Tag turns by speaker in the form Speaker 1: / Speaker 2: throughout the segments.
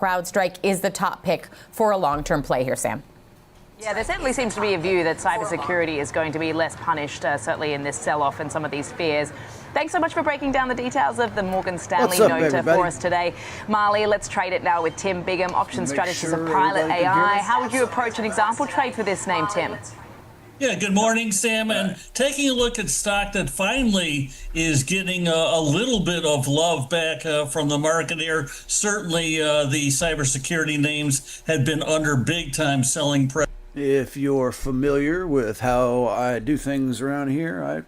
Speaker 1: CrowdStrike is the top pick for a long-term play here, Sam.
Speaker 2: Yeah, there certainly seems to be a view that cybersecurity is going to be less punished, certainly in this sell-off and some of these fears. Thanks so much for breaking down the details of the Morgan Stanley note for us today. Marley, let's trade it now with Tim Bigham, option strategist of Pilot AI. How would you approach an example trade for this name, Tim?
Speaker 3: Yeah, good morning, Sam. And taking a look at stock that finally is getting a little bit of love back from the market here. Certainly the cybersecurity names had been under big-time selling pressure.
Speaker 4: If you're familiar with how I do things around here, I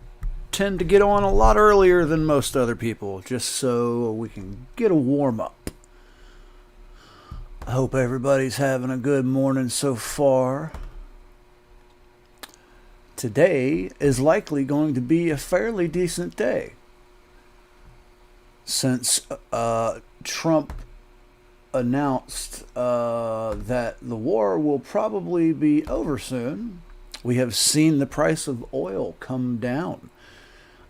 Speaker 4: tend to get on a lot earlier than most other people, just so we can get a warm-up. I hope everybody's having a good morning so far. Today is likely going to be a fairly decent day, since Trump announced that the war will probably be over soon. We have seen the price of oil come down.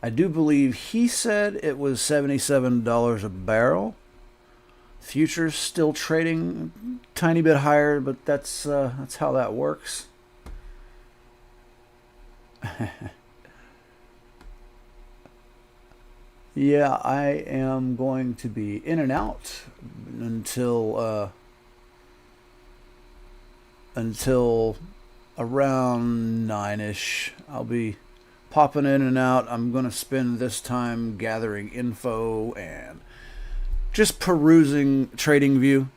Speaker 4: I do believe he said it was $77 a barrel. Futures still trading a tiny bit higher, but that's how that works. Yeah, I am going to be in and out until around 9-ish. I'll be popping in and out. I'm going to spend this time gathering info and just perusing TradingView.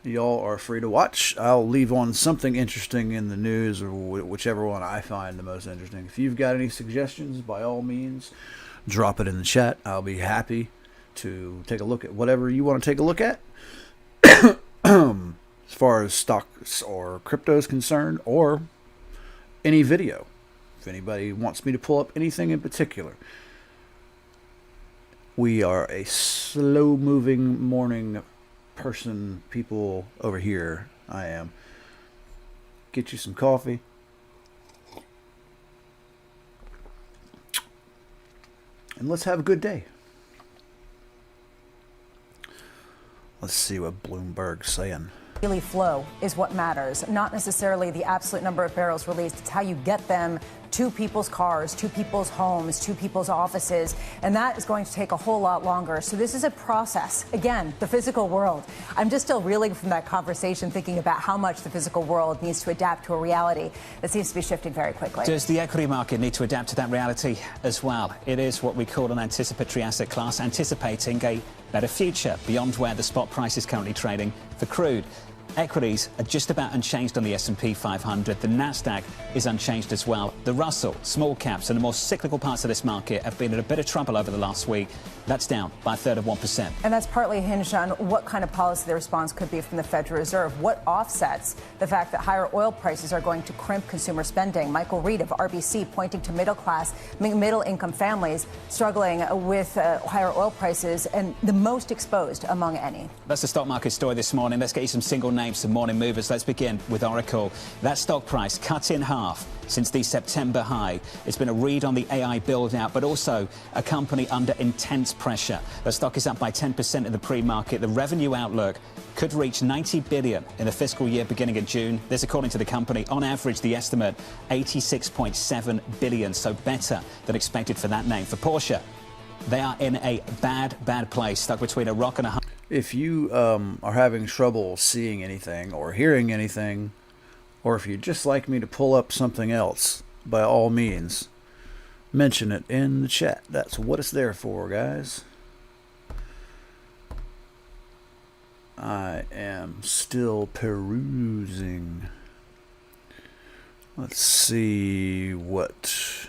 Speaker 4: Y'all are free to watch. I'll leave on something interesting in the news, or whichever one I find the most interesting. If you've got any suggestions, by all means, drop it in the chat. I'll be happy to take a look at whatever you want to take a look at. As far as stocks or crypto is concerned, or any video. If anybody wants me to pull up anything in particular. We are a slow-moving morning people over here. I am. Get you some coffee. And let's have a good day. Let's see what Bloomberg's saying.
Speaker 5: Daily flow is what matters, not necessarily the absolute number of barrels released. It's how you get them to people's cars, to people's homes, to people's offices, and that is going to take a whole lot longer. So this is a process. Again, the physical world. I'm just still reeling from that conversation, thinking about how much the physical world needs to adapt to a reality that seems to be shifting very quickly.
Speaker 6: Does the equity market need to adapt to that reality as well? It is what we call an anticipatory asset class, anticipating a better future beyond where the spot price is currently trading for crude. Equities are just about unchanged on the S&P 500. The Nasdaq is unchanged as well. The Russell, small caps and the more cyclical parts of this market have been in a bit of trouble over the last week. That's down by a third of 1%.
Speaker 5: And that's partly hinged on what kind of policy the response could be from the Federal Reserve. What offsets the fact that higher oil prices are going to crimp consumer spending? Michael Reed of RBC pointing to middle-income families struggling with higher oil prices and the most exposed among any.
Speaker 6: That's the stock market story this morning. Let's get you some single names, some morning movers. Let's begin with Oracle. That stock price cut in half since the September high. It's been a read on the AI build-out, but also a company under intense pressure. The stock is up by 10% in the pre-market. The revenue outlook could reach $90 billion in the fiscal year beginning in June. This, according to the company, on average, the estimate $86.7 billion, so better than expected for that name. For Porsche, they are in a bad place, stuck between a rock and a hard.
Speaker 4: If you are having trouble seeing anything or hearing anything, or if you'd just like me to pull up something else, by all means, mention it in the chat. That's what it's there for, guys. I am still perusing. Let's see what...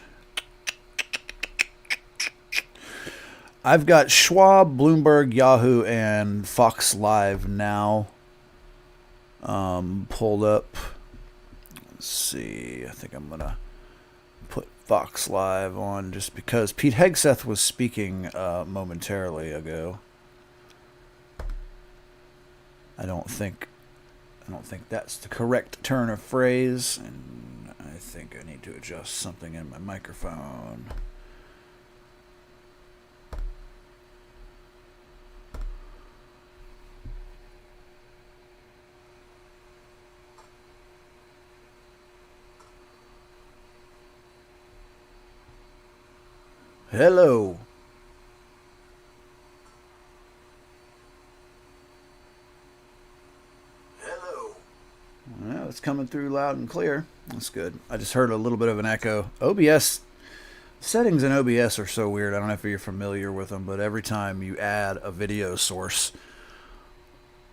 Speaker 4: I've got Schwab, Bloomberg, Yahoo, and Fox Live now pulled up. Let's see. I think I'm going to put Fox Live on just because Pete Hegseth was speaking momentarily ago. I don't think that's the correct turn of phrase, and I think I need to adjust something in my microphone. Hello. Well, it's coming through loud and clear. That's good. I just heard a little bit of an echo. OBS settings in OBS are so weird. I don't know if you're familiar with them, but every time you add a video source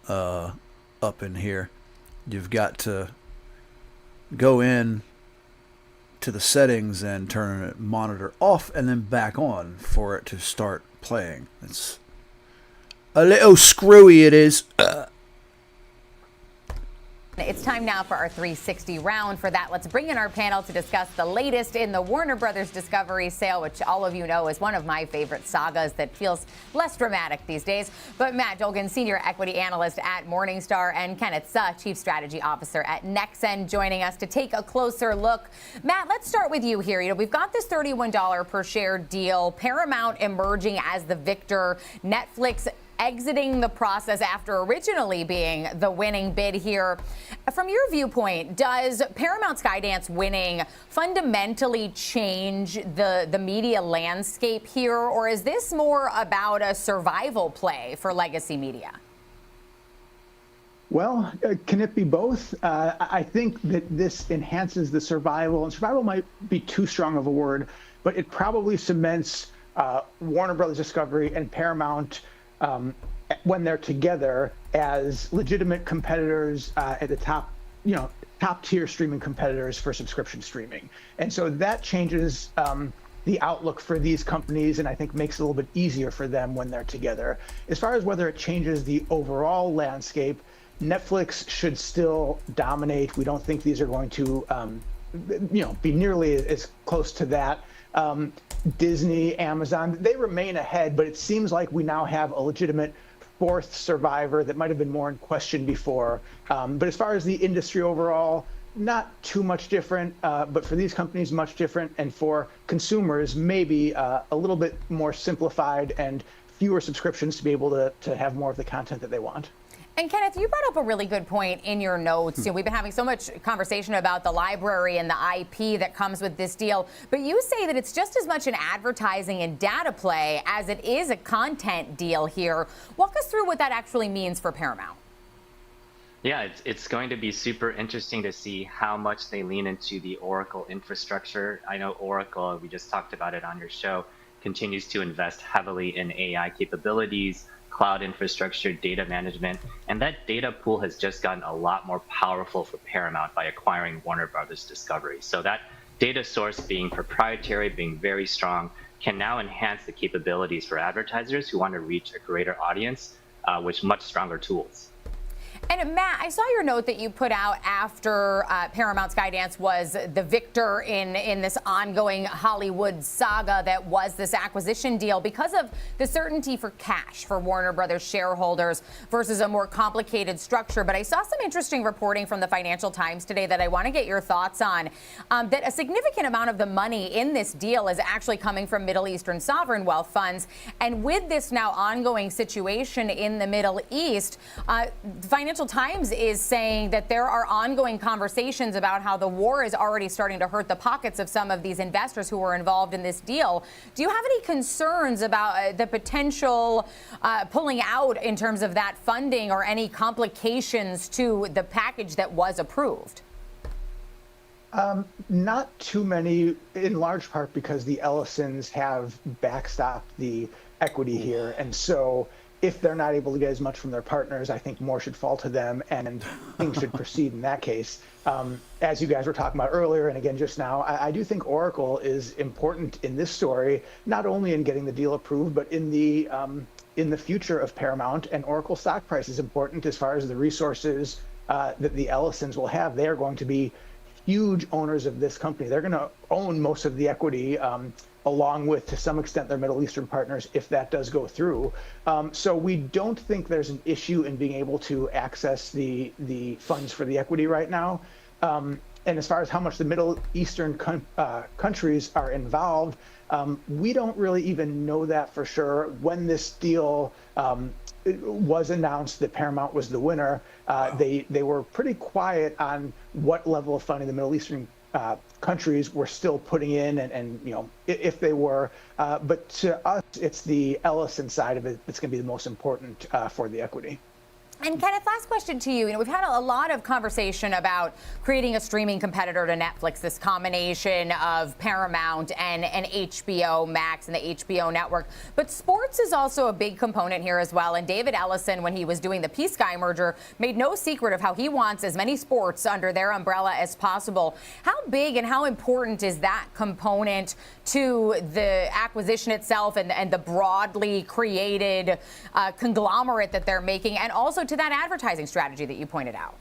Speaker 4: up in here, you've got to go in to the settings and turn it monitor off and then back on for it to start playing. It's a little screwy, it is.
Speaker 1: It's time now for our 360 round. For that, let's bring in our panel to discuss the latest in the Warner Brothers Discovery sale, which all of you know is one of my favorite sagas that feels less dramatic these days. But Matt Dolgan, Senior Equity Analyst at Morningstar, and Kenneth Suh, Chief Strategy Officer at Nexen, joining us to take a closer look. Matt, let's start with you here. We've got this $31 per share deal, Paramount emerging as the victor, Netflix exiting the process after originally being the winning bid here. From your viewpoint, does Paramount Skydance winning fundamentally change the media landscape here, or is this more about a survival play for legacy media?
Speaker 7: Well, can it be both? I think that this enhances the survival, and survival might be too strong of a word, but it probably cements Warner Brothers Discovery and Paramount when they're together as legitimate competitors at the top, top tier streaming competitors for subscription streaming. And so that changes the outlook for these companies, and I think makes it a little bit easier for them when they're together. As far as whether it changes the overall landscape, Netflix should still dominate. We don't think these are going to, be nearly as close to that. Disney, Amazon, they remain ahead, but it seems like we now have a legitimate fourth survivor that might have been more in question before. But as far as the industry overall, not too much different, but for these companies, much different. And for consumers, maybe a little bit more simplified and fewer subscriptions to be able to have more of the content that they want.
Speaker 1: And Kenneth, you brought up a really good point in your notes. We've been having so much conversation about the library and the IP that comes with this deal, but you say that it's just as much an advertising and data play as it is a content deal here. Walk us through what that actually means for Paramount.
Speaker 8: Yeah, it's going to be super interesting to see how much they lean into the Oracle infrastructure. I know Oracle, we just talked about it on your show, continues to invest heavily in AI capabilities, cloud infrastructure, data management, and that data pool has just gotten a lot more powerful for Paramount by acquiring Warner Brothers Discovery. So that data source being proprietary, being very strong, can now enhance the capabilities for advertisers who want to reach a greater audience with much stronger tools.
Speaker 1: And Matt, I saw your note that you put out after Paramount Skydance was the victor in this ongoing Hollywood saga that was this acquisition deal because of the certainty for cash for Warner Brothers shareholders versus a more complicated structure. But I saw some interesting reporting from the Financial Times today that I want to get your thoughts on, that a significant amount of the money in this deal is actually coming from Middle Eastern sovereign wealth funds. And with this now ongoing situation in the Middle East, the Financial Times is saying that there are ongoing conversations about how the war is already starting to hurt the pockets of some of these investors who were involved in this deal. Do you have any concerns about the potential pulling out in terms of that funding or any complications to the package that was approved?
Speaker 7: Not too many, in large part because the Ellisons have backstopped the equity here. And so if they're not able to get as much from their partners, I think more should fall to them and things should proceed in that case. As you guys were talking about earlier, and again just now, I do think Oracle is important in this story, not only in getting the deal approved, but in the future of Paramount. And Oracle stock price is important as far as the resources that the Ellisons will have. They are going to be huge owners of this company. They're going to own most of the equity, along with, to some extent, their Middle Eastern partners, if that does go through. So we don't think there's an issue in being able to access the funds for the equity right now. And as far as how much the Middle Eastern countries are involved, we don't really even know that for sure. When this deal was announced that Paramount was the winner, they were pretty quiet on what level of funding the Middle Eastern countries were still putting in, and if they were. But to us, it's the Ellison side of it that's going to be the most important for the equity.
Speaker 1: And Kenneth, last question to you. We've had a lot of conversation about creating a streaming competitor to Netflix, this combination of Paramount and HBO Max and the HBO network. But sports is also a big component here as well. And David Ellison, when he was doing the P-Sky merger, made no secret of how he wants as many sports under their umbrella as possible. How big and how important is that component to the acquisition itself and the broadly created conglomerate that they're making, and also to that advertising strategy that you pointed out?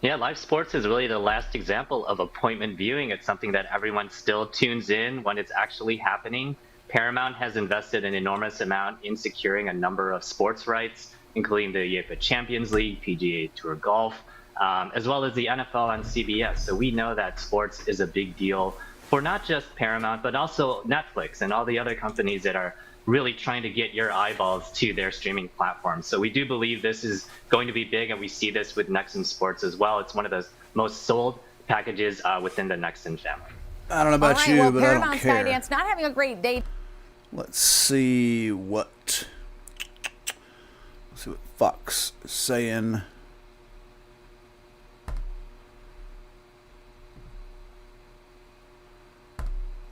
Speaker 8: Yeah, live sports is really the last example of appointment viewing. It's something that everyone still tunes in when it's actually happening. Paramount has invested an enormous amount in securing a number of sports rights, including the UEFA Champions League, PGA Tour Golf, as well as the NFL on CBS. So we know that sports is a big deal for not just Paramount, but also Netflix and all the other companies that are really trying to get your eyeballs to their streaming platforms. So we do believe this is going to be big, and we see this with Nexon Sports as well. It's one of the most sold packages within the Nexon family.
Speaker 4: I don't know about you,
Speaker 1: well,
Speaker 4: but I don't
Speaker 1: Paramount
Speaker 4: care.
Speaker 1: Skydance not having a great day.
Speaker 4: Let's see what Fox is saying.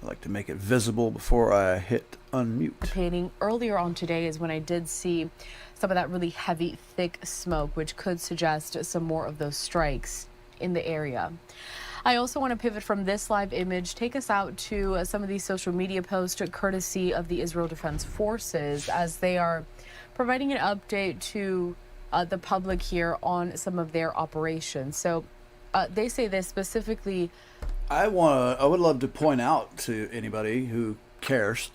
Speaker 4: I like to make it visible before I hit unmute.
Speaker 9: Earlier on today is when I did see some of that really heavy, thick smoke, which could suggest some more of those strikes in the area. I also want to pivot from this live image, take us out to some of these social media posts courtesy of the Israel Defense Forces as they are providing an update to the public here on some of their operations. So they say this specifically.
Speaker 4: I would love to point out to anybody who cares,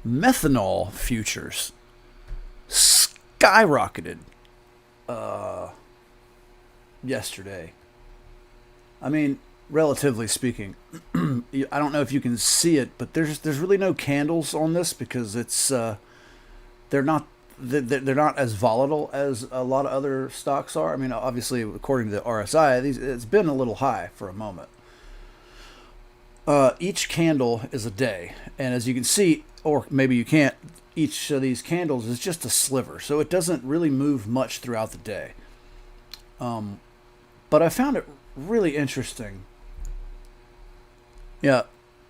Speaker 4: methanol futures skyrocketed yesterday. I mean, relatively speaking, I don't know if you can see it, but there's really no candles on this because it's they're not as volatile as a lot of other stocks are. I mean, obviously, according to the RSI, it's been a little high for a moment. Each candle is a day, and as you can see, or maybe you can't, each of these candles is just a sliver, so it doesn't really move much throughout the day. But I found it really interesting. Yeah,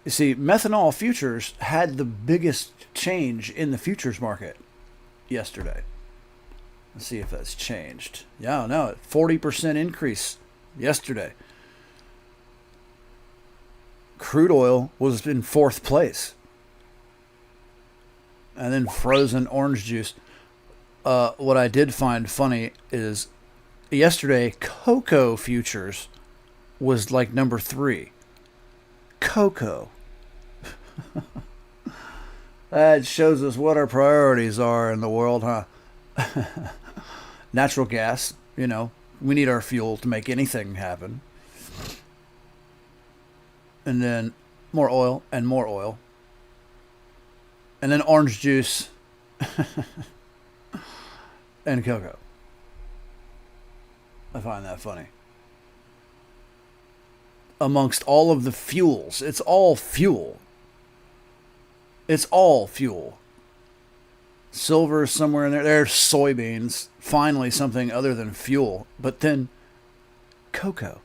Speaker 4: you see, methanol futures had the biggest change in the futures market yesterday. Let's see if that's changed. Yeah, no, 40% increase yesterday. Crude oil was in 4th place. And then frozen orange juice. What I did find funny is yesterday, cocoa futures was like number 3. Cocoa. That shows us what our priorities are in the world, huh? Natural gas, we need our fuel to make anything happen. And then more oil and more oil. And then orange juice and cocoa. I find that funny. Amongst all of the fuels, it's all fuel. It's all fuel. Silver is somewhere in there. There's soybeans. Finally, something other than fuel. But then cocoa.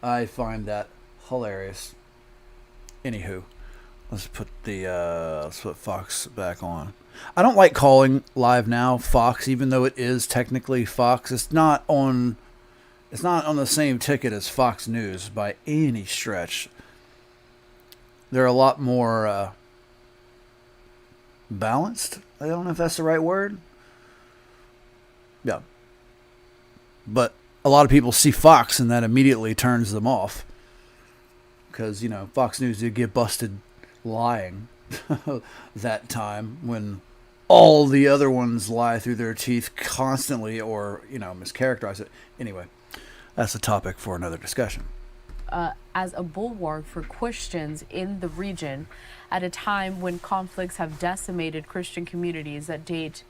Speaker 4: I find that hilarious. Anywho, let's put Fox back on. I don't like calling Live Now Fox, even though it is technically Fox. It's not on the same ticket as Fox News by any stretch. They're a lot more balanced. I don't know if that's the right word. Yeah. But a lot of people see Fox and that immediately turns them off. Because, Fox News did get busted lying that time when all the other ones lie through their teeth constantly or, mischaracterize it. Anyway, that's a topic for another discussion.
Speaker 9: As a bulwark for Christians in the region at a time when conflicts have decimated Christian communities that date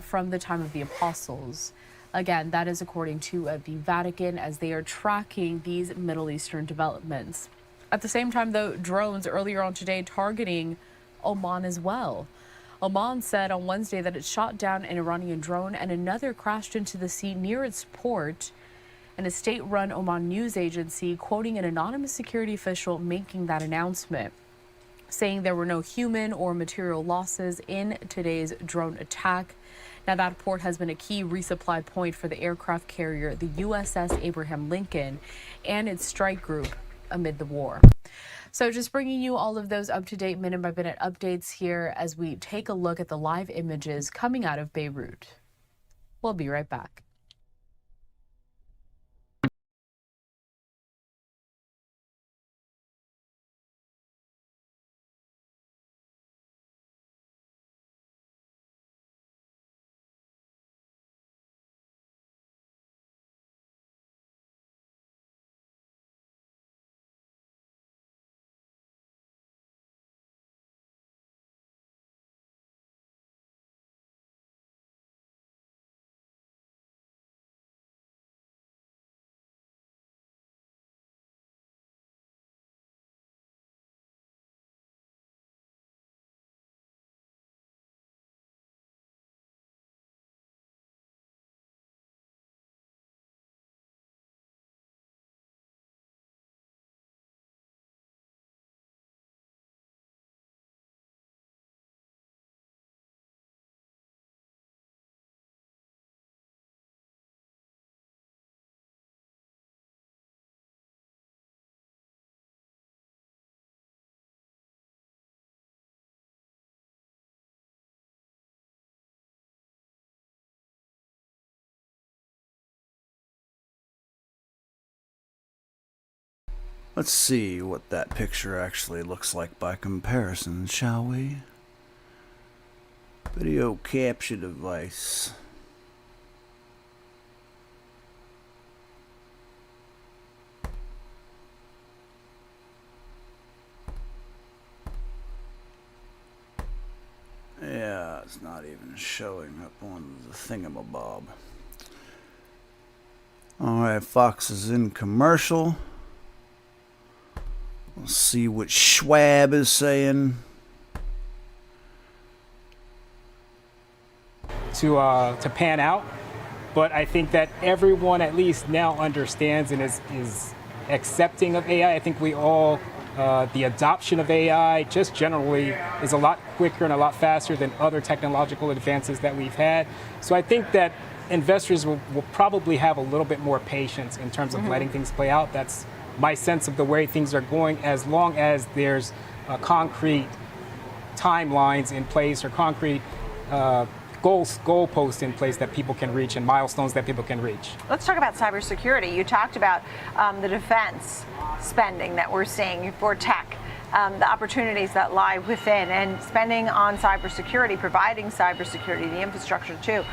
Speaker 9: from the time of the apostles. Again, that is according to the Vatican, as they are tracking these Middle Eastern developments. At the same time, though, drones earlier on today targeting Oman as well. Oman said on Wednesday that it shot down an Iranian drone and another crashed into the sea near its port. And a state-run Oman news agency quoting an anonymous security official making that announcement, saying there were no human or material losses in today's drone attack. Now, that port has been a key resupply point for the aircraft carrier, the USS Abraham Lincoln, and its strike group amid the war. So just bringing you all of those up-to-date minute-by-minute updates here as we take a look at the live images coming out of Beirut. We'll be right back.
Speaker 4: Let's see what that picture actually looks like by comparison, shall we? Video capture device. Yeah, it's not even showing up on the thingamabob. Alright, Fox is in commercial. Let's see what Schwab is saying.
Speaker 10: To pan out, but I think that everyone at least now understands and is accepting of AI. I think we all, the adoption of AI just generally is a lot quicker and a lot faster than other technological advances that we've had. So I think that investors will probably have a little bit more patience in terms of letting things play out. That's my sense of the way things are going, as long as there's concrete timelines in place or concrete goalposts in place that people can reach and milestones that people can reach.
Speaker 11: Let's talk about cybersecurity. You talked about the defense spending that we're seeing for tech, the opportunities that lie within, and spending on cybersecurity, providing cybersecurity, the infrastructure too.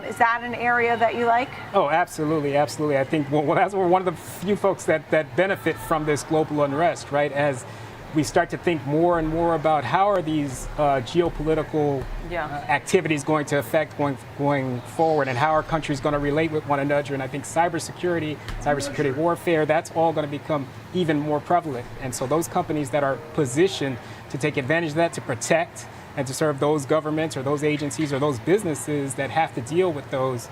Speaker 11: Is that an area that you like?
Speaker 10: Oh, absolutely, absolutely. I think that's one of the few folks that benefit from this global unrest, right? As we start to think more and more about how are these geopolitical activities going to affect going forward, and how are countries going to relate with one another. And I think cybersecurity warfare, that's all going to become even more prevalent. And so those companies that are positioned to take advantage of that, to protect and to serve those governments or those agencies or those businesses that have to deal with those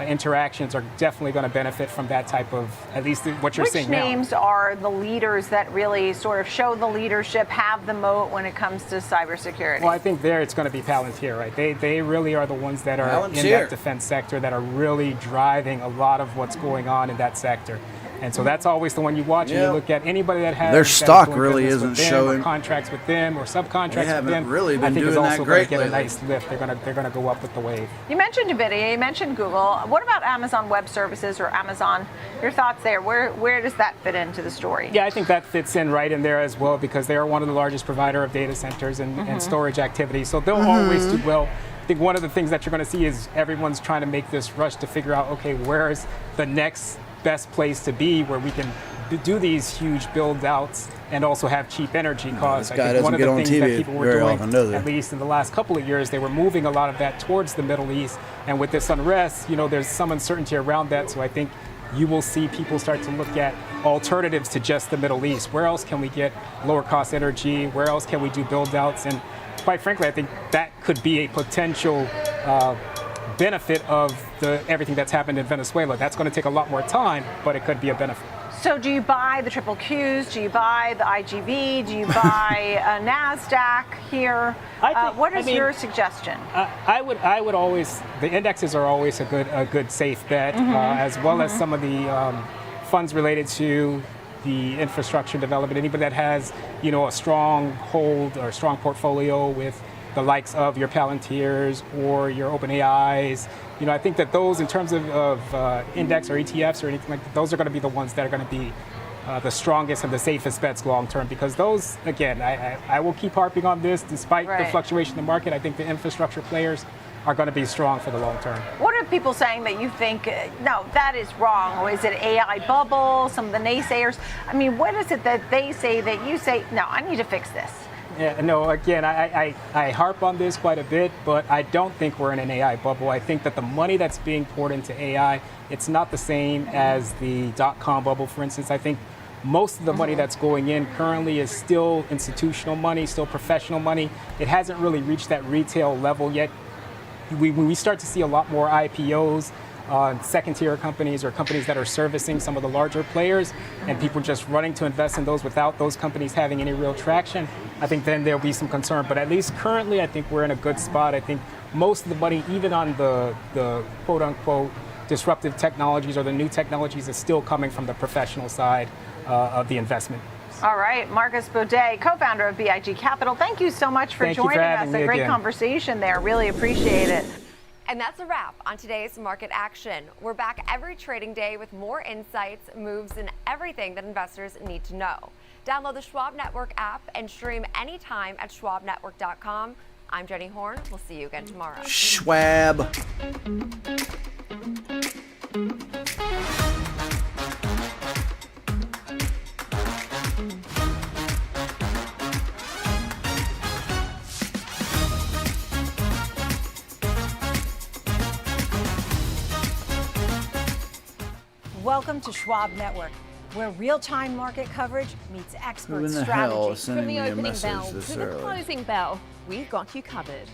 Speaker 10: interactions, are definitely going to benefit from that type of, at least what you're seeing now.
Speaker 11: Which names are the leaders that really sort of show the leadership, have the moat when it comes to cybersecurity?
Speaker 10: Well, I think there it's going to be Palantir, right? They really are the ones that are in that defense sector that are really driving a lot of what's going on in that sector. And so that's always the one you watch, and you look at anybody that has
Speaker 4: their stock really isn't showing,
Speaker 10: or contracts with them or subcontracts with them.
Speaker 4: Really been
Speaker 10: I think
Speaker 4: doing
Speaker 10: is also
Speaker 4: that great
Speaker 10: going to get
Speaker 4: lately.
Speaker 10: a nice lift. They're going to go up with the wave.
Speaker 11: You mentioned NVIDIA, you mentioned Google. What about Amazon Web Services or Amazon? Your thoughts there? Where does that fit into the story?
Speaker 10: Yeah, I think that fits in right in there as well, because they are one of the largest provider of data centers and storage activity. So they'll always do well. I think one of the things that you're going to see is everyone's trying to make this rush to figure out, okay, where is the next best place to be where we can do these huge build outs and also have cheap energy costs.
Speaker 4: This guy
Speaker 10: I think one of the
Speaker 4: doesn't
Speaker 10: things
Speaker 4: get on
Speaker 10: that
Speaker 4: TV
Speaker 10: people were
Speaker 4: very
Speaker 10: doing,
Speaker 4: often, does he?
Speaker 10: at least in the last couple of years, they were moving a lot of that towards the Middle East. And with this unrest, there's some uncertainty around that. So I think you will see people start to look at alternatives to just the Middle East. Where else can we get lower cost energy? Where else can we do build outs? And quite frankly, I think that could be a potential benefit of everything that's happened in Venezuela. That's going to take a lot more time, but it could be a benefit.
Speaker 11: So do you buy the triple Qs? Do you buy the IGV? Do you buy a NASDAQ here? What is your suggestion?
Speaker 10: I would always, the indexes are always a good safe bet, as well as some of the funds related to the infrastructure development. Anybody that has, a strong hold or strong portfolio with the likes of your Palantirs or your OpenAIs. I think that those, in terms of index or ETFs or anything like that, those are going to be the ones that are going to be the strongest and the safest bets long term. Because those, again, I will keep harping on this, despite the fluctuation in the market. I think the infrastructure players are going to be strong for the long term.
Speaker 11: What are people saying that you think, no, that is wrong? Or is it AI bubble, some of the naysayers? I mean, what is it that they say that you say, no, I need to fix this?
Speaker 10: Yeah, no, again, I harp on this quite a bit, but I don't think we're in an AI bubble. I think that the money that's being poured into AI, it's not the same as the dot-com bubble, for instance. I think most of the money that's going in currently is still institutional money, still professional money. It hasn't really reached that retail level yet. When we start to see a lot more IPOs on second-tier companies or companies that are servicing some of the larger players, and people just running to invest in those without those companies having any real traction, I think then there'll be some concern. But at least currently, I think we're in a good spot. I think most of the money, even on the quote-unquote disruptive technologies or the new technologies, is still coming from the professional side of the investment.
Speaker 11: All right, Marcus Baudet, co-founder of BIG Capital. Thank you so much for joining us. A great conversation there. Really appreciate it.
Speaker 12: And that's a wrap on today's market action. We're back every trading day with more insights, moves, and everything that investors need to know. Download the Schwab Network app and stream anytime at schwabnetwork.com. I'm Jenny Horn. We'll see you again tomorrow.
Speaker 4: Schwab.
Speaker 5: Welcome to Schwab Network, where real-time market coverage meets expert
Speaker 4: Who in the
Speaker 5: strategy.
Speaker 4: hell is sending
Speaker 12: From the
Speaker 4: me a
Speaker 12: opening
Speaker 4: message
Speaker 12: bell
Speaker 4: this
Speaker 12: to the
Speaker 4: early?
Speaker 12: closing bell, we've got you covered.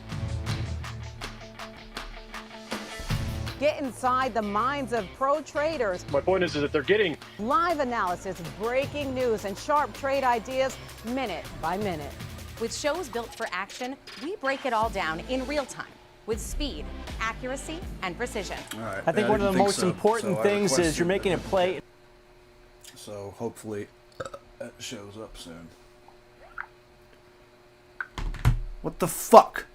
Speaker 13: Get inside the minds of pro traders.
Speaker 14: My point is that they're getting
Speaker 13: Live analysis, breaking news, and sharp trade ideas minute by minute.
Speaker 1: With shows built for action, we break it all down in real time with speed, accuracy, and precision.
Speaker 4: All right,
Speaker 14: I think one of the most important things is you're making a play.
Speaker 4: So hopefully that shows up soon. What the fuck?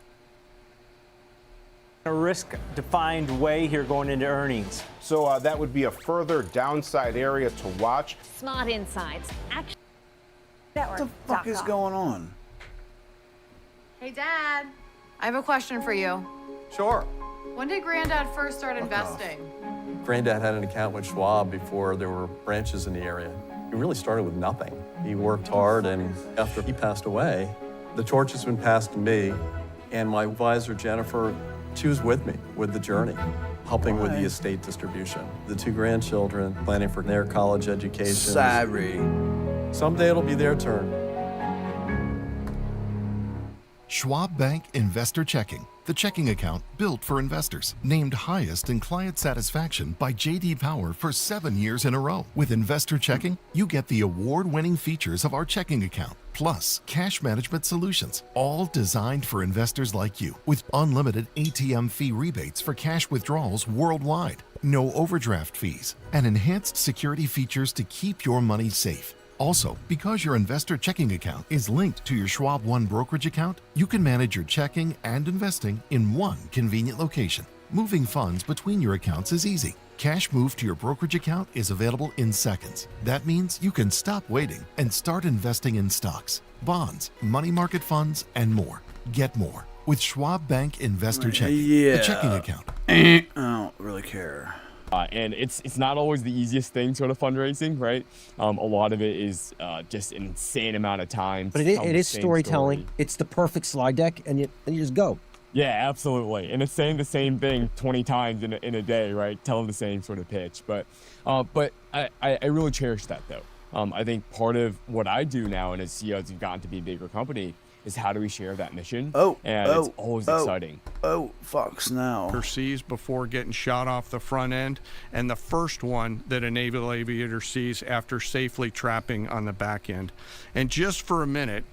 Speaker 14: A risk-defined way here going into earnings.
Speaker 15: So that would be a further downside area to watch.
Speaker 12: Smart insights. Action.
Speaker 4: What the fuck is going on?
Speaker 16: Hey, Dad. I have a question for you.
Speaker 15: Sure.
Speaker 16: When did Granddad first start investing?
Speaker 17: Granddad had an account with Schwab before there were branches in the area. He really started with nothing. He worked hard, and after he passed away, the torch has been passed to me, and my advisor, Jennifer, she was with me with the journey, helping with the estate distribution. The two grandchildren, planning for their college education.
Speaker 4: Sorry.
Speaker 17: Someday it'll be their turn.
Speaker 18: Schwab Bank Investor Checking, the checking account built for investors. Named highest in client satisfaction by J.D. Power for 7 years in a row. With Investor Checking, you get the award-winning features of our checking account, plus cash management solutions, all designed for investors like you, with unlimited ATM fee rebates for cash withdrawals worldwide, no overdraft fees, and enhanced security features to keep your money safe. Also, because your investor checking account is linked to your Schwab One brokerage account, you can manage your checking and investing in one convenient location. Moving funds between your accounts is easy. Cash moved to your brokerage account is available in seconds. That means you can stop waiting and start investing in stocks, bonds, money market funds, and more. Get more with Schwab Bank Investor Checking, the checking account.
Speaker 4: I don't really care.
Speaker 19: And it's not always the easiest thing, sort of fundraising, right? A lot of it is just an insane amount of time.
Speaker 20: But it is storytelling. Story. It's the perfect slide deck, and you just go.
Speaker 19: Yeah, absolutely. And it's saying the same thing 20 times in a day, right? Telling the same sort of pitch. But I really cherish that, though. I think part of what I do now, and as CEOs have gotten to be a bigger company, is how do we share that mission? It's always exciting.
Speaker 4: Fox now.
Speaker 21: Sees before getting shot off the front end, and the first one that a naval aviator sees after safely trapping on the back end. And just for a minute,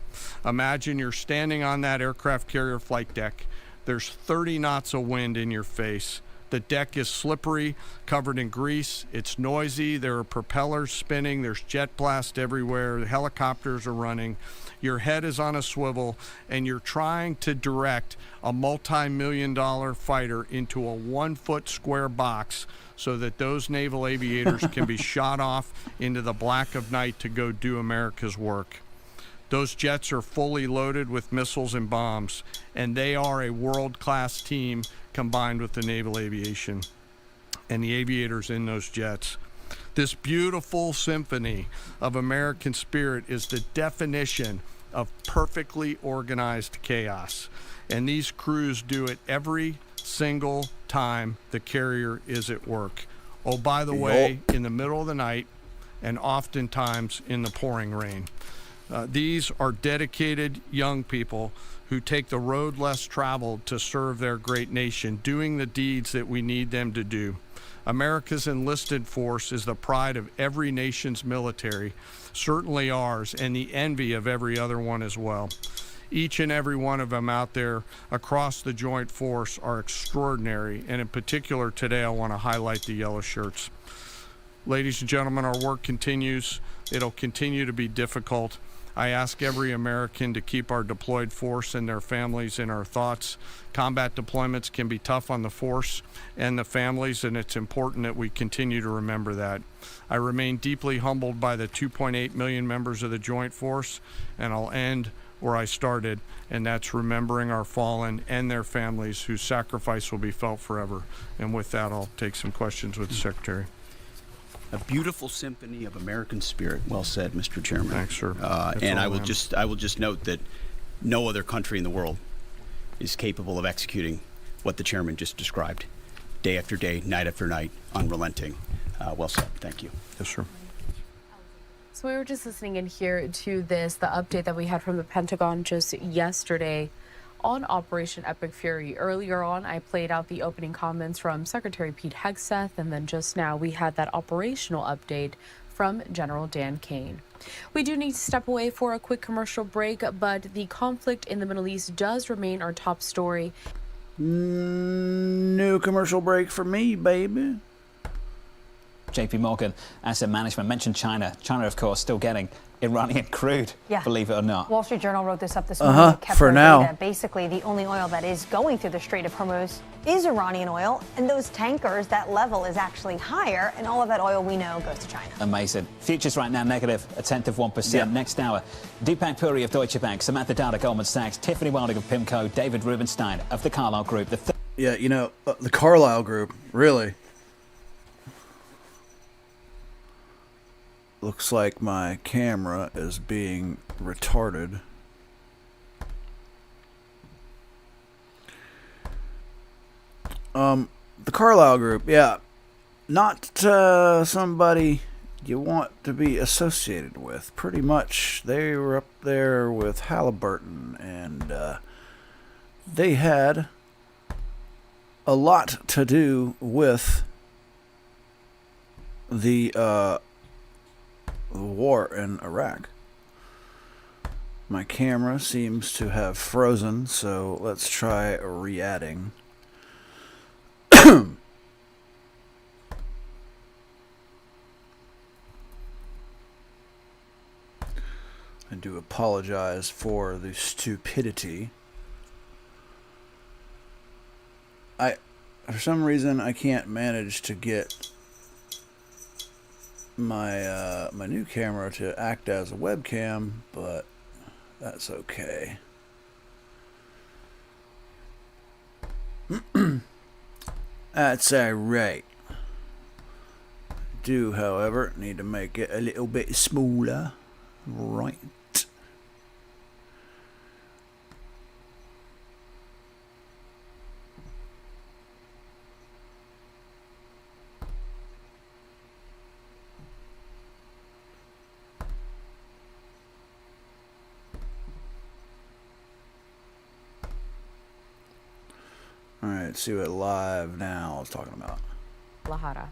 Speaker 21: imagine you're standing on that aircraft carrier flight deck. There's 30 knots of wind in your face. The deck is slippery, covered in grease. It's noisy. There are propellers spinning. There's jet blast everywhere. The helicopters are running. Your head is on a swivel, and you're trying to direct a multi-million-dollar fighter into a 1-foot square box so that those naval aviators can be shot off into the black of night to go do America's work. Those jets are fully loaded with missiles and bombs, and they are a world-class team combined with the naval aviation and the aviators in those jets. This beautiful symphony of American spirit is the definition of perfectly organized chaos. And these crews do it every single time the carrier is at work. Oh, by the way, in the middle of the night and oftentimes in the pouring rain. These are dedicated young people who take the road less traveled to serve their great nation, doing the deeds that we need them to do. America's enlisted force is the pride of every nation's military, certainly ours, and the envy of every other one as well. Each and every one of them out there across the joint force are extraordinary, and in particular today I want to highlight the yellow shirts. Ladies and gentlemen, our work continues. It'll continue to be difficult. I ask every American to keep our deployed force and their families in our thoughts. Combat deployments can be tough on the force and the families, and it's important that we continue to remember that. I remain deeply humbled by the 2.8 million members of the Joint Force, and I'll end where I started, and that's remembering our fallen and their families whose sacrifice will be felt forever. And with that, I'll take some questions with the Secretary.
Speaker 22: A beautiful symphony of American spirit. Well said, Mr. Chairman.
Speaker 21: Thanks, sir.
Speaker 22: And I will just note that no other country in the world is capable of executing what the chairman just described, day after day, night after night, unrelenting. Well said. Thank you.
Speaker 21: Yes, sir.
Speaker 9: So we were just listening in here to the update that we had from the Pentagon just yesterday on Operation Epic Fury. Earlier on, I played out the opening comments from Secretary Pete Hegseth, and then just now we had that operational update from General Dan Kane. We do need to step away for a quick commercial break, but the conflict in the Middle East does remain our top story.
Speaker 4: No commercial break for me, baby.
Speaker 6: JP Morgan Asset Management mentioned China. China, of course, still getting Iranian crude, believe it or not.
Speaker 5: Wall Street Journal wrote this up this morning.
Speaker 4: For now.
Speaker 5: Data. Basically, the only oil that is going through the Strait of Hormuz is Iranian oil, and those tankers, that level is actually higher, and all of that oil we know goes to China.
Speaker 6: Amazing. Futures right now negative, 1/10%. Yep. Next hour, Deepak Puri of Deutsche Bank, Samantha Dada, Goldman Sachs, Tiffany Wilding of PIMCO, David Rubenstein of the Carlyle Group.
Speaker 4: The Carlyle Group, really. Looks like my camera is being retarded. The Carlyle Group, yeah. Not somebody you want to be associated with. Pretty much, they were up there with Halliburton, and they had a lot to do with the war in Iraq. My camera seems to have frozen, so let's try re-adding. I do apologize for the stupidity. For some reason, I can't manage to get my my new camera to act as a webcam, but that's okay. That's alright. do, however, need to make it a little bit smaller. Right. All right, let's see what live now is talking about.
Speaker 9: Lahara.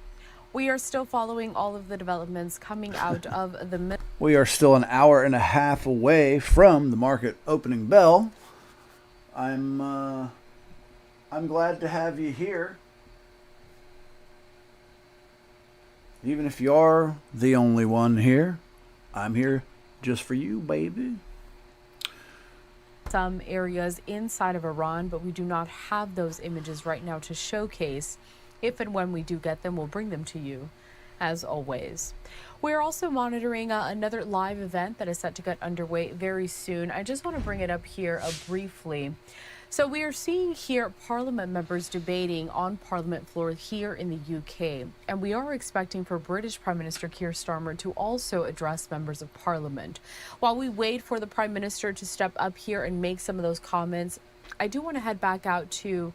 Speaker 9: We are still following all of the developments coming out of the...
Speaker 4: We are still an hour and a half away from the market opening bell. I'm glad to have you here. Even if you are the only one here, I'm here just for you, baby.
Speaker 9: Some areas inside of Iran, but we do not have those images right now to showcase. If and when we do get them, we'll bring them to you, as always. We're also monitoring another live event that is set to get underway very soon. I just want to bring it up here briefly. So we are seeing here Parliament members debating on Parliament floor here in the UK, and we are expecting for British Prime Minister Keir Starmer to also address members of Parliament. While we wait for the Prime Minister to step up here and make some of those comments, I do want to head back out to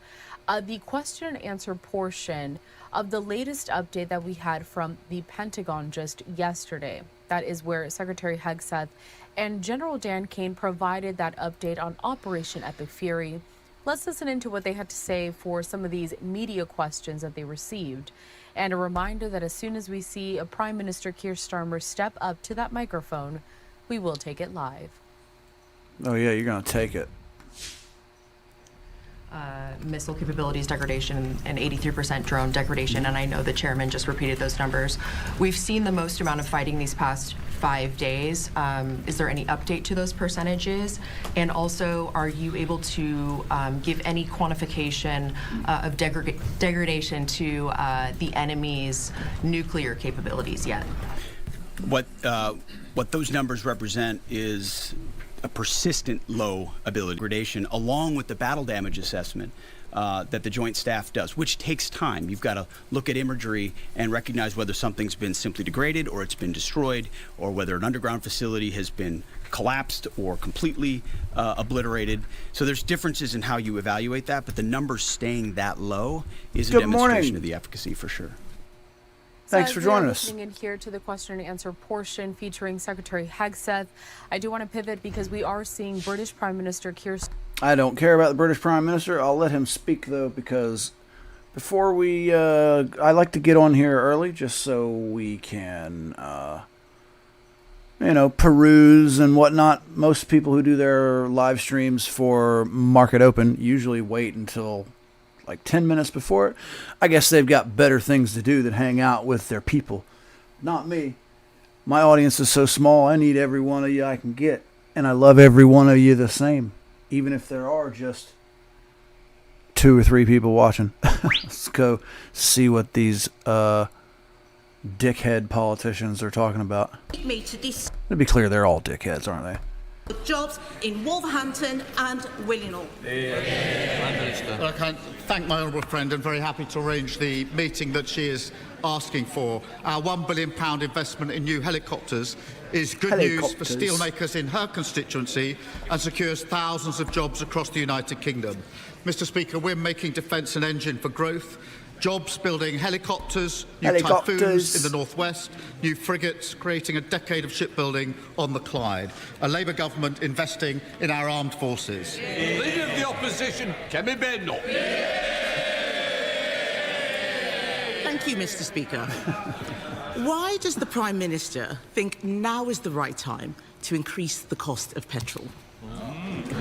Speaker 9: the question and answer portion of the latest update that we had from the Pentagon just yesterday. That is where Secretary Hegseth and General Dan Kane provided that update on Operation Epic Fury. Let's listen into what they had to say for some of these media questions that they received. And a reminder that as soon as we see a Prime Minister Keir Starmer step up to that microphone, we will take it live.
Speaker 4: Oh yeah, you're gonna take it.
Speaker 2: Missile capabilities degradation and 83% drone degradation, and I know the chairman just repeated those numbers. We've seen the most amount of fighting these past 5 days. Is there any update to those percentages? And also, are you able to give any quantification of degradation to the enemy's nuclear capabilities yet?
Speaker 22: What those numbers represent is a persistent low ability degradation, along with the battle damage assessment that the Joint Staff does, which takes time. You've got to look at imagery and recognize whether something's been simply degraded or it's been destroyed, or whether an underground facility has been collapsed or completely obliterated. So there's differences in how you evaluate that, but the numbers staying that low is a demonstration of the efficacy for sure.
Speaker 4: Thanks for joining us.
Speaker 9: Listening in here to the question and answer portion featuring Secretary Hegseth. I do want to pivot because we are seeing British Prime Minister Keir.
Speaker 4: I don't care about the British Prime Minister. I'll let him speak though, because before we, I like to get on here early just so we can, peruse and whatnot. Most people who do their live streams for Market Open usually wait until like 10 minutes before it. I guess they've got better things to do than hang out with their people. Not me. My audience is so small, I need every one of you I can get. And I love every one of you the same. Even if there are just 2 or 3 people watching. Let's go see what these dickhead politicians are talking about. To be clear, they're all dickheads, aren't they?
Speaker 3: Jobs in Wolverhampton and Willenhall.
Speaker 23: I can thank my honourable friend and very happy to arrange the meeting that she is asking for. Our £1 billion investment in new helicopters is good news for steelmakers in her constituency and secures thousands of jobs across the United Kingdom. Mr. Speaker, we're making defence an engine for growth. Jobs building helicopters, new Typhoons in the northwest, new frigates, creating a decade of shipbuilding on the Clyde. A Labour government investing in our armed forces.
Speaker 24: Leader of the opposition, Kemi Benno.
Speaker 3: Thank you, Mr. Speaker. Why does the Prime Minister think now is the right time to increase the cost of petrol?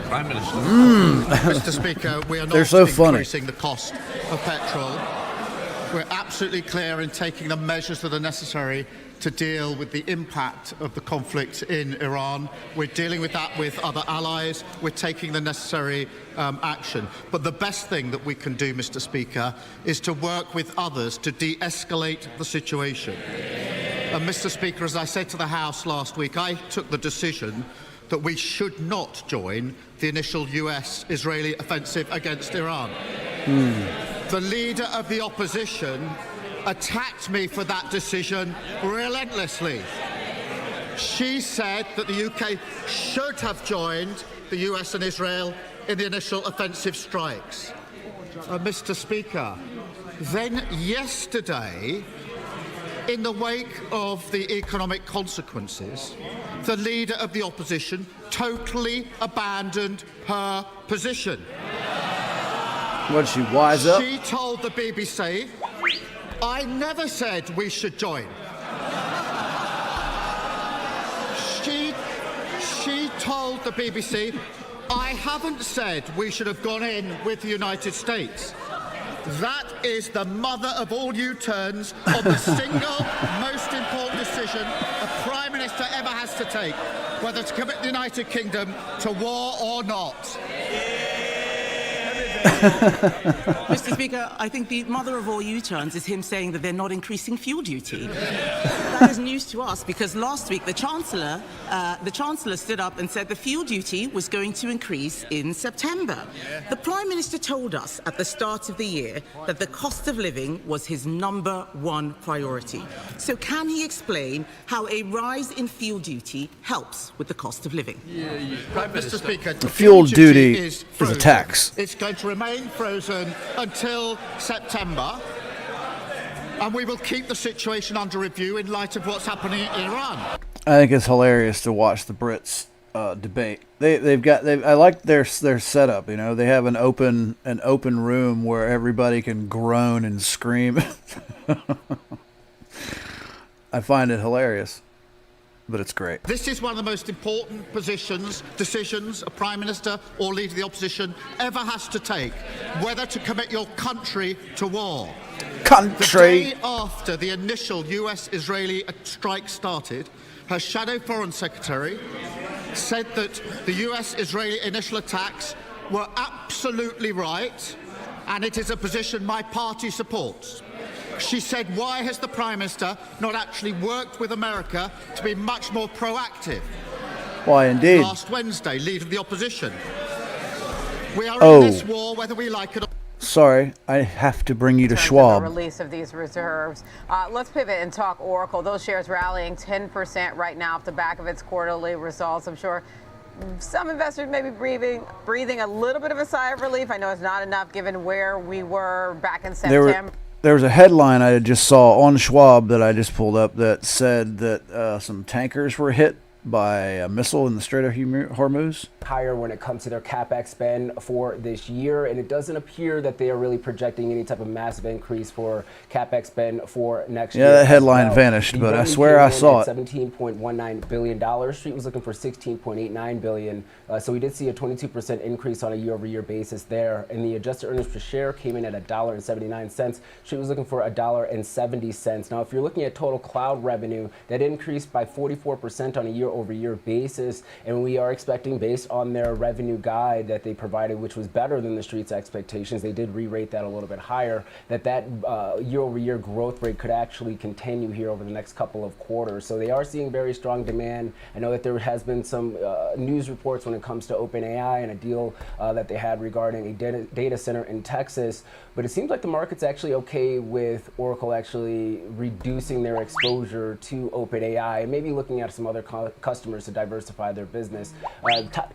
Speaker 24: Prime Minister.
Speaker 23: Mr. Speaker, we are not increasing the cost of petrol. We're absolutely clear in taking the measures that are necessary to deal with the impact of the conflict in Iran. We're dealing with that with other allies. We're taking the necessary action. But the best thing that we can do, Mr. Speaker, is to work with others to de-escalate the situation. And Mr. Speaker, as I said to the House last week, I took the decision that we should not join the initial US-Israeli offensive against Iran. The leader of the opposition attacked me for that decision relentlessly. She said that the UK should have joined the US and Israel in the initial offensive strikes. Mr. Speaker, then yesterday, in the wake of the economic consequences, the leader of the opposition totally abandoned her position.
Speaker 4: What, she wise up?
Speaker 23: She told the BBC, I never said we should join. She told the BBC, I haven't said we should have gone in with the United States. That is the mother of all U-turns on the single most important decision a Prime Minister ever has to take, whether to commit the United Kingdom to war or not.
Speaker 3: Mr. Speaker, I think the mother of all U-turns is him saying that they're not increasing fuel duty. That is news to us because last week the Chancellor stood up and said the fuel duty was going to increase in September. The Prime Minister told us at the start of the year that the cost of living was his #1 priority. So can he explain how a rise in fuel duty helps with the cost of living?
Speaker 23: Mr. Speaker,
Speaker 4: the fuel duty is a tax.
Speaker 23: It's going to remain frozen until September, and we will keep the situation under review in light of what's happening in Iran.
Speaker 4: I think it's hilarious to watch the Brits debate. I like their setup. You know, they have an open room where everybody can groan and scream. I find it hilarious, but it's great.
Speaker 23: This is one of the most important decisions a Prime Minister or Leader of the Opposition ever has to take, whether to commit your country to war. The day after the initial US-Israeli strike started, her shadow Foreign Secretary said that the US-Israeli initial attacks were absolutely right, and it is a position my party supports. She said, why has the Prime Minister not actually worked with America to be much more proactive?
Speaker 4: Why, indeed.
Speaker 23: Last Wednesday, Leader of the Opposition. We are in this war whether we like it or
Speaker 4: Sorry, I have to bring you to
Speaker 13: The
Speaker 4: Schwab.
Speaker 13: release of these reserves. Let's pivot and talk Oracle. Those shares rallying 10% right now off the back of its quarterly results. I'm sure some investors may be breathing a little bit of a sigh of relief. I know it's not enough given where we were back in September.
Speaker 4: There was a headline I just saw on Schwab that I just pulled up that said that some tankers were hit by a missile in the Strait of Hormuz.
Speaker 7: Higher when it comes to their CapEx spend for this year, and it doesn't appear that they are really projecting any type of massive increase for CapEx spend for next year.
Speaker 4: Yeah, that headline vanished, but I swear I saw it.
Speaker 7: $17.19 billion. Street was looking for $16.89 billion. So we did see a 22% increase on a year-over-year basis there, and the adjusted earnings per share came in at $1.79. Street was looking for $1.70. Now, if you're looking at total cloud revenue, that increased by 44% on a year-over-year basis, and we are expecting, based on their revenue guide that they provided, which was better than the Street's expectations, they did re-rate that a little bit higher, that year-over-year growth rate could actually continue here over the next couple of quarters. So they are seeing very strong demand. I know that there has been some news reports when it comes to OpenAI and a deal that they had regarding a data center in Texas, but it seems like the market's actually okay with Oracle actually reducing their exposure to OpenAI and maybe looking at some other customers to diversify their business.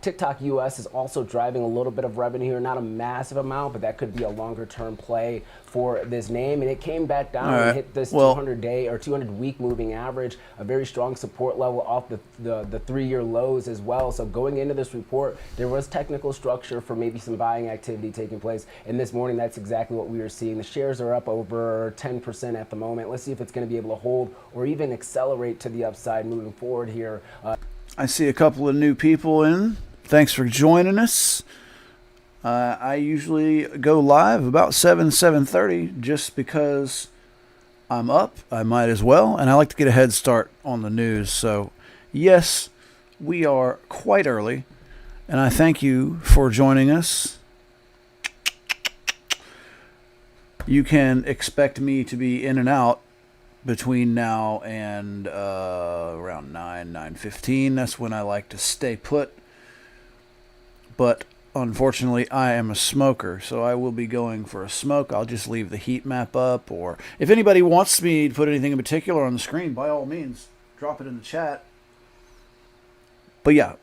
Speaker 7: TikTok US is also driving a little bit of revenue here, not a massive amount, but that could be a longer term play for this name. And it came back down and hit this 200-day or 200-week moving average, a very strong support level off the 3-year lows as well. So going into this report, there was technical structure for maybe some buying activity taking place. And this morning, that's exactly what we are seeing. The shares are up over 10% at the moment. Let's see if it's going to be able to hold or even accelerate to the upside moving forward here.
Speaker 4: I see a couple of new people in. Thanks for joining us. I usually go live about 7:30 just because I'm up. I might as well, and I like to get a head start on the news. So, yes, we are quite early, and I thank you for joining us. You can expect me to be in and out between now and around 9:15. That's when I like to stay put. But unfortunately, I am a smoker, so I will be going for a smoke. I'll just leave the heat map up, or if anybody wants me to put anything in particular on the screen, by all means, drop it in the chat. But yeah,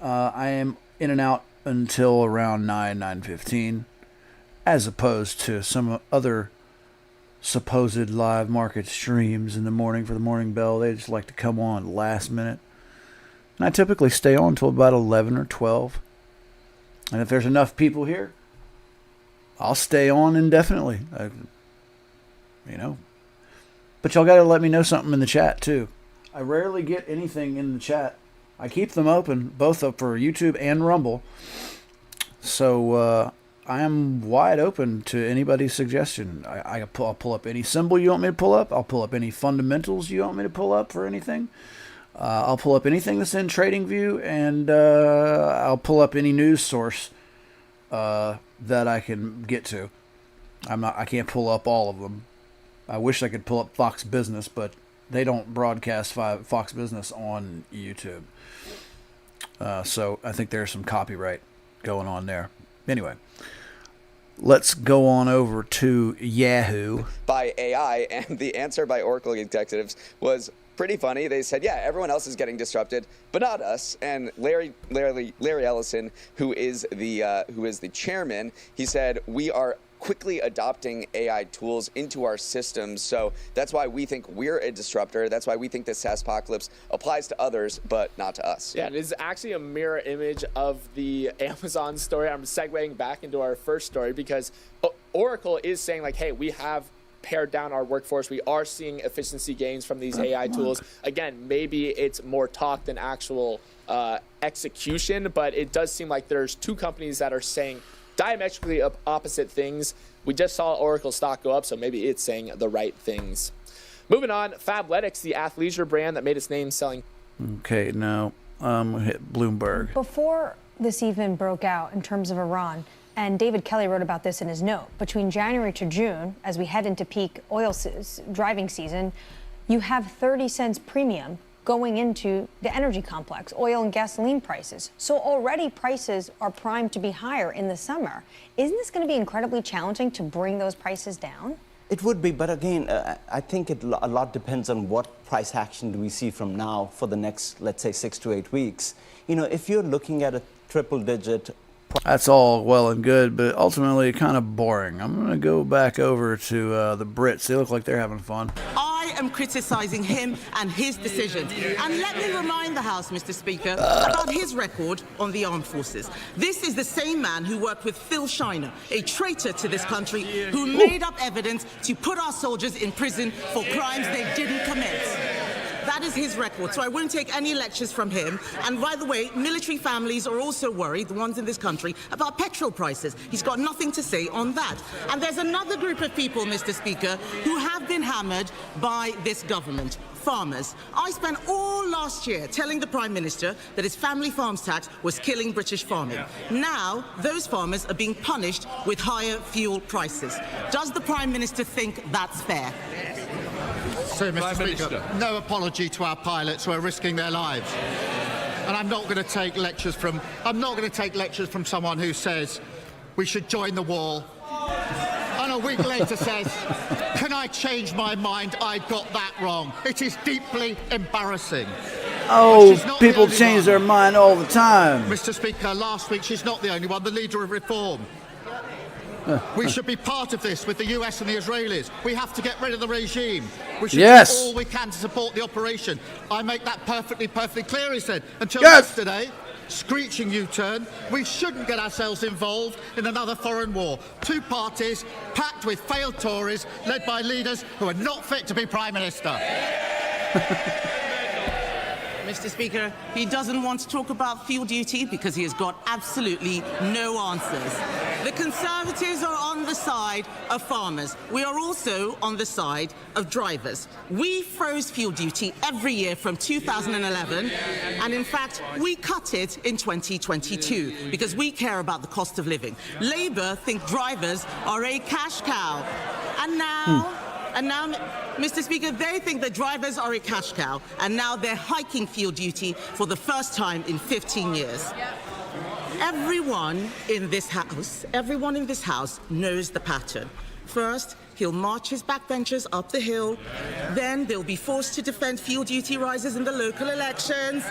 Speaker 4: I am in and out until around 9:15, as opposed to some other supposed live market streams in the morning for the morning bell. They just like to come on last minute. And I typically stay on until about 11 or 12. And if there's enough people here, I'll stay on indefinitely. But y'all got to let me know something in the chat too. I rarely get anything in the chat. I keep them open, both up for YouTube and Rumble. So I am wide open to anybody's suggestion. I'll pull up any symbol you want me to pull up. I'll pull up any fundamentals you want me to pull up for anything. I'll pull up anything that's in TradingView, and I'll pull up any news source that I can get to. I can't pull up all of them. I wish I could pull up Fox Business, but they don't broadcast Fox Business on YouTube. So I think there's some copyright going on there. Anyway, let's go on over to Yahoo.
Speaker 1: By AI, and the answer by Oracle executives was pretty funny. They said, yeah, everyone else is getting disrupted, but not us. And Larry Ellison, who is the chairman, he said, we are quickly adopting AI tools into our systems. So that's why we think we're a disruptor. That's why we think this SaaSpocalypse applies to others, but not to us.
Speaker 8: Yeah, it is actually a mirror image of the Amazon story. I'm segueing back into our first story because Oracle is saying like, hey, we have pared down our workforce. We are seeing efficiency gains from these AI tools. Again, maybe it's more talk than actual execution, but it does seem like there's two companies that are saying diametrically opposite things. We just saw Oracle stock go up, so maybe it's saying the right things. Moving on, Fabletics, the athleisure brand that made its name selling.
Speaker 4: Okay, now I'm going to hit Bloomberg.
Speaker 10: Before this even broke out in terms of Iran, and David Kelly wrote about this in his note, between January to June, as we head into peak oil driving season, you have 30 cents premium going into the energy complex, oil and gasoline prices. So already prices are primed to be higher in the summer. Isn't this going to be incredibly challenging to bring those prices down?
Speaker 11: It would be, but again, I think a lot depends on what price action do we see from now for the next, let's say, 6 to 8 weeks. You know, if you're looking at a triple-digit...
Speaker 4: That's all well and good, but ultimately kind of boring. I'm going to go back over to the Brits. They look like they're having fun.
Speaker 3: I am criticizing him and his decisions. And let me remind the House, Mr. Speaker, about his record on the armed forces. This is the same man who worked with Phil Shiner, a traitor to this country, who made up evidence to put our soldiers in prison for crimes they didn't commit. That is his record, so I won't take any lectures from him. And by the way, military families are also worried, the ones in this country, about petrol prices. He's got nothing to say on that. And there's another group of people, Mr. Speaker, who have been hammered by this government. Farmers. I spent all last year telling the Prime Minister that his family farms tax was killing British farming. Now, those farmers are being punished with higher fuel prices. Does the Prime Minister think that's fair?
Speaker 23: So, Mr. Speaker, no apology to our pilots who are risking their lives. And I'm not going to take lectures from someone who says we should join the war. And a week later says, can I change my mind? I got that wrong. It is deeply embarrassing.
Speaker 4: Oh, people change their mind all the time.
Speaker 23: Mr. Speaker, last week she's not the only one, the leader of reform. We should be part of this with the US and the Israelis. We have to get rid of the regime. We should do all we can to support the operation. I make that perfectly clear, he said. Until yesterday, screeching U-turn, we shouldn't get ourselves involved in another foreign war. Two parties packed with failed Tories led by leaders who are not fit to be Prime Minister.
Speaker 3: Mr. Speaker, he doesn't want to talk about fuel duty because he has got absolutely no answers. The Conservatives are on the side of farmers. We are also on the side of drivers. We froze fuel duty every year from 2011, and in fact, we cut it in 2022 because we care about the cost of living. Labour think drivers are a cash cow. And now, Mr. Speaker, they think that drivers are a cash cow, and now they're hiking fuel duty for the first time in 15 years. Everyone in this house knows the pattern. First, he'll march his backbenchers up the hill. Then they'll be forced to defend fuel duty rises in the local elections.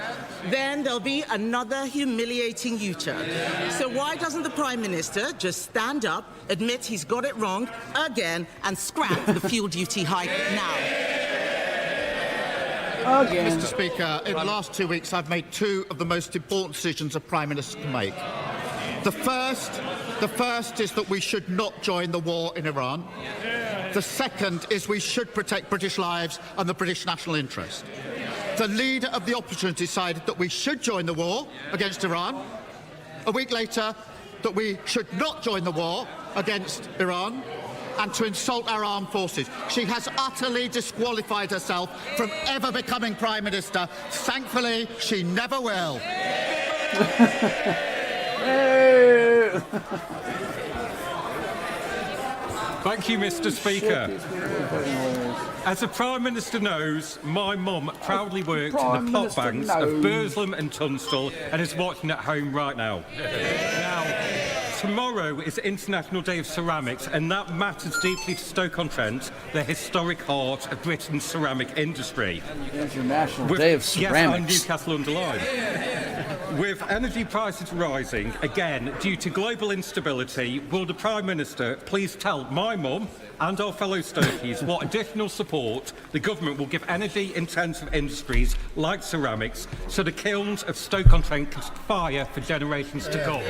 Speaker 3: Then there'll be another humiliating U-turn. So why doesn't the Prime Minister just stand up, admit he's got it wrong again, and scrap the fuel duty hike now?
Speaker 23: Mr. Speaker, in the last 2 weeks, I've made two of the most important decisions a Prime Minister can make. The first is that we should not join the war in Iran. The second is we should protect British lives and the British national interest. The leader of the opposition decided that we should join the war against Iran. A week later, that we should not join the war against Iran and to insult our armed forces. She has utterly disqualified herself from ever becoming Prime Minister. Thankfully, she never will.
Speaker 12: Thank you, Mr. Speaker. As the Prime Minister knows, my mum proudly worked in the pot banks of Burslem and Tunstall and is watching at home right now. Now, tomorrow is International Day of Ceramics, and that matters deeply to Stoke-on-Trent, the historic heart of Britain's ceramic industry.
Speaker 4: International Day of Ceramics.
Speaker 12: Yes, and Newcastle underlined. With energy prices rising, again, due to global instability, will the Prime Minister please tell my mum and our fellow Stokies what additional support the government will give energy-intensive industries like ceramics so the kilns of Stoke-on-Trent can fire for generations to come?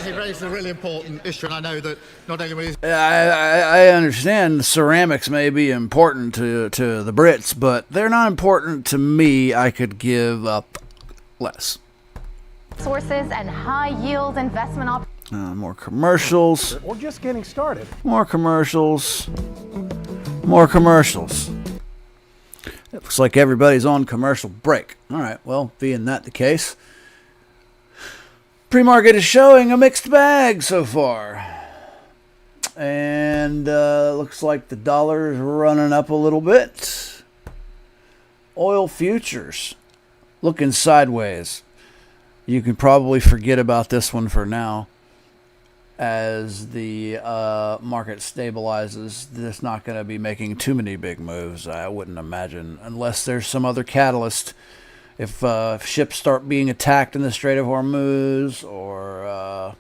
Speaker 23: He raised a really important issue, and I know that not only...
Speaker 4: I understand ceramics may be important to the Brits, but they're not important to me. I could give up less.
Speaker 14: Sources and high-yield investment opportunities.
Speaker 4: More commercials.
Speaker 15: We're just getting started.
Speaker 4: More commercials. More commercials. It looks like everybody's on commercial break. All right, well, being that the case, pre-market is showing a mixed bag so far. And looks like the dollar is running up a little bit. Oil futures looking sideways. You can probably forget about this one for now. As the market stabilizes, it's not going to be making too many big moves, I wouldn't imagine, unless there's some other catalyst. If ships start being attacked in the Strait of Hormuz, or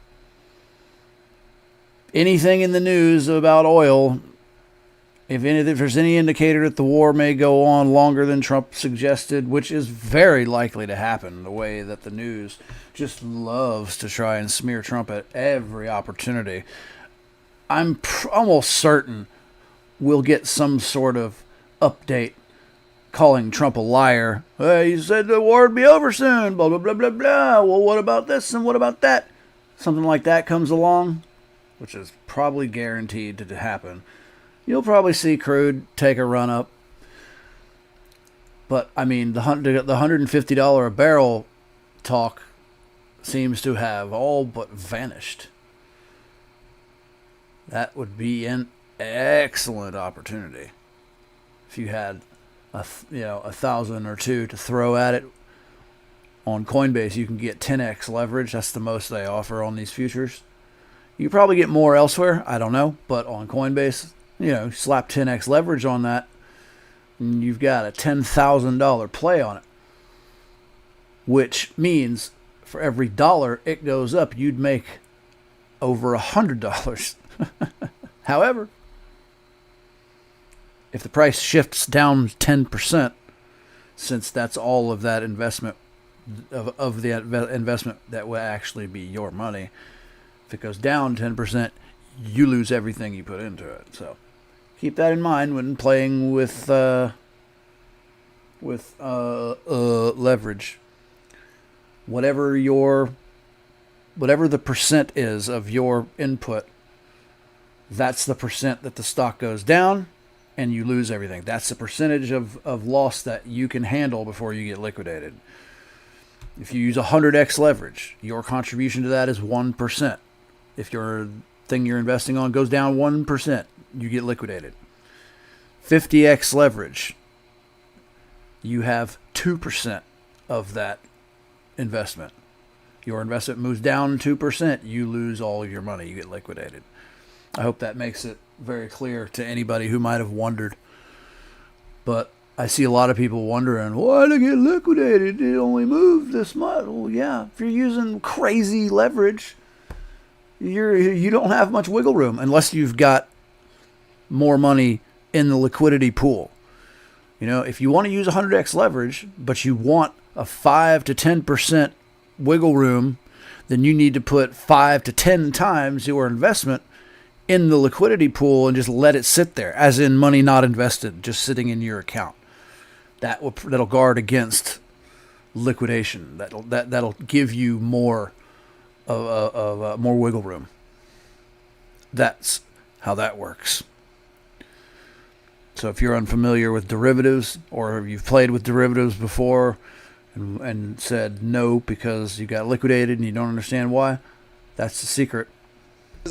Speaker 4: anything in the news about oil, if there's any indicator that the war may go on longer than Trump suggested, which is very likely to happen, the way that the news just loves to try and smear Trump at every opportunity, I'm almost certain we'll get some sort of update calling Trump a liar. Hey, he said the war would be over soon, blah, blah, blah, blah, blah. Well, what about this and what about that? Something like that comes along, which is probably guaranteed to happen. You'll probably see crude take a run up. But, I mean, the $150 a barrel talk seems to have all but vanished. That would be an excellent opportunity. If you had $1,000 or $2,000 to throw at it. On Coinbase, you can get 10x leverage. That's the most they offer on these futures. You probably get more elsewhere. I don't know. But on Coinbase, slap 10x leverage on that, and you've got a $10,000 play on it. Which means for every dollar it goes up, you'd make over $100. However, if the price shifts down 10%, since that's all of that investment, of the investment that will actually be your money, if it goes down 10%, you lose everything you put into it. So keep that in mind when playing with leverage. Whatever the percent is of your input, that's the percent that the stock goes down and you lose everything. That's the percentage of loss that you can handle before you get liquidated. If you use 100x leverage, your contribution to that is 1%. If your thing you're investing on goes down 1%, you get liquidated. 50x leverage, you have 2% of that investment. Your investment moves down 2%, you lose all of your money. You get liquidated. I hope that makes it very clear to anybody who might have wondered. But I see a lot of people wondering, why did it get liquidated? It only moved this much. Well, yeah, if you're using crazy leverage, you don't have much wiggle room unless you've got more money in the liquidity pool. You know, if you want to use 100x leverage, but you want a 5 to 10% wiggle room, then you need to put 5 to 10 times your investment in the liquidity pool and just let it sit there, as in money not invested, just sitting in your account. That'll guard against liquidation. That'll give you more more wiggle room. That's how that works. So if you're unfamiliar with derivatives, or you've played with derivatives before and said no because you got liquidated and you don't understand why, that's the secret.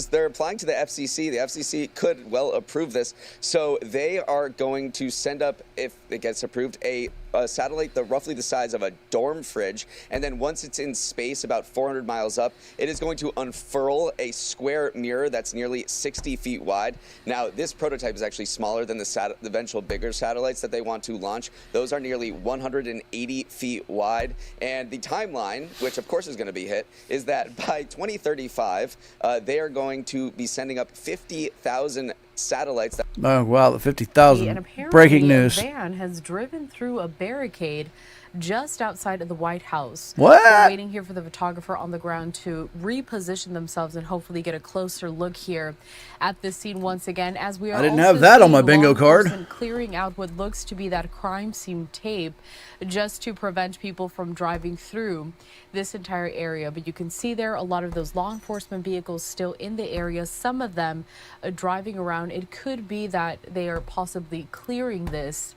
Speaker 1: They're applying to the FCC. The FCC could well approve this. So they are going to send up, if it gets approved, a satellite roughly the size of a dorm fridge. And then once it's in space about 400 miles up, it is going to unfurl a square mirror that's nearly 60 feet wide. Now, this prototype is actually smaller than the eventual bigger satellites that they want to launch. Those are nearly 180 feet wide. And the timeline, which of course is going to be hit, is that by 2035, they are going to be sending up 50,000 satellites.
Speaker 4: Oh, wow, the 50,000.
Speaker 9: And apparently
Speaker 4: Breaking news.
Speaker 9: A van has driven through a barricade just outside of the White House.
Speaker 4: What?
Speaker 9: We're waiting here for the photographer on the ground to reposition themselves and hopefully get a closer look here at this scene once again, as we are
Speaker 4: I didn't
Speaker 9: also
Speaker 4: have that on my
Speaker 9: seeing
Speaker 4: bingo
Speaker 9: law
Speaker 4: card.
Speaker 9: enforcement clearing out what looks to be that crime scene tape just to prevent people from driving through this entire area. But you can see there a lot of those law enforcement vehicles still in the area, some of them driving around. It could be that they are possibly clearing this.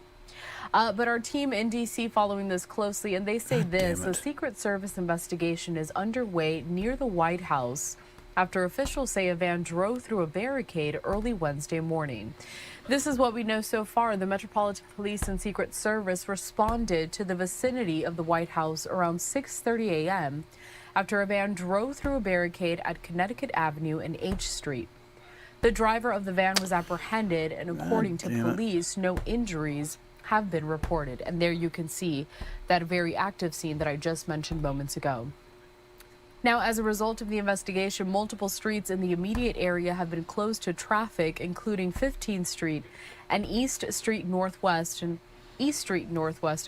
Speaker 9: But our team in D.C. following this closely, and they say this: the Secret Service investigation is underway near the White House after officials say a van drove through a barricade early Wednesday morning. This is what we know so far. The Metropolitan Police and Secret Service responded to the vicinity of the White House around 6:30 a.m. after a van drove through a barricade at Connecticut Avenue and H Street. The driver of the van was apprehended, and according to police, no injuries have been reported. And there you can see that very active scene that I just mentioned moments ago. Now, as a result of the investigation, multiple streets in the immediate area have been closed to traffic, including 15th Street and East Street Northwest and H Street Northwest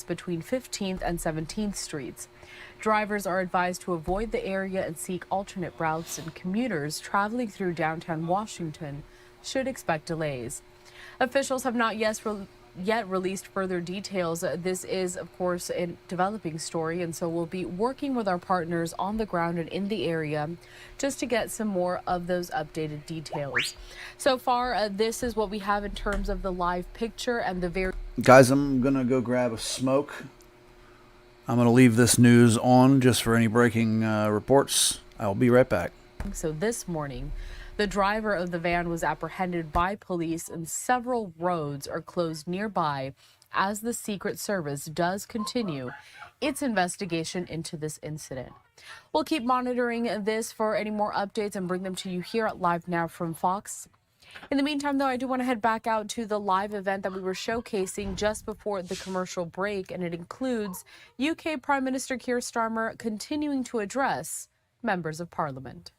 Speaker 9: between 15th and 17th Streets. Drivers are advised to avoid the area and seek alternate routes, and commuters traveling through downtown Washington should expect delays. Officials have not yet released further details. This is, of course, a developing story, and so we'll be working with our partners on the ground and in the area just to get some more of those updated details. So far, this is what we have in terms of the live picture and the very...
Speaker 4: Guys, I'm going to go grab a smoke. I'm going to leave this news on just for any breaking reports. I'll be right back.
Speaker 9: So this morning, the driver of the van was apprehended by police, and several roads are closed nearby as the Secret Service does continue its investigation into this incident. We'll keep monitoring this for any more updates and bring them to you here at Live Now from Fox. In the meantime, though, I do want to head back out to the live event that we were showcasing just before the commercial break, and it includes UK Prime Minister Keir Starmer continuing to address members of Parliament.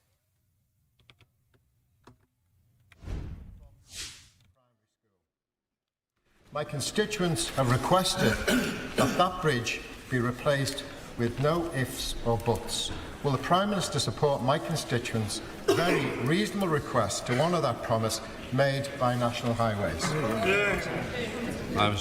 Speaker 15: My constituents have requested that that bridge be replaced with no ifs or buts. Will the Prime Minister support my constituents' very reasonable request to honour that promise made by National Highways?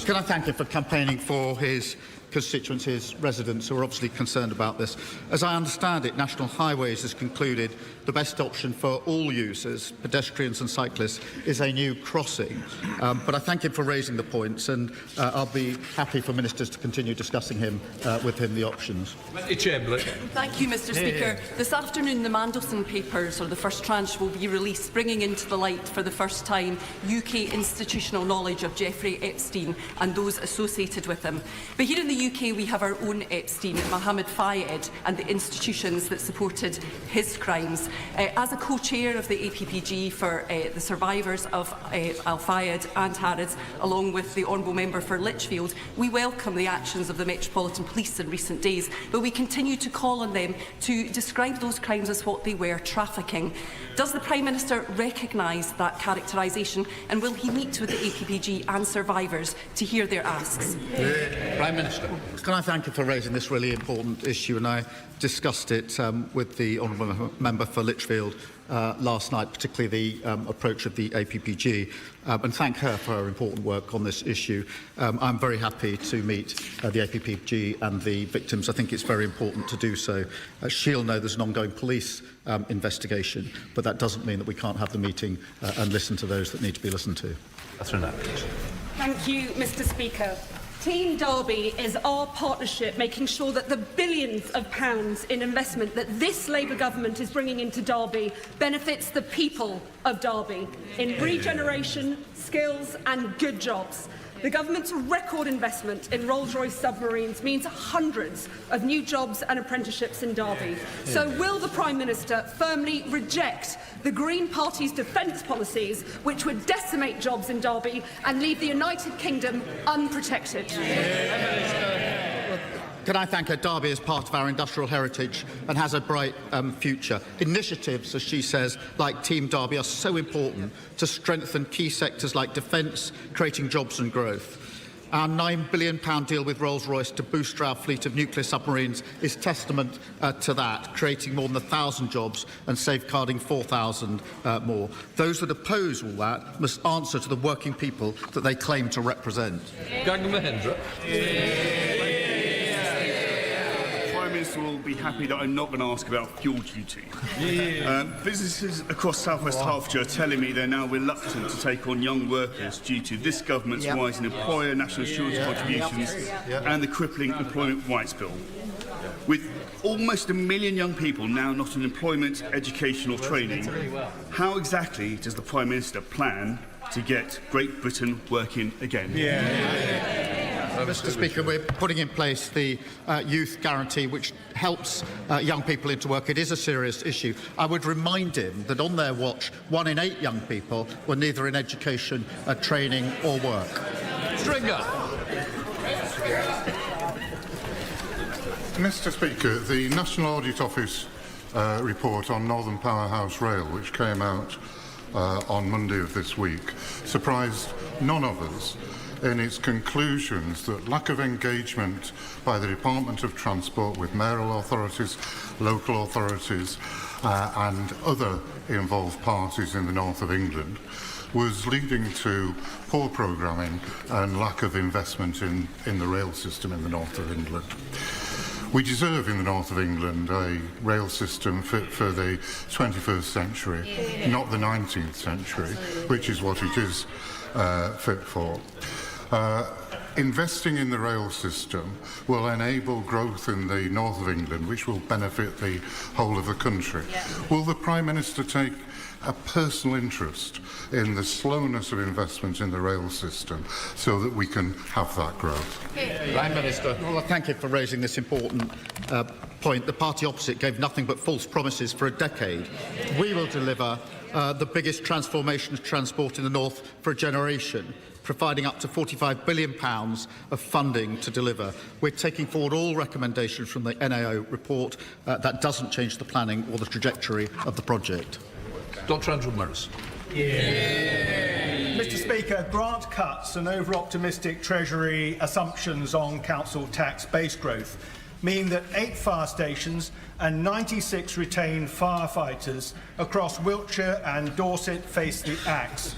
Speaker 23: Can I thank him for campaigning for his constituents, his residents, who are obviously concerned about this. As I understand it, National Highways has concluded the best option for all users, pedestrians and cyclists, is a new crossing. But I thank him for raising the points, and I'll be happy for ministers to continue discussing with him the options.
Speaker 16: Thank you, Mr. Speaker. This afternoon, the Mandelson papers, or the first tranche, will be released, bringing into the light for the first time UK institutional knowledge of Jeffrey Epstein and those associated with him. But here in the the UK, we have our own Epstein, Mohammed Fayed, and the institutions that supported his crimes. As a co-chair of the APPG for the survivors of Al Fayed and Harrods, along with the Honourable Member for Lichfield, we welcome the actions of the Metropolitan Police in recent days, but we continue to call on them to describe those crimes as what they were, trafficking. Does the Prime Minister recognise that characterisation, and will he meet with the APPG and survivors to hear their asks?
Speaker 23: Prime Minister. Can I thank you for raising this really important issue? And I discussed it with the Honourable Member for Lichfield last night, particularly the approach of the APPG, and thank her for her important work on this issue. I'm very happy to meet the APPG and the victims. I think it's very important to do so. She'll know there's an ongoing police investigation, but that doesn't mean that we can't have the meeting and listen to those that need to be listened to.
Speaker 17: Thank you, Mr. Speaker. Team Derby is our partnership making sure that the billions of pounds in investment that this Labour government is bringing into Derby benefits the people of Derby in regeneration, skills and good jobs. The government's record investment in Rolls-Royce submarines means hundreds of new jobs and apprenticeships in Derby. So will the Prime Minister firmly reject the Green Party's defence policies, which would decimate jobs in Derby and leave the United Kingdom unprotected?
Speaker 23: Can I thank her? Derby is part of our industrial heritage and has a bright future. Initiatives, as she says, like Team Derby are so important to strengthen key sectors like defence, creating jobs and growth. Our £9 billion deal with Rolls-Royce to boost our fleet of nuclear submarines is testament to that, creating more than 1,000 jobs and safeguarding 4,000 more. Those that oppose all that must answer to the working people that they claim to represent.
Speaker 18: Minister will be happy that I'm not going to ask about fuel duty. Businesses across South West Hertfordshire are telling me they're now reluctant to take on young workers due to this government's rise in employer national insurance contributions and the crippling Employment Rights Bill. With almost 1 million young people now not in employment, education or training, how exactly does the Prime Minister plan to get Great Britain working again?
Speaker 23: Mr. Speaker, we're putting in place the youth guarantee, which helps young people into work. It is a serious issue. I would remind him that on their watch, 1 in 8 young people were neither in education, training or work.
Speaker 24: Stringer.
Speaker 19: Mr. Speaker, the National Audit Office report on Northern Powerhouse Rail, which came out on Monday of this week, surprised none of us in its conclusions that lack of engagement by the Department of Transport with mayoral authorities, local authorities and other involved parties in the north of England was leading to poor programming and lack of investment in the rail system in the north of England. We deserve in the north of England a rail system fit for the 21st century, not the 19th century, which is what it is fit for. Investing in the rail system will enable growth in the north of England, which will benefit the whole of the country. Will the Prime Minister take a personal interest in the slowness of investment in the rail system so that we can have that growth?
Speaker 23: Prime Minister. Well, thank you for raising this important point. The party opposite gave nothing but false promises for a decade. We will deliver the biggest transformation of transport in the north for a generation, providing up to £45 billion of funding to deliver. We're taking forward all recommendations from the NAO report. That doesn't change the planning or the trajectory of the project.
Speaker 24: Dr. Andrew Morris.
Speaker 20: Mr. Speaker, grant cuts and over-optimistic Treasury assumptions on council tax base growth mean that 8 fire stations and 96 retained firefighters across Wiltshire and Dorset face the axe.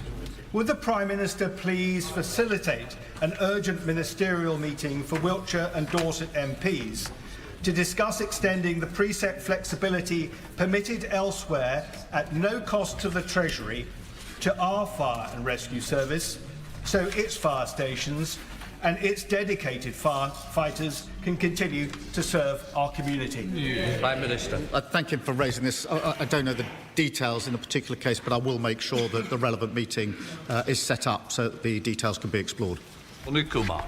Speaker 20: Would the Prime Minister please facilitate an urgent ministerial meeting for Wiltshire and Dorset MPs to discuss extending the precept flexibility permitted elsewhere at no cost to the Treasury to our fire and rescue service, so its fire stations and its dedicated firefighters can continue to serve our community?
Speaker 23: Prime Minister. I thank him for raising this. I don't know the details in a particular case, but I will make sure that the relevant meeting is set up so that the details can be explored.
Speaker 24: Kumar.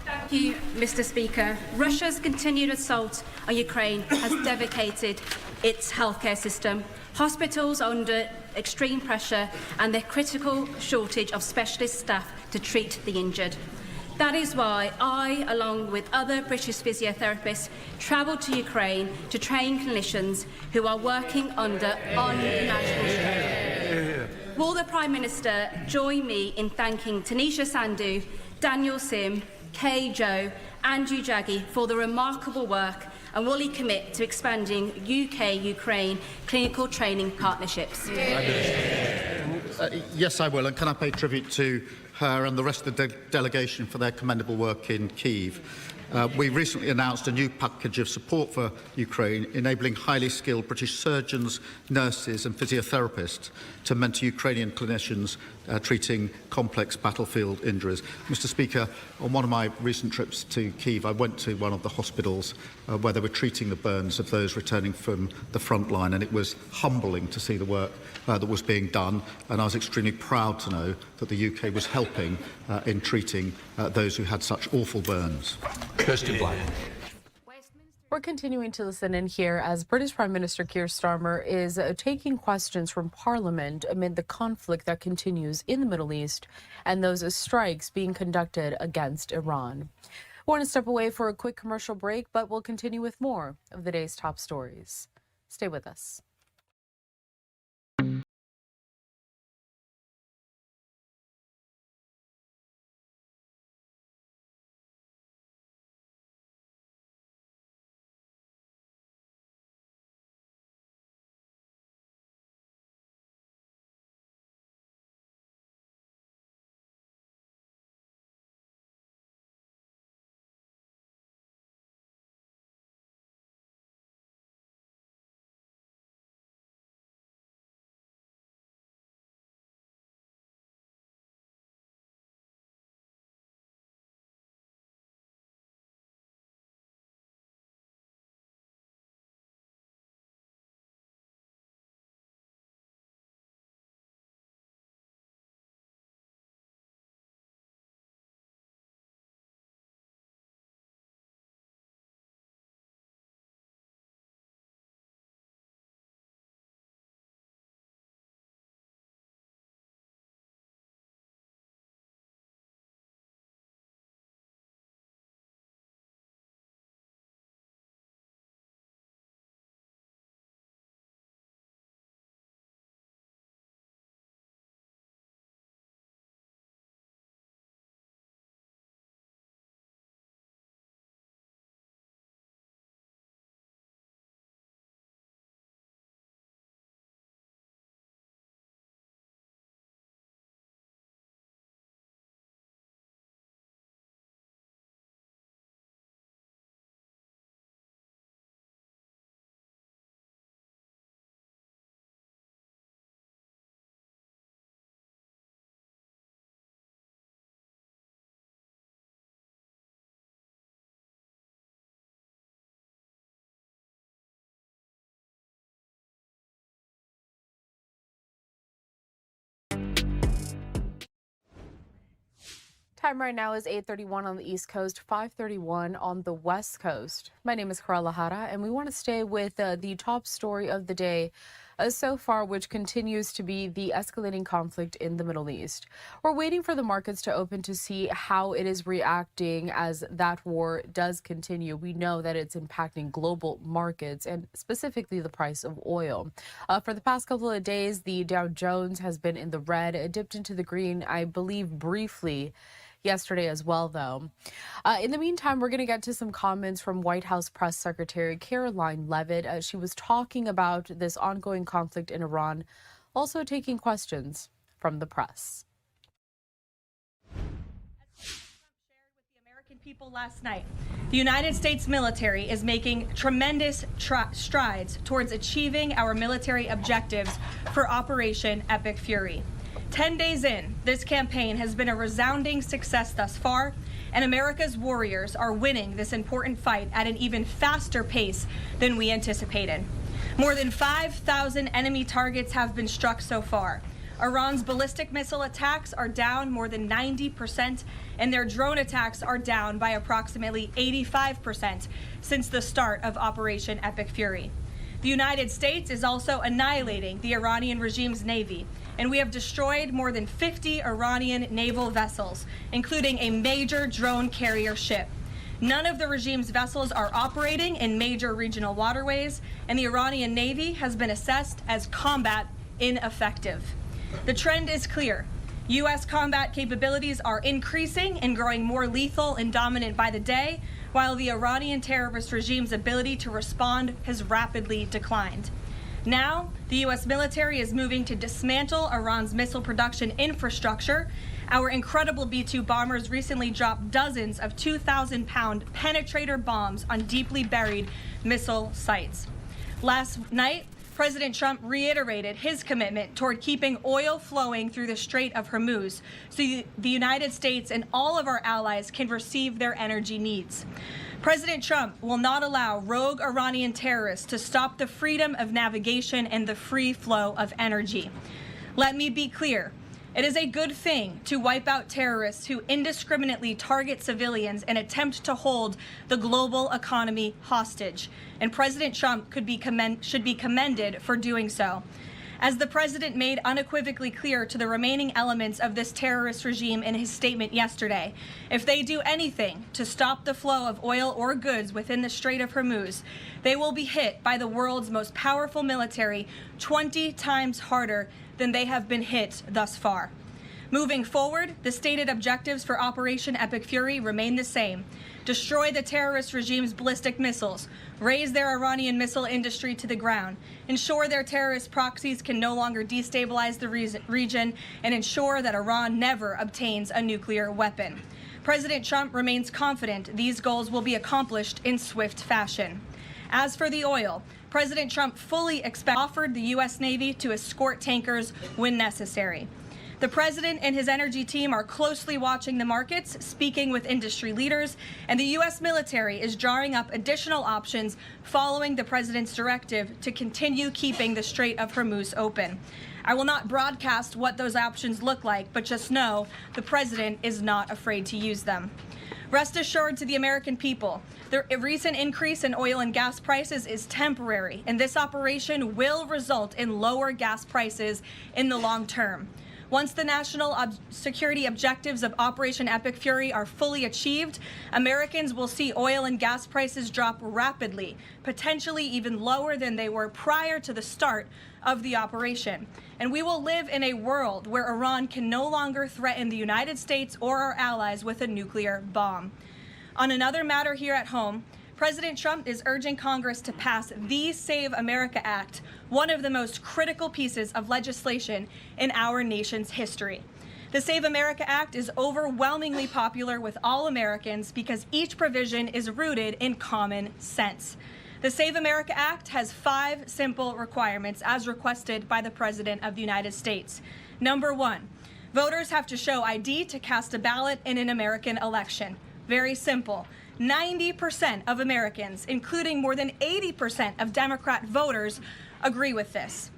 Speaker 17: Thank
Speaker 2: Thank you, Mr. Speaker. Russia's continued assault on Ukraine has devastated its healthcare system. Hospitals are under extreme pressure and their critical shortage of specialist staff to treat the injured. That is why I, along with other British physiotherapists, travelled to Ukraine to train clinicians who are working under unimaginable strain. Will the Prime Minister join me in thanking Tanisha Sandhu, Daniel Sim, Kay Joe, Andrew Jaggi for the remarkable work, and will he commit to expanding UK-Ukraine clinical training partnerships?
Speaker 23: Yes, I will, and can I pay tribute to her and the rest of the delegation for their commendable work in Kyiv. We recently announced a new package of support for Ukraine, enabling highly skilled British surgeons, nurses and physiotherapists to mentor Ukrainian clinicians treating complex battlefield injuries. Mr. Speaker, on one of my recent trips to Kyiv, I went to one of the hospitals where they were treating the burns of those returning from the front line, and it was humbling to see the work that was being done, and I was extremely proud to know that the UK was helping in treating those who had such awful burns.
Speaker 24: Kirsten Black.
Speaker 9: We're continuing to listen in here as British Prime Minister Keir Starmer is taking questions from Parliament amid the conflict that continues in the Middle East and those strikes being conducted against Iran. We want to step away for a quick commercial break, but we'll continue with more of the day's top stories. Stay with us. Time right now is 8:31 on the East Coast, 5:31 on the West Coast. My name is Karala Hara, and we want to stay with the top story of the day so far, which continues to be the escalating conflict in the Middle East. We're waiting for the markets to open to see how it is reacting as that war does continue. We know that it's impacting global markets and specifically the price of oil. For the past couple of days, the Dow Jones has been in the red. It dipped into the green, I believe, briefly yesterday as well, though. In the meantime, we're going to get to some comments from White House Press Secretary Caroline Leavitt. She was talking about this ongoing conflict in Iran, also taking questions from the press.
Speaker 5: People last night, the United States military is making tremendous strides towards achieving our military objectives for Operation Epic Fury. 10 days in, this campaign has been a resounding success thus far, and America's warriors are winning this important fight at an even faster pace than we anticipated. More than 5,000 enemy targets have been struck so far. Iran's ballistic missile attacks are down more than 90%, and their drone attacks are down by approximately 85% since the start of Operation Epic Fury. The United States is also annihilating the Iranian regime's navy, and we have destroyed more than 50 Iranian naval vessels, including a major drone carrier ship. None of the regime's vessels are operating in major regional waterways, and the Iranian Navy has been assessed as combat ineffective. The trend is clear. U.S. combat capabilities are increasing and growing more lethal and dominant by the day, while the Iranian terrorist regime's ability to respond has rapidly declined. Now, the U.S. military is moving to dismantle Iran's missile production infrastructure. Our incredible B-2 bombers recently dropped dozens of 2,000-pound penetrator bombs on deeply buried missile sites. Last night, President Trump reiterated his commitment toward keeping oil flowing through the Strait of Hormuz so the United States and all of our allies can receive their energy needs. President Trump will not allow rogue Iranian terrorists to stop the freedom of navigation and the free flow of energy. Let me be clear. It is a good thing to wipe out terrorists who indiscriminately target civilians and attempt to hold the global economy hostage, and President Trump should be commended for doing so. As the president made unequivocally clear to the remaining elements of this terrorist regime in his statement yesterday, if they do anything to stop the flow of oil or goods within the Strait of Hormuz, they will be hit by the world's most powerful military 20 times harder than they have been hit thus far. Moving forward, the stated objectives for Operation Epic Fury remain the same. Destroy the terrorist regime's ballistic missiles, raise their Iranian missile industry to the ground, ensure their terrorist proxies can no longer destabilize the region, and ensure that Iran never obtains a nuclear weapon. President Trump remains confident these goals will be accomplished in swift fashion. As for the oil, President Trump fully offered the U.S. Navy to escort tankers when necessary. The president and his energy team are closely watching the markets, speaking with industry leaders, and the U.S. military is drawing up additional options following the president's directive to continue keeping the Strait of Hormuz open. I will not broadcast what those options look like, but just know the president is not afraid to use them. Rest assured to the American people, the recent increase in oil and gas prices is temporary, and this operation will result in lower gas prices in the long term. Once the national security objectives of Operation Epic Fury are fully achieved, Americans will see oil and gas prices drop rapidly, potentially even lower than they were prior to the start of the operation. And we will live in a world where Iran can no longer threaten the United States or our allies with a nuclear bomb. On another matter here at home, President Trump is urging Congress to pass the Save America Act, one of the most critical pieces of legislation in our nation's history. The Save America Act is overwhelmingly popular with all Americans because each provision is rooted in common sense. The Save America Act has 5 simple requirements as requested by the President of the United States. Number 1, voters have to show ID to cast a ballot in an American election. Very simple. 90% of Americans, including more than 80% of Democrat voters, agree with this.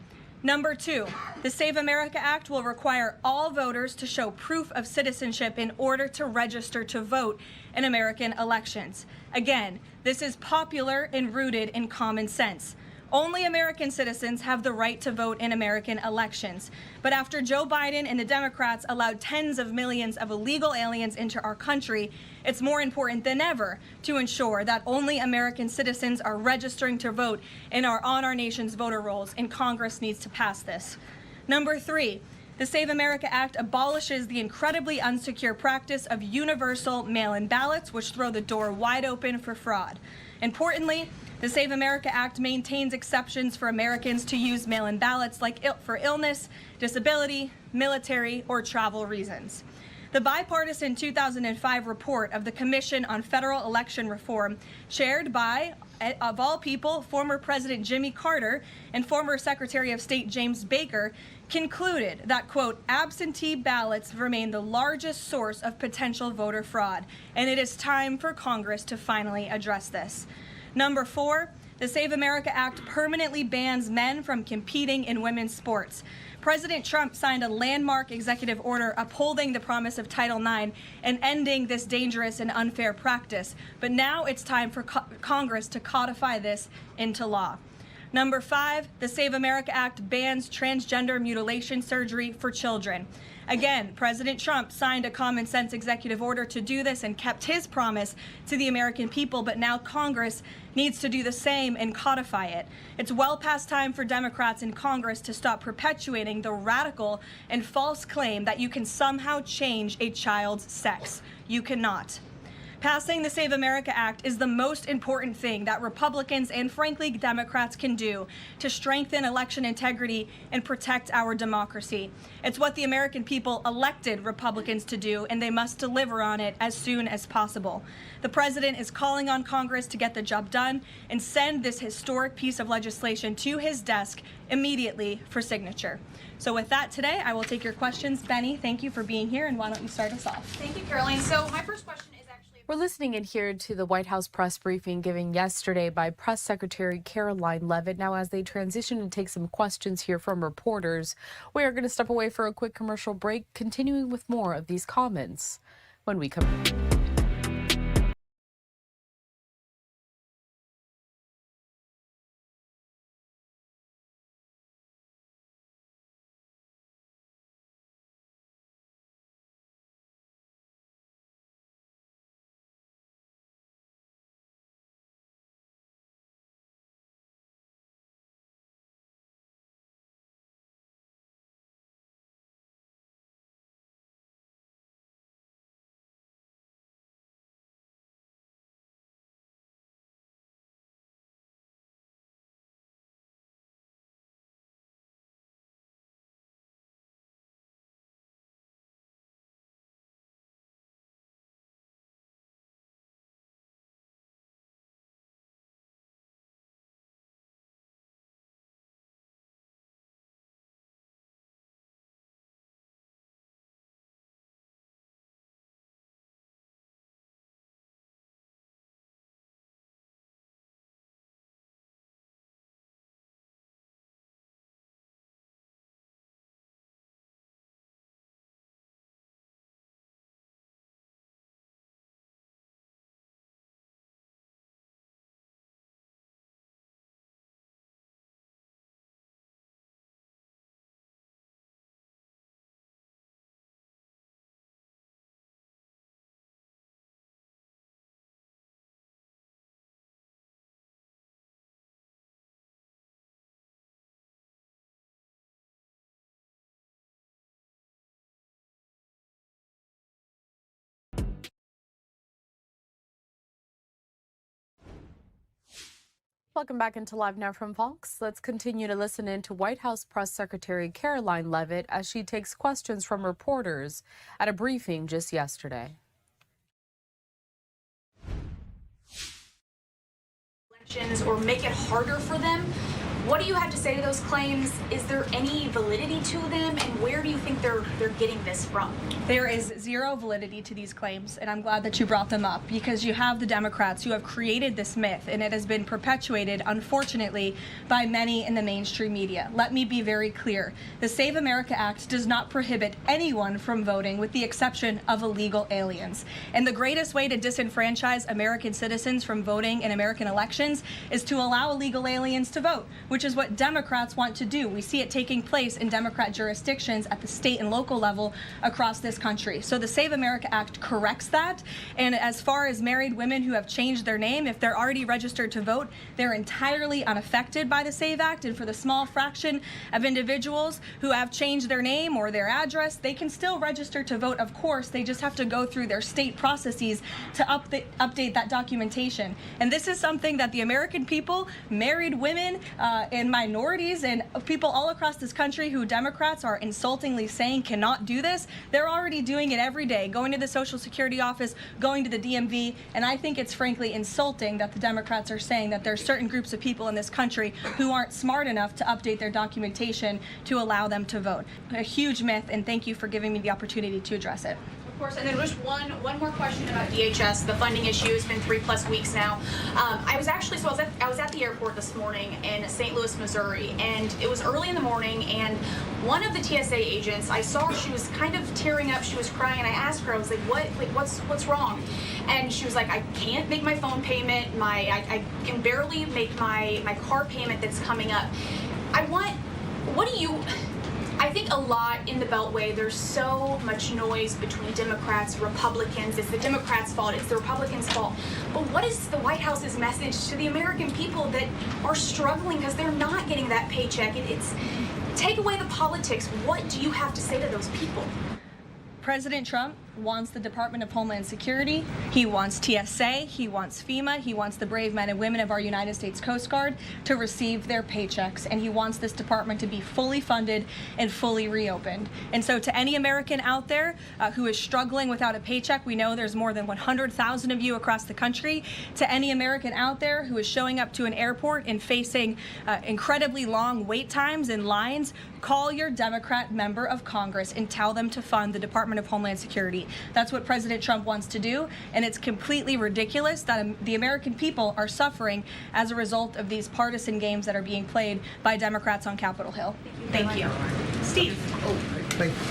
Speaker 5: Number 2, the Save America Act will require all voters to show proof of citizenship in order to register to vote in American elections. Again, this is popular and rooted in common sense. Only American citizens have the right to vote in American elections. But after Joe Biden and the Democrats allowed tens of millions of illegal aliens into our country, it's more important than ever to ensure that only American citizens are registering to vote on our nation's voter rolls, and Congress needs to pass this. Number 3, the Save America Act abolishes the incredibly unsecure practice of universal mail-in ballots, which throw the door wide open for fraud. Importantly, the Save America Act maintains exceptions for Americans to use mail-in ballots for illness, disability, military, or travel reasons. The bipartisan 2005 report of the Commission on Federal Election Reform, chaired by, of all people, former President Jimmy Carter and former Secretary of State James Baker, concluded that, quote, absentee ballots remain the largest source of potential voter fraud, and it is time for Congress to finally address this. Number 4, the Save America Act permanently bans men from competing in women's sports. President Trump signed a landmark executive order upholding the promise of Title IX and ending this dangerous and unfair practice. But now it's time for Congress to codify this into law. Number 5, the Save America Act bans transgender mutilation surgery for children. Again, President Trump signed a common sense executive order to do this and kept his promise to the American people, but now Congress needs to do the same and codify it. It's well past time for Democrats in Congress to stop perpetuating the radical and false claim that you can somehow change a child's sex. You cannot. Passing the Save America Act is the most important thing that Republicans and, frankly, Democrats can do to strengthen election integrity and protect our democracy. It's what the American people elected Republicans to do, and they must deliver on it as soon as possible. The president is calling on Congress to get the job done and send this historic piece of legislation to his desk immediately for signature. So with that, today, I will take your questions. Benny, thank you for being here, and why don't you start us off?
Speaker 9: Thank you, Caroline. So my first question is we're listening in here to the White House press briefing given yesterday by Press Secretary Caroline Leavitt. Now, as they transition and take some questions here from reporters, we are going to step away for a quick commercial break, continuing with more of these comments when we come back. Welcome back into Live Now from Fox. Let's continue to listen in to White House Press Secretary Caroline Leavitt as she takes questions from reporters at a briefing just yesterday.
Speaker 6: Elections or make it harder for them. What do you have to say to those claims? Is there any validity to them, and where do you think they're getting this from?
Speaker 5: There is zero validity to these claims, and I'm glad that you brought them up, because you have the Democrats who have created this myth, and it has been perpetuated, unfortunately, by many in the mainstream media. Let me be very clear. The Save America Act does not prohibit anyone from voting, with the exception of illegal aliens. And the greatest way to disenfranchise American citizens from voting in American elections is to allow illegal aliens to vote, which is what Democrats want to do. We see it taking place in Democrat jurisdictions at the state and local level across this country. So the Save America Act corrects that. And as far as married women who have changed their name, if they're already registered to vote, they're entirely unaffected by the Save Act. And for the small fraction of individuals who have changed their name or their address, they can still register to vote, of course. They just have to go through their state processes to update that documentation. And this is something that the American people, married women, and minorities and people all across this country who Democrats are insultingly saying cannot do this, they're already doing it every day, going to the Social Security office, going to the DMV, and I think it's frankly insulting that the Democrats are saying that there are certain groups of people in this country who aren't smart enough to update their documentation to allow them to vote. A huge myth, and thank you for giving me the opportunity to address it.
Speaker 6: Of course, and then just one more question about DHS. The funding issue has been 3+ weeks now. I was at the airport this morning in St. Louis, Missouri, and it was early in the morning, and one of the TSA agents, I saw she was kind of tearing up, she was crying, and I asked her, I was like, what's wrong? And she was like, I can't make my phone payment, I can barely make my car payment that's coming up. I think a lot in the Beltway, there's so much noise between Democrats, Republicans. It's the Democrats' fault, it's the Republicans' fault. But what is the White House's message to the American people that are struggling because they're not getting that paycheck? It's take away the politics. What do you have to say to those people?
Speaker 5: President Trump wants the Department of Homeland Security, he wants TSA, he wants FEMA, he wants the brave men and women of our United States Coast Guard to receive their paychecks, and he wants this department to be fully funded and fully reopened. And so to any American out there who is struggling without a paycheck, we know there's more than 100,000 of you across the country. To any American out there who is showing up to an airport and facing incredibly long wait times and lines, call your Democrat member of Congress and tell them to fund the Department of Homeland Security. That's what President Trump wants to do, and it's completely ridiculous that the American people are suffering as a result of these partisan games that are being played by Democrats on Capitol Hill. Thank you. Steve.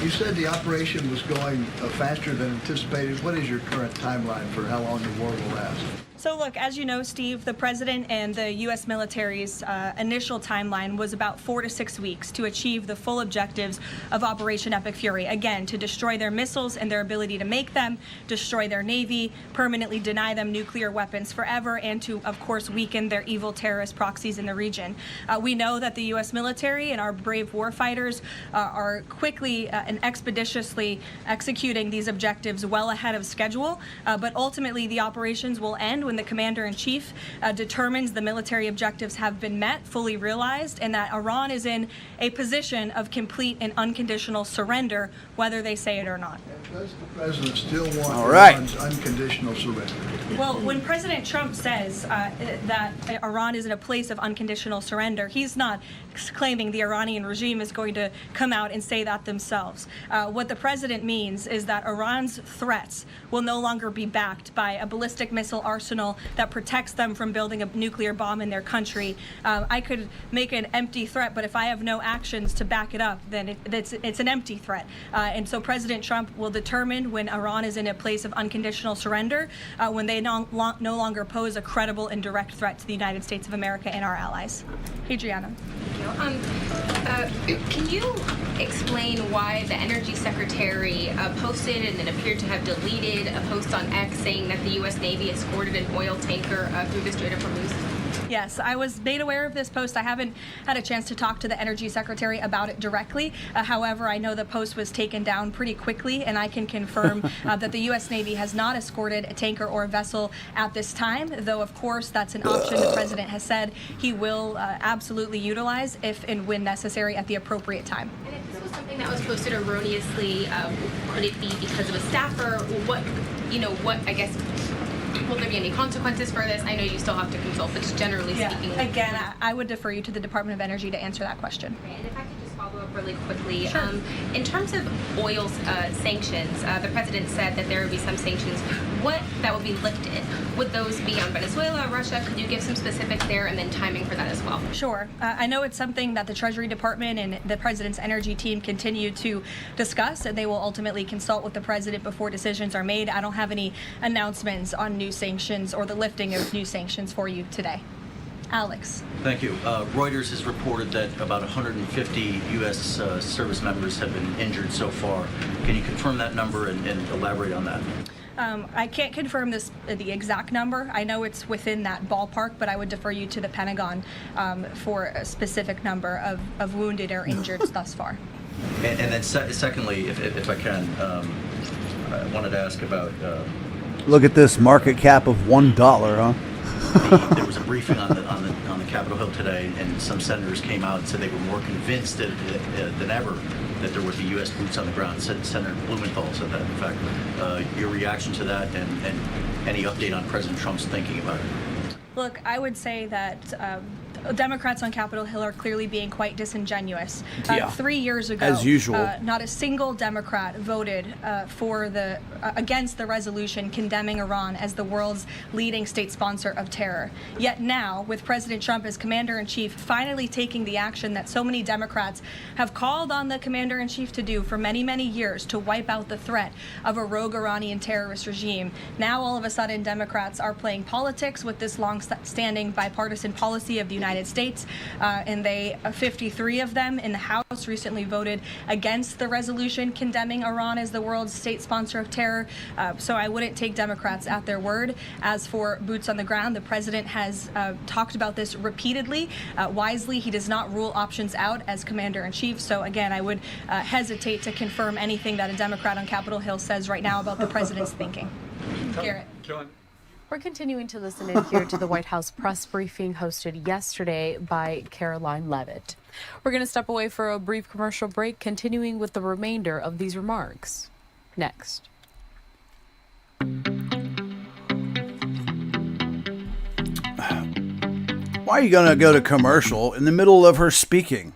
Speaker 7: You said the operation was going faster than anticipated. What is your current timeline for how long the war will last?
Speaker 5: So look, as you know, Steve, the president and the U.S. military's initial timeline was about 4 to 6 weeks to achieve the full objectives of Operation Epic Fury. Again, to destroy their missiles and their ability to make them, destroy their Navy, permanently deny them nuclear weapons forever, and to, of course, weaken their evil terrorist proxies in the region. We know that the U.S. military and our brave warfighters are quickly and expeditiously executing these objectives well ahead of schedule, but ultimately the operations will end when the commander-in-chief determines the military objectives have been met, fully realized, and that Iran is in a position of complete and unconditional surrender, whether they say it or not.
Speaker 7: Does the president still want Iran's unconditional surrender?
Speaker 5: Well, when President Trump says that Iran is in a place of unconditional surrender, he's not claiming the Iranian regime is going to come out and say that themselves. What the president means is that Iran's threats will no longer be backed by a ballistic missile arsenal that protects them from building a nuclear bomb in their country. I could make an empty threat, but if I have no actions to back it up, then it's an empty threat. And so President Trump will determine when Iran is in a place of unconditional surrender, when they no longer pose a credible and direct threat to the United States of America and our allies. Adriana.
Speaker 13: Can you explain why the Energy Secretary posted and then appeared to have deleted a post on X saying that the U.S. Navy escorted an oil tanker through the Strait of Hormuz?
Speaker 5: Yes, I was made aware of this post. I haven't had a chance to talk to the Energy Secretary about it directly. However, I know the post was taken down pretty quickly, and I can confirm that the U.S. Navy has not escorted a tanker or a vessel at this time, though, of course, that's an option the President has said he will absolutely utilize if and when necessary at the appropriate time.
Speaker 13: And if this was something that was posted erroneously, could it be because of a staffer? I guess, will there be any consequences for this? I know you still have to consult, but just generally speaking.
Speaker 5: Again, I would defer you to the Department of Energy to answer that question.
Speaker 13: And if I could just follow up really quickly.
Speaker 5: Sure.
Speaker 13: In terms of oil sanctions, the president said that there would be some sanctions that would be lifted. Would those be on Venezuela, Russia? Could you give some specifics there and then timing for that as well?
Speaker 5: Sure. I know it's something that the Treasury Department and the President's energy team continue to discuss, and they will ultimately consult with the President before decisions are made. I don't have any announcements on new sanctions or the lifting of new sanctions for you today. Alex.
Speaker 21: Thank you. Reuters has reported that about 150 U.S. service members have been injured so far. Can you confirm that number and elaborate on that?
Speaker 5: I can't confirm the exact number. I know it's within that ballpark, but I would defer you to the Pentagon for a specific number of wounded or injured thus far.
Speaker 21: And then secondly, if I can, I wanted to ask about...
Speaker 4: Look at this market cap of $1, huh?
Speaker 21: There was a briefing on the Capitol Hill today, and some senators came out and said they were more convinced than ever that there would be U.S. boots on the ground. Senator Blumenthal said that. In fact, your reaction to that and any update on President Trump's thinking about it?
Speaker 5: Look, I would say that Democrats on Capitol Hill are clearly being quite disingenuous.
Speaker 4: Yeah.
Speaker 5: 3 years ago,
Speaker 4: as usual,
Speaker 5: not a single Democrat voted against the resolution condemning Iran as the world's leading state sponsor of terror. Yet now, with President Trump as commander-in-chief finally taking the action that so many Democrats have called on the commander-in-chief to do for many, many years, to wipe out the threat of a rogue Iranian terrorist regime, now all of a sudden Democrats are playing politics with this long-standing bipartisan policy of the United States, and 53 of them in the House recently voted against the resolution condemning Iran as the world's state sponsor of terror. So I wouldn't take Democrats at their word. As for boots on the ground, the president has talked about this repeatedly. Wisely, he does not rule options out as commander-in-chief. So again, I would hesitate to confirm anything that a Democrat on Capitol Hill says right now about the president's thinking. Garrett.
Speaker 9: We're continuing to listen in here to the White House press briefing hosted yesterday by Caroline Leavitt. We're going to step away for a brief commercial break, continuing with the remainder of these remarks. Next.
Speaker 4: Why are you going to go to commercial in the middle of her speaking?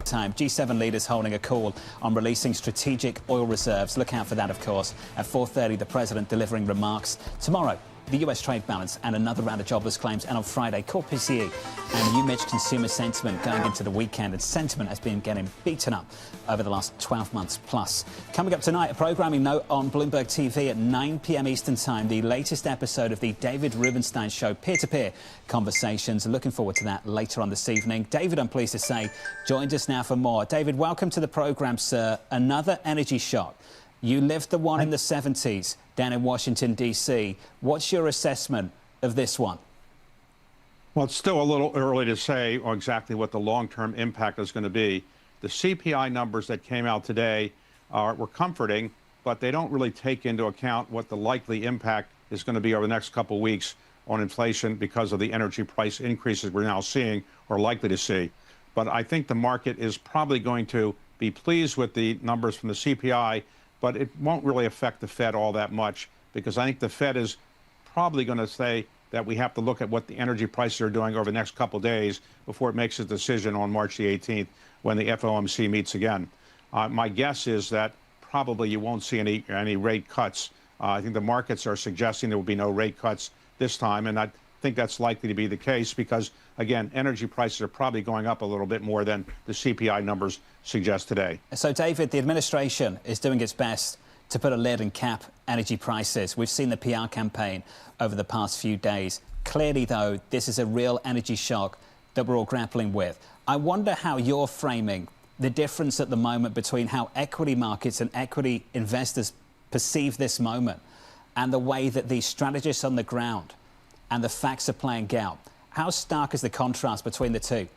Speaker 8: Time. G7 leaders holding a call on releasing strategic oil reserves. Look out for that, of course. At 4:30, the president delivering remarks. Tomorrow, the US trade balance and another round of jobless claims. And on Friday, core PCE and UMich consumer sentiment going into the weekend. And sentiment has been getting beaten up over the last 12 months plus. Coming up tonight, a programming note on Bloomberg TV at 9 p.m. Eastern Time. The latest episode of the David Rubenstein Show, peer-to-peer conversations. Looking forward to that later on this evening. David, I'm pleased to say, joins us now for more. David, welcome to the program, sir. Another energy shock. You lived the one in the 70s down in Washington, D.C. What's your assessment of this one?
Speaker 10: Well, it's still a little early to say exactly what the long-term impact is going to be. The CPI numbers that came out today were comforting, but they don't really take into account what the likely impact is going to be over the next couple of weeks on inflation because of the energy price increases we're now seeing or likely to see. But I think the market is probably going to be pleased with the numbers from the CPI, but it won't really affect the Fed all that much because I think the Fed is probably going to say that we have to look at what the energy prices are doing over the next couple of days before it makes a decision on March the 18th when the FOMC meets again. My guess is that probably you won't see any rate cuts. I think the markets are suggesting there will be no rate cuts this time, and I think that's likely to be the case because, again, energy prices are probably going up a little bit more than the CPI numbers suggest today.
Speaker 8: So, David, the administration is doing its best to put a lid and cap energy prices. We've seen the PR campaign over the past few days. Clearly, though, this is a real energy shock that we're all grappling with. I wonder how you're framing the difference at the moment between how equity markets and equity investors perceive this moment and the way that the strategists on the ground and the facts are playing out. How stark is the contrast between the two?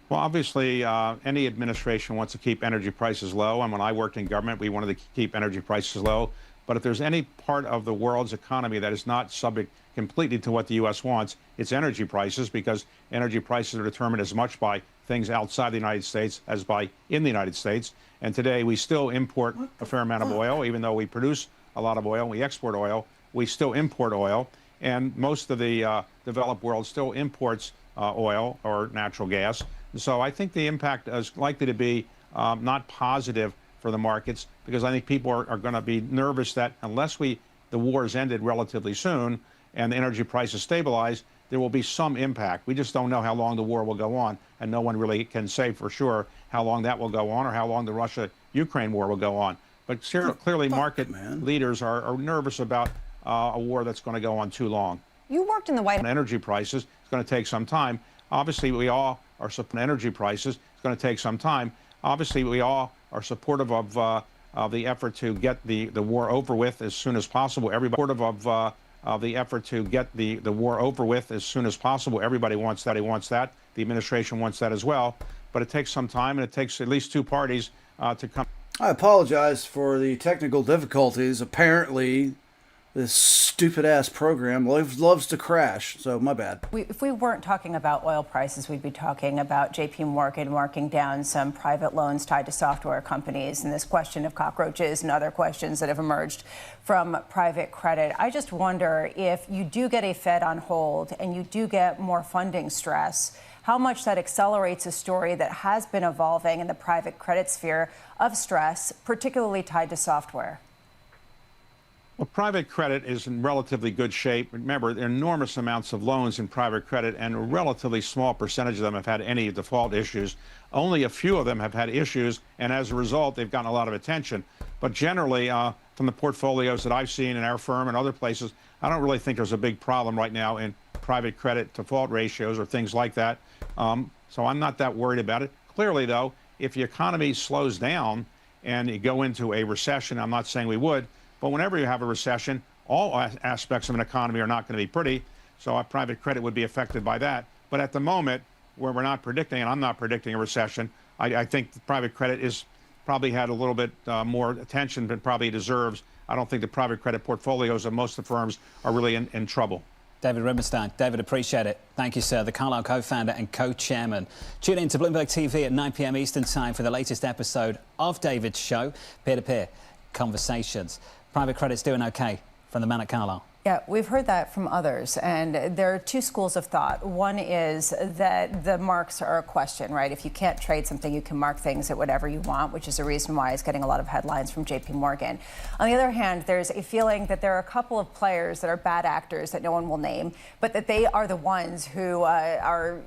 Speaker 10: Well, obviously, any administration wants to keep energy prices low. And when I worked in government, we wanted to keep energy prices low. But if there's any part of the world's economy that is not subject completely to what the U.S. wants, it's energy prices, because energy prices are determined as much by things outside the United States as by in the United States. And today we still import a fair amount of oil, even though we produce a lot of oil, we export oil, we still import oil. And most of the developed world still imports oil or natural gas. So I think the impact is likely to be not positive for the markets, because I think people are going to be nervous that unless the war is ended relatively soon and the energy prices stabilize, there will be some impact. We just don't know how long the war will go on, and no one really can say for sure how long that will go on or how long the Russia-Ukraine war will go on. But clearly market leaders are nervous about a war that's going to go on too long.
Speaker 11: You worked in the White House.
Speaker 10: Energy prices, it's going to take some time. Obviously, we all are supportive of energy prices. It's going to take some time. Obviously, we all are supportive of the effort to get the war over with as soon as possible. Everybody supportive of the effort to get the war over with as soon as possible. Everybody wants that. He wants that. The administration wants that as well. But it takes some time, and it takes at least two parties to come.
Speaker 4: I apologize for the technical difficulties. Apparently, This stupid-ass program loves to crash, so my bad.
Speaker 3: If we weren't talking about oil prices, we'd be talking about JP Morgan marking down some private loans tied to software companies and this question of cockroaches and other questions that have emerged from private credit. I just wonder if you do get a Fed on hold and you do get more funding stress, how much that accelerates a story that has been evolving in the private credit sphere of stress, particularly tied to software.
Speaker 10: Well, private credit is in relatively good shape. Remember, there are enormous amounts of loans in private credit, and a relatively small percentage of them have had any default issues. Only a few of them have had issues, and as a result, they've gotten a lot of attention. But generally, from the portfolios that I've seen in our firm and other places, I don't really think there's a big problem right now in private credit default ratios or things like that. So I'm not that worried about it. Clearly, though, if the economy slows down and you go into a recession, I'm not saying we would, but whenever you have a recession, all aspects of an economy are not going to be pretty, so our private credit would be affected by that. But at the moment, where we're not predicting, and I'm not predicting a recession, I think the private credit is probably had a little bit more attention than probably deserves. I don't think the private credit portfolios of most of the firms are really in trouble.
Speaker 8: David Rubenstein. David, appreciate it. Thank you, sir. The Carlyle co-founder and co-chairman. Tune in to Bloomberg TV at 9 p.m. Eastern Time for the latest episode of David's show, Peer-to-Peer Conversations. Private credit's doing okay from the man at Carlyle.
Speaker 3: Yeah, we've heard that from others, and there are two schools of thought. One is that the marks are a question, right? If you can't trade something, you can mark things at whatever you want, which is the reason why it's getting a lot of headlines from JP Morgan. On the other hand, there's a feeling that there are a couple of players that are bad actors that no one will name, but that they are the ones who are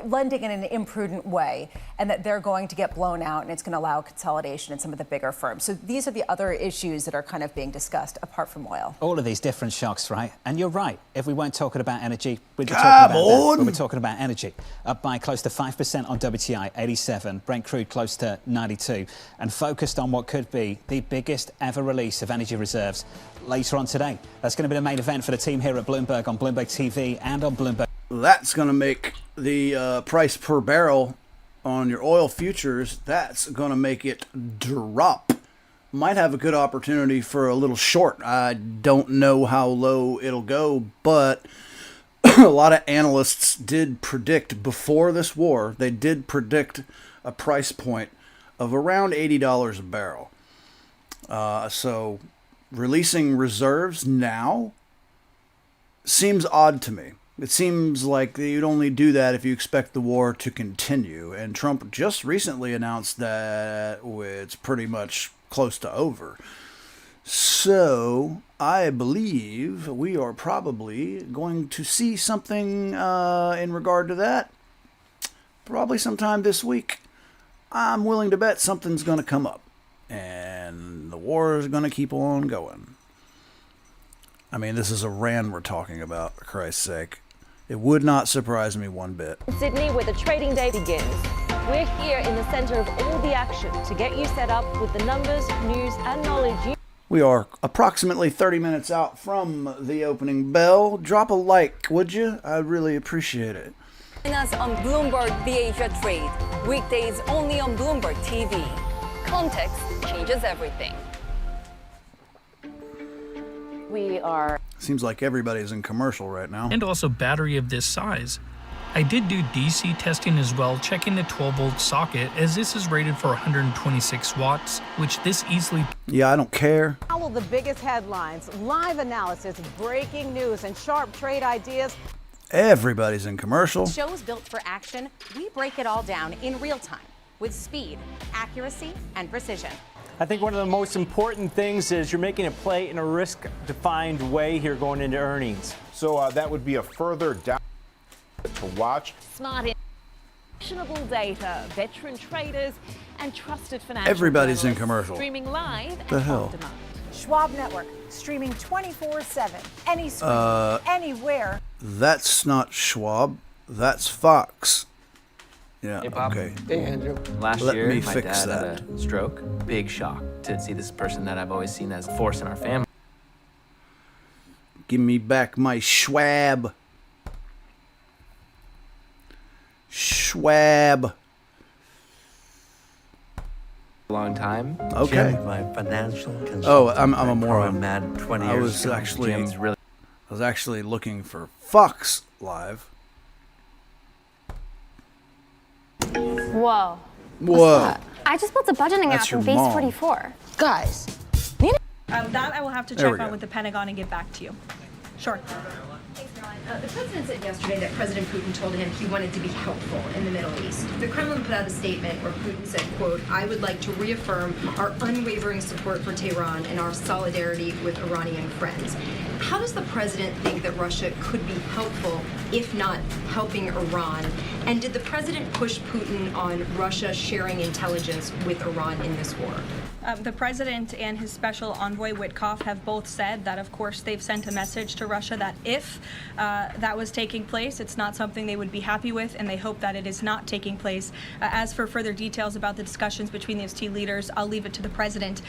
Speaker 3: lending in an imprudent way, and that they're going to get blown out, and it's going to allow consolidation in some of the bigger firms. So these are the other issues that are kind of being discussed apart from oil.
Speaker 8: All of these different shocks, right? And you're right. If we weren't talking about energy, we'd be talking about that. We're talking about energy. Up by close to 5% on WTI, 87. Brent crude close to 92. And focused on what could be the biggest ever release of energy reserves later on today. That's going to be the main event for the team here at Bloomberg on Bloomberg TV and on Bloomberg.
Speaker 4: That's going to make the price per barrel on your oil futures, that's going to make it drop. Might have a good opportunity for a little short. I don't know how low it'll go, but a lot of analysts did predict before this war, they did predict a price point of around $80 a barrel. So releasing reserves now seems odd to me. It seems like you'd only do that if you expect the war to continue. And Trump just recently announced that it's pretty much close to over. So I believe we are probably going to see something in regard to that. Probably sometime this week. I'm willing to bet something's going to come up. And the war is going to keep on going. I mean, this is Iran we're talking about, for Christ's sake. It would not surprise me one bit.
Speaker 11: Sydney, where the trading day begins. We're here in the center of all the action to get you set up with the numbers, news, and knowledge you...
Speaker 4: We are approximately 30 minutes out from the opening bell. Drop a like, would you? I'd really appreciate it.
Speaker 11: Join us on Bloomberg Asia Trade. Weekdays only on Bloomberg TV. Context changes everything. We are...
Speaker 4: Seems like everybody's in commercial right now.
Speaker 12: And also battery of this size. I did do DC testing as well, checking the 12-volt socket, as this is rated for 126 watts, which this easily...
Speaker 4: Yeah, I don't care.
Speaker 22: Follow the biggest headlines, live analysis, breaking news, and sharp trade ideas.
Speaker 4: Everybody's in commercial.
Speaker 14: Shows built for action, we break it all down in real time with speed, accuracy, and precision.
Speaker 25: I think one of the most important things is you're making a play in a risk-defined way here going into earnings.
Speaker 26: So that would be a further down to watch.
Speaker 11: Smart, actionable data, veteran traders, and trusted financial
Speaker 4: Everybody's in
Speaker 11: analysts.
Speaker 4: commercial.
Speaker 11: Streaming live
Speaker 4: The
Speaker 11: and
Speaker 4: hell?
Speaker 11: on demand.
Speaker 22: Schwab Network, streaming 24/7, any screen, anywhere.
Speaker 4: That's not Schwab. That's Fox. Yeah,
Speaker 27: Hey, Bob.
Speaker 4: okay.
Speaker 27: Hey, Andrew. Last
Speaker 4: Let
Speaker 27: year,
Speaker 4: me
Speaker 27: my
Speaker 4: fix
Speaker 27: dad
Speaker 4: that.
Speaker 27: had a stroke. Big shock to see this person that I've always seen as a force in our family.
Speaker 4: Give me back my Schwab. Schwab.
Speaker 27: A long time.
Speaker 4: Okay.
Speaker 1: Jim, my financial consultant.
Speaker 4: Oh, I'm a moron.
Speaker 1: Mad 20
Speaker 4: I
Speaker 1: years
Speaker 4: was
Speaker 1: ago.
Speaker 4: actually
Speaker 1: Jim's really.
Speaker 4: I was actually looking for Fox Live.
Speaker 15: Whoa.
Speaker 4: Whoa.
Speaker 15: I just built a budgeting
Speaker 4: That's
Speaker 15: app in
Speaker 4: your
Speaker 15: Base
Speaker 4: mom.
Speaker 15: 44. Guys.
Speaker 5: That I will have to
Speaker 4: There
Speaker 5: check
Speaker 4: we
Speaker 5: on
Speaker 4: go.
Speaker 5: with the Pentagon and get back to you. Sure.
Speaker 16: The president said yesterday that President Putin told him he wanted to be helpful in the Middle East. The Kremlin put out a statement where Putin said, quote, "I would like to reaffirm our unwavering support for Tehran and our solidarity with Iranian friends." How does the president think that Russia could be helpful, if not helping Iran? And did the president push Putin on Russia sharing intelligence with Iran in this war?
Speaker 5: The president and his special envoy Witkoff have both said that, of course, they've sent a message to Russia that if that was taking place, it's not something they would be happy with, and they hope that it is not taking place. As for further details about the discussions between these two leaders, I'll leave it to the president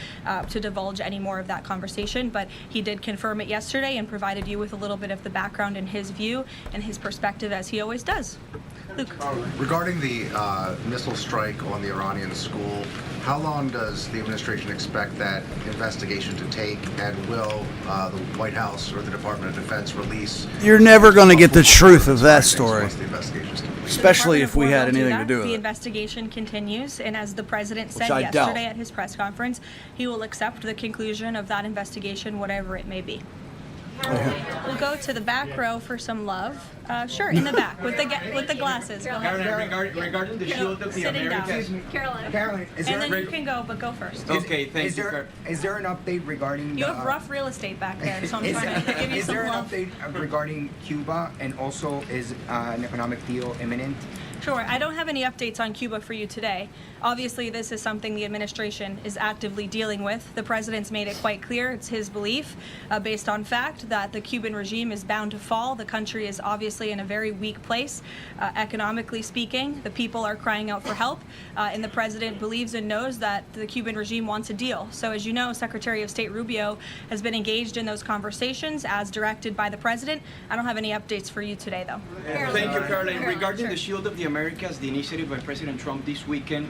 Speaker 5: to divulge any more of that conversation, but he did confirm it yesterday and provided you with a little bit of the background and his view and his perspective, as he always does. Luke.
Speaker 17: Regarding the missile strike on the Iranian school, how long does the administration expect that investigation to take, and will the White House or the Department of Defense release?
Speaker 4: You're never going to get the truth of that story,
Speaker 17: once the investigation's complete?
Speaker 4: especially if we
Speaker 5: The
Speaker 4: had
Speaker 5: Department of War
Speaker 4: anything to
Speaker 5: will
Speaker 4: do
Speaker 5: that.
Speaker 4: with
Speaker 5: The
Speaker 4: it.
Speaker 5: investigation continues, and as the president
Speaker 4: Which
Speaker 5: said
Speaker 4: I
Speaker 5: yesterday
Speaker 4: doubt.
Speaker 5: at his press conference, he will accept the conclusion of that investigation, whatever it may be. We'll go to the back row for some love. Sure, in the back with the glasses. Go ahead.
Speaker 18: Regarding the shield of the
Speaker 5: Sitting down.
Speaker 18: Americas.
Speaker 5: Caroline,
Speaker 18: is
Speaker 5: and
Speaker 18: there
Speaker 5: then you can go, but go first.
Speaker 18: Okay, thank you. Is there an update regarding
Speaker 5: You have rough real estate back there, so I'm trying to give you
Speaker 18: is
Speaker 5: some
Speaker 18: there an
Speaker 5: love.
Speaker 18: update regarding Cuba, and also is an economic deal imminent?
Speaker 5: Sure. I don't have any updates on Cuba for you today. Obviously, this is something the administration is actively dealing with. The president's made it quite clear, it's his belief, based on fact, that the Cuban regime is bound to fall. The country is obviously in a very weak place, economically speaking. The people are crying out for help, and the president believes and knows that the Cuban regime wants a deal. So as you know, Secretary of State Rubio has been engaged in those conversations as directed by the president. I don't have any updates for you today, though.
Speaker 18: Thank you, Caroline. Regarding the shield of the Americas, the initiative by President Trump this weekend,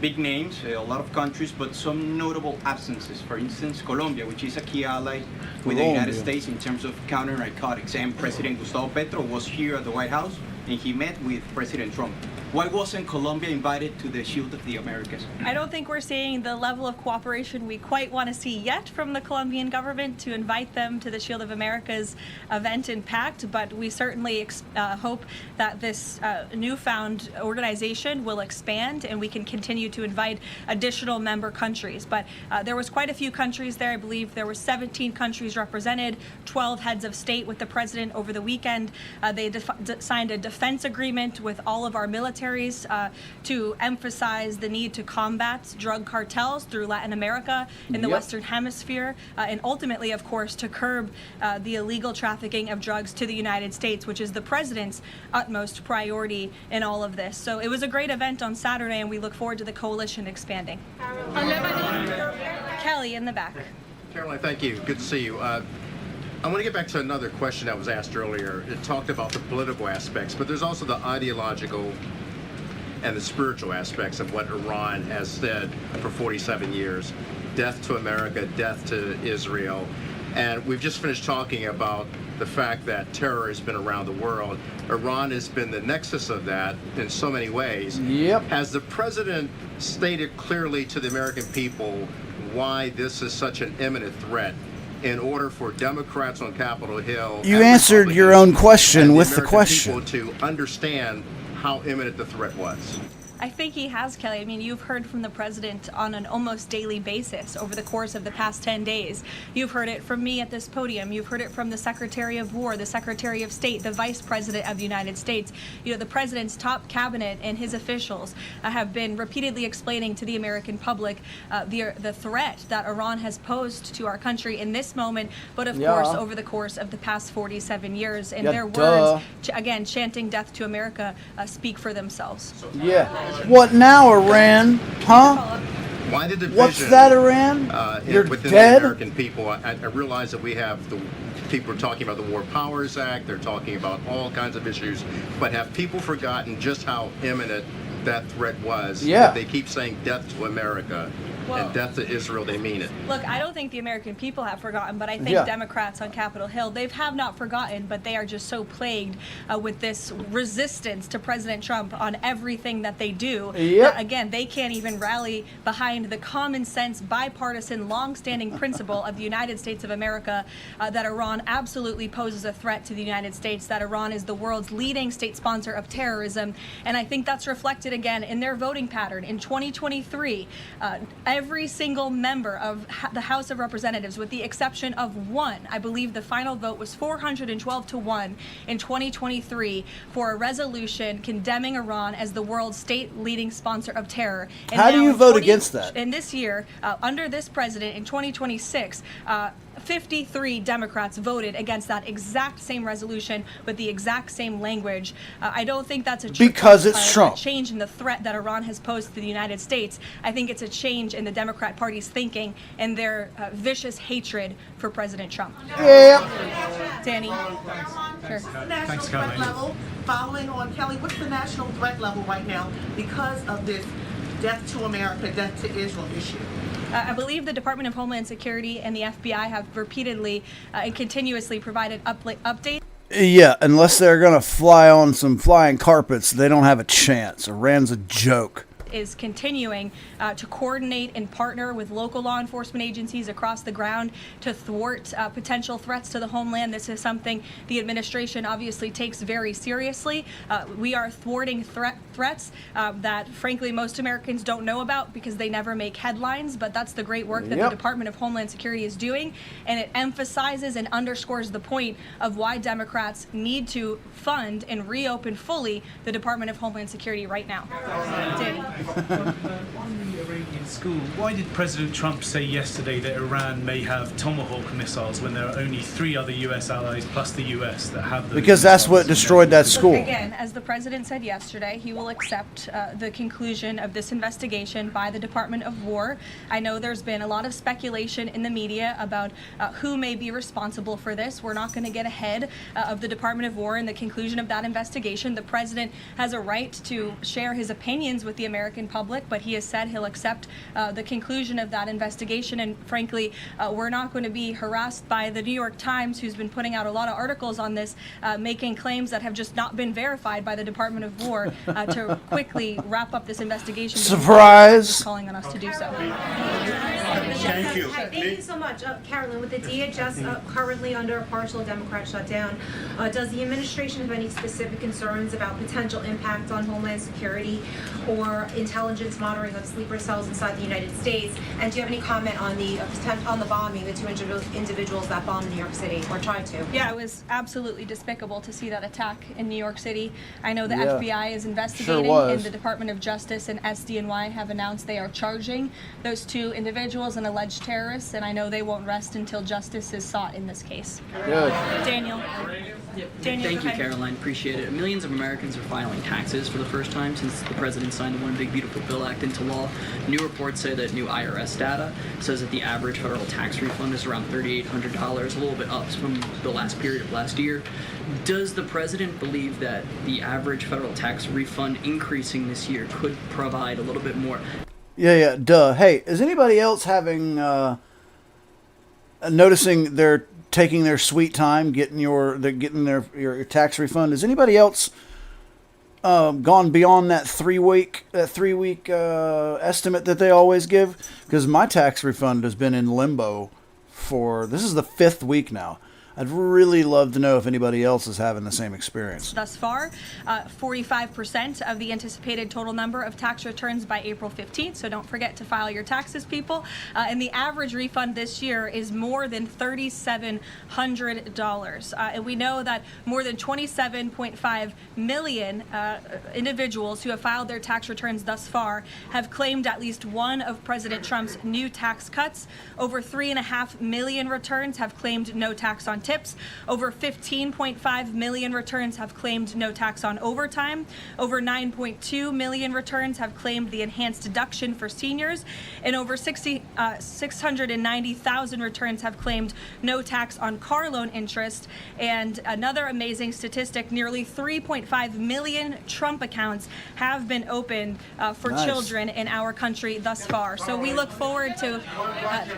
Speaker 18: big names, a lot of countries, but some notable absences. For instance, Colombia, which is a key ally with the United States in terms of counter-narcotics. And President Gustavo Petro was here at the White House, and he met with President Trump. Why wasn't Colombia invited to the Shield of the Americas?
Speaker 5: I don't think we're seeing the level of cooperation we quite want to see yet from the Colombian government to invite them to the Shield of America's event and pact, but we certainly hope that this newfound organization will expand and we can continue to invite additional member countries. But there was quite a few countries there. I believe there were 17 countries represented, 12 heads of state with the president over the weekend. They signed a defense agreement with all of our militaries to emphasize the need to combat drug cartels through Latin America in the Western Hemisphere, and ultimately, of course, to curb the illegal trafficking of drugs to the United States, which is the president's utmost priority in all of this. So it was a great event on Saturday, and we look forward to the coalition expanding. Kelly in the back.
Speaker 19: Caroline, thank you. Good to see you. I want to get back to another question that was asked earlier. It talked about the political aspects, but there's also the ideological and the spiritual aspects of what Iran has said for 47 years. Death to America, death to Israel. And we've just finished talking about the fact that terror has been around the world. Iran has been the nexus of that in so many ways.
Speaker 4: Yep.
Speaker 19: Has the president stated clearly to the American people why this is such an imminent threat in order for Democrats on Capitol Hill?
Speaker 4: You answered your own question with the
Speaker 19: American
Speaker 4: question.
Speaker 19: people to understand how imminent the threat was?
Speaker 5: I think he has, Kelly. I mean, you've heard from the president on an almost daily basis over the course of the past 10 days. You've heard it from me at this podium. You've heard it from the Secretary of War, the Secretary of State, the Vice President of the United States. You know, the president's top cabinet and his officials have been repeatedly explaining to the American public the threat that Iran has posed to our country in this moment, but of course over the course of the past 47 years. And their words, again, chanting death to America, speak for themselves.
Speaker 4: Yeah. What now, Iran? Huh?
Speaker 19: Why the division?
Speaker 4: What's that, Iran? You're
Speaker 19: within
Speaker 4: dead?
Speaker 19: the American people. I realize that we have the people are talking about the War Powers Act. They're talking about all kinds of issues. But have people forgotten just how imminent that threat was.
Speaker 10: Yeah.
Speaker 19: If they keep saying death to America and death to Israel, they mean it.
Speaker 5: Look, I don't think the American people have forgotten, but I think
Speaker 19: Yeah.
Speaker 5: Democrats on Capitol Hill, they have not forgotten, but they are just so plagued with this resistance to President Trump on everything that they do.
Speaker 4: Yep.
Speaker 5: That, again, they can't even rally behind the common sense, bipartisan, long-standing principle of the United States of America that Iran absolutely poses a threat to the United States, that Iran is the world's leading state sponsor of terrorism. And I think that's reflected again in their voting pattern. In 2023, every single member of the House of Representatives, with the exception of one, I believe the final vote was 412 to 1 in 2023 for a resolution condemning Iran as the world's state leading sponsor of terror. And
Speaker 4: How do
Speaker 5: now
Speaker 4: you
Speaker 5: in
Speaker 4: vote against that?
Speaker 5: And this year, under this president in 2026, 53 Democrats voted against that exact same resolution with the exact same language. I don't think that's a
Speaker 4: Because it's Trump.
Speaker 5: change in the threat that Iran has posed to the United States. I think it's a change in the Democrat Party's thinking and their vicious hatred for President Trump.
Speaker 4: Yeah.
Speaker 5: Danny. Sure.
Speaker 1: National threat level, following on Kelly, what's the national threat level right now because of this death to America, death to Israel issue?
Speaker 5: I believe the Department of Homeland Security and the FBI have repeatedly and continuously provided updates.
Speaker 4: Yeah, unless they're going to fly on some flying carpets, they don't have a chance. Iran's a joke.
Speaker 5: Is continuing to coordinate and partner with local law enforcement agencies across the ground to thwart potential threats to the homeland. This is something the administration obviously takes very seriously. We are thwarting threats that, frankly, most Americans don't know about because they never make headlines, but that's the great work that the Department of Homeland Security is doing, and it emphasizes and underscores the point of why Democrats need to fund and reopen fully the Department of Homeland Security right now. Danny.
Speaker 2: On the Iranian school, why did President Trump say yesterday that Iran may have Tomahawk missiles when there are only 3 other U.S. allies plus the U.S. that have those?
Speaker 4: Because that's what destroyed that school.
Speaker 5: Again, as the president said yesterday, he will accept the conclusion of this investigation by the Department of War. I know there's been a lot of speculation in the media about who may be responsible for this. We're not going to get ahead of the Department of War and the conclusion of that investigation. The president has a right to share his opinions with the American public, but he has said he'll accept the conclusion of that investigation. And frankly, we're not going to be harassed by the New York Times, who's been putting out a lot of articles on this, making claims that have just not been verified by the Department of War to quickly wrap up this investigation.
Speaker 4: Surprise!
Speaker 5: Calling on us to do so.
Speaker 1: Thank you.
Speaker 6: Hi, thank you so much. Carolyn, with the DHS currently under a partial Democrat shutdown, does the administration have any specific concerns about potential impact on Homeland Security or intelligence monitoring of sleeper cells inside the United States? And do you have any comment on the bombing, the 2 individuals that bombed New York City or tried to?
Speaker 5: Yeah, it was absolutely despicable to see that attack in New York City. I know the
Speaker 4: Yeah.
Speaker 5: FBI is investigating,
Speaker 4: Sure
Speaker 5: and the Department of Justice and SDNY have announced they are charging those 2 individuals and alleged terrorists, and I know they won't rest until justice is sought in this case.
Speaker 4: Good.
Speaker 5: Daniel. Daniel,
Speaker 7: Thank
Speaker 5: go
Speaker 7: you,
Speaker 5: ahead.
Speaker 7: Caroline. Appreciate it. Millions of Americans are filing taxes for the first time since the president signed the One Big Beautiful Bill Act into law. New reports say that new IRS data says that the average federal tax refund is around $3,800, a little bit up from the last period of last year. Does the president believe that the average federal tax refund increasing this year could provide a little bit more?
Speaker 4: Yeah, duh. Hey, is anybody else having noticing they're taking their sweet time getting your tax refund? Is anybody else gone beyond that 3 week estimate that they always give? Because my tax refund has been in limbo this is the 5th week now. I'd really love to know if anybody else is having the same experience.
Speaker 5: Thus far, 45% of the anticipated total number of tax returns by April 15th, so don't forget to file your taxes, people. And the average refund this year is more than $3,700. And we know that more than 27.5 million individuals who have filed their tax returns thus far have claimed at least one of President Trump's new tax cuts. Over 3.5 million returns have claimed no tax on tips. Over 15.5 million returns have claimed no tax on overtime. Over 9.2 million returns have claimed the enhanced deduction for seniors. And over 690,000 returns have claimed no tax on car loan interest. And another amazing statistic, nearly 3.5 million Trump accounts have been opened for children in our country thus far. So we look forward to,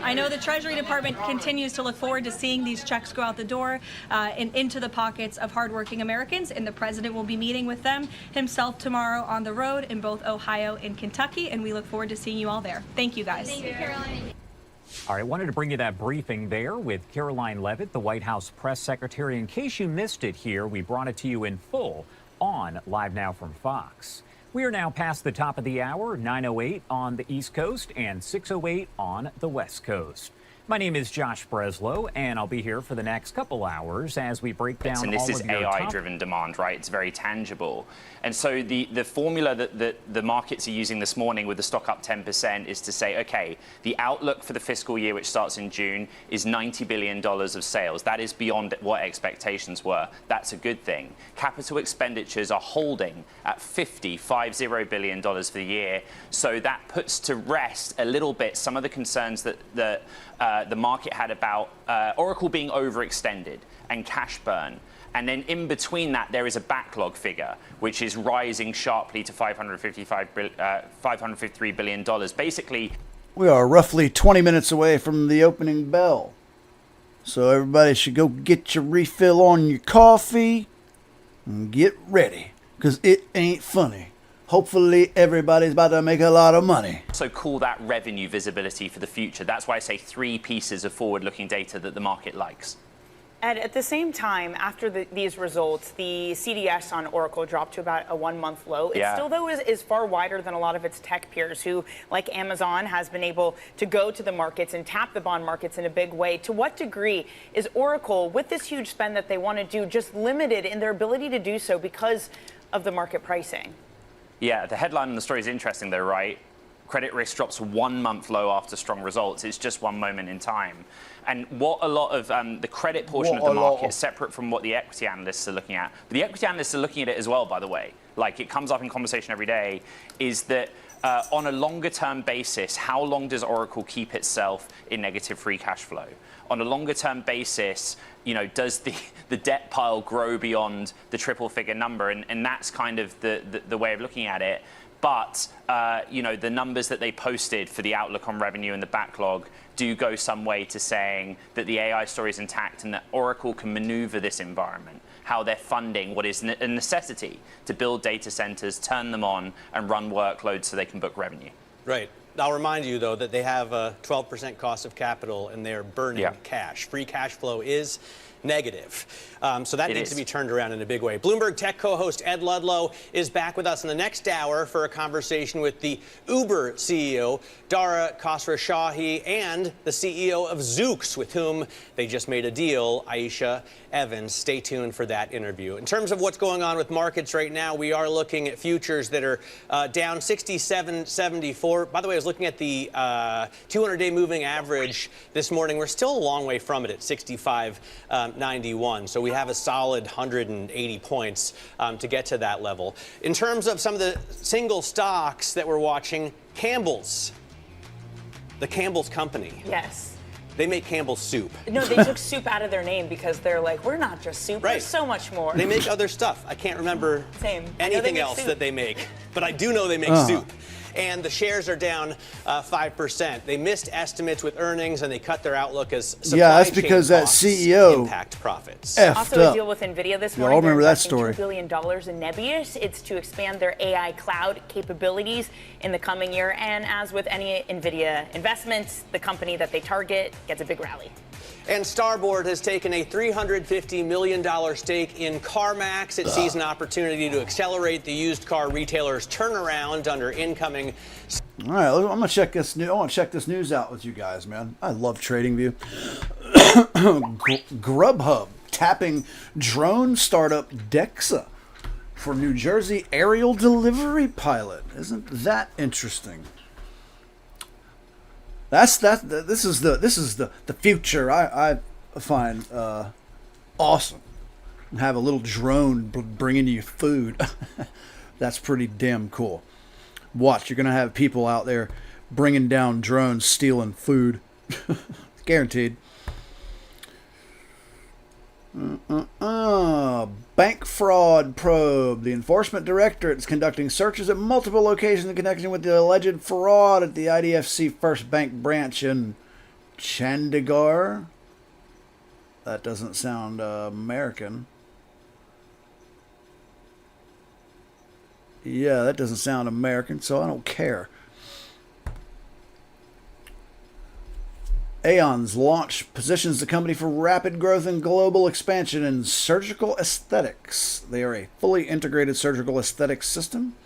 Speaker 5: I know the Treasury Department continues to look forward to seeing these checks go out the door and into the pockets of hardworking Americans, and the president will be meeting with them himself tomorrow on the road in both Ohio and Kentucky, and we look forward to seeing you all there. Thank you, guys.
Speaker 3: Thank you, Caroline. All right, wanted to bring you that briefing there with Caroline Leavitt, the White House press secretary. In case you missed it here, we brought it to you in full on Live Now from Fox. We are now past the top of the hour, 9:08 on the East Coast and 6:08 on the West Coast. My name is Josh Breslow, and I'll be here for the next couple hours as we break down
Speaker 9: and this
Speaker 3: all
Speaker 9: is
Speaker 3: of your
Speaker 9: AI-driven demand, right? It's very tangible. And so the formula that the markets are using this morning with the stock up 10% is to say, okay, the outlook for the fiscal year, which starts in June, is $90 billion of sales. That is beyond what expectations were. That's a good thing. Capital expenditures are holding at $50 billion for the year. So that puts to rest a little bit some of the concerns that the market had about Oracle being overextended and cash burn. And then in between that, there is a backlog figure, which is rising sharply to $553 billion. Basically,
Speaker 4: we are roughly 20 minutes away from the opening bell. So everybody should go get your refill on your coffee and get ready, because it ain't funny. Hopefully everybody's about to make a lot of money.
Speaker 9: so call that revenue visibility for the future. That's why I say 3 pieces of forward-looking data that the market likes.
Speaker 13: And at the same time, after these results, the CDS on Oracle dropped to about a 1-month low. It still, though, is far wider than a lot of its tech peers who, like Amazon, has been able to go to the markets and tap the bond markets in a big way. To what degree is Oracle, with this huge spend that they want to do, just limited in their ability to do so because of the market pricing?
Speaker 9: Yeah, the headline on the story is interesting, though, right? Credit risk drops 1 month low after strong results. It's just one moment in time. And what a lot of the credit portion of the market is separate from what the equity analysts are looking at. But the equity analysts are looking at it as well, by the way. Like, it comes up in conversation every day, is that on a longer term basis, how long does Oracle keep itself in negative free cash flow? On a longer term basis, you know, does the debt pile grow beyond the triple figure number? And that's kind of the way of looking at it. But, you know, the numbers that they posted for the outlook on revenue and the backlog do go some way to saying that the AI story is intact and that Oracle can maneuver this environment, how they're funding what is a necessity to build data centers, turn them on, and run workloads so they can book revenue.
Speaker 20: Right. I'll remind you, though, that they have a 12% cost of capital and they're burning cash. Free cash flow is negative. So that needs to be turned around in a big way. Bloomberg Tech co-host Ed Ludlow is back with us in the next hour for a conversation with the Uber CEO, Dara Khosrowshahi, and the CEO of Zoox, with whom they just made a deal, Aisha Evans. Stay tuned for that interview. In terms of what's going on with markets right now, we are looking at futures that are down 67.74. By the way, I was looking at the 200-day moving average this morning. We're still a long way from it at 65.91. So we have a solid 180 points to get to that level. In terms of some of the single stocks that we're watching, Campbell's, the Campbell's company.
Speaker 13: Yes.
Speaker 20: They make Campbell's soup.
Speaker 13: No, they took soup out of their name because they're like, we're not just soup, we're so much more.
Speaker 20: They make other stuff. I can't remember anything else that they make, but I do know they make soup. And the shares are down 5%. They missed estimates with earnings, and they cut their outlook as supply
Speaker 4: that's because
Speaker 20: chain
Speaker 4: that
Speaker 20: costs
Speaker 4: CEO
Speaker 20: impact profits.
Speaker 13: Also, a deal with NVIDIA this morning.
Speaker 4: Y'all remember
Speaker 13: They're
Speaker 4: that story.
Speaker 13: investing $2 billion in Nebius. It's to expand their AI cloud capabilities in the coming year. And as with any NVIDIA investments, the company that they target gets a big rally.
Speaker 20: And Starboard has taken a $350 million stake in CarMax. It sees an opportunity to accelerate the used car retailer's turnaround under incoming.
Speaker 4: All right, I'm gonna check this I want to check this news out with you guys, man. I love TradingView. Grubhub tapping drone startup Dexa for New Jersey aerial delivery pilot. Isn't that interesting? This is the future I find awesome. And have a little drone bringing you food. That's pretty damn cool. Watch, you're going to have people out there bringing down drones, stealing food. Guaranteed. Bank fraud probe. The enforcement directorate is conducting searches at multiple locations in connection with the alleged fraud at the IDFC First Bank branch in Chandigarh. That doesn't sound American. Yeah, that doesn't sound American, so I don't care. Aeon's launch positions the company for rapid growth and global expansion in surgical aesthetics. They are a fully integrated surgical aesthetics system,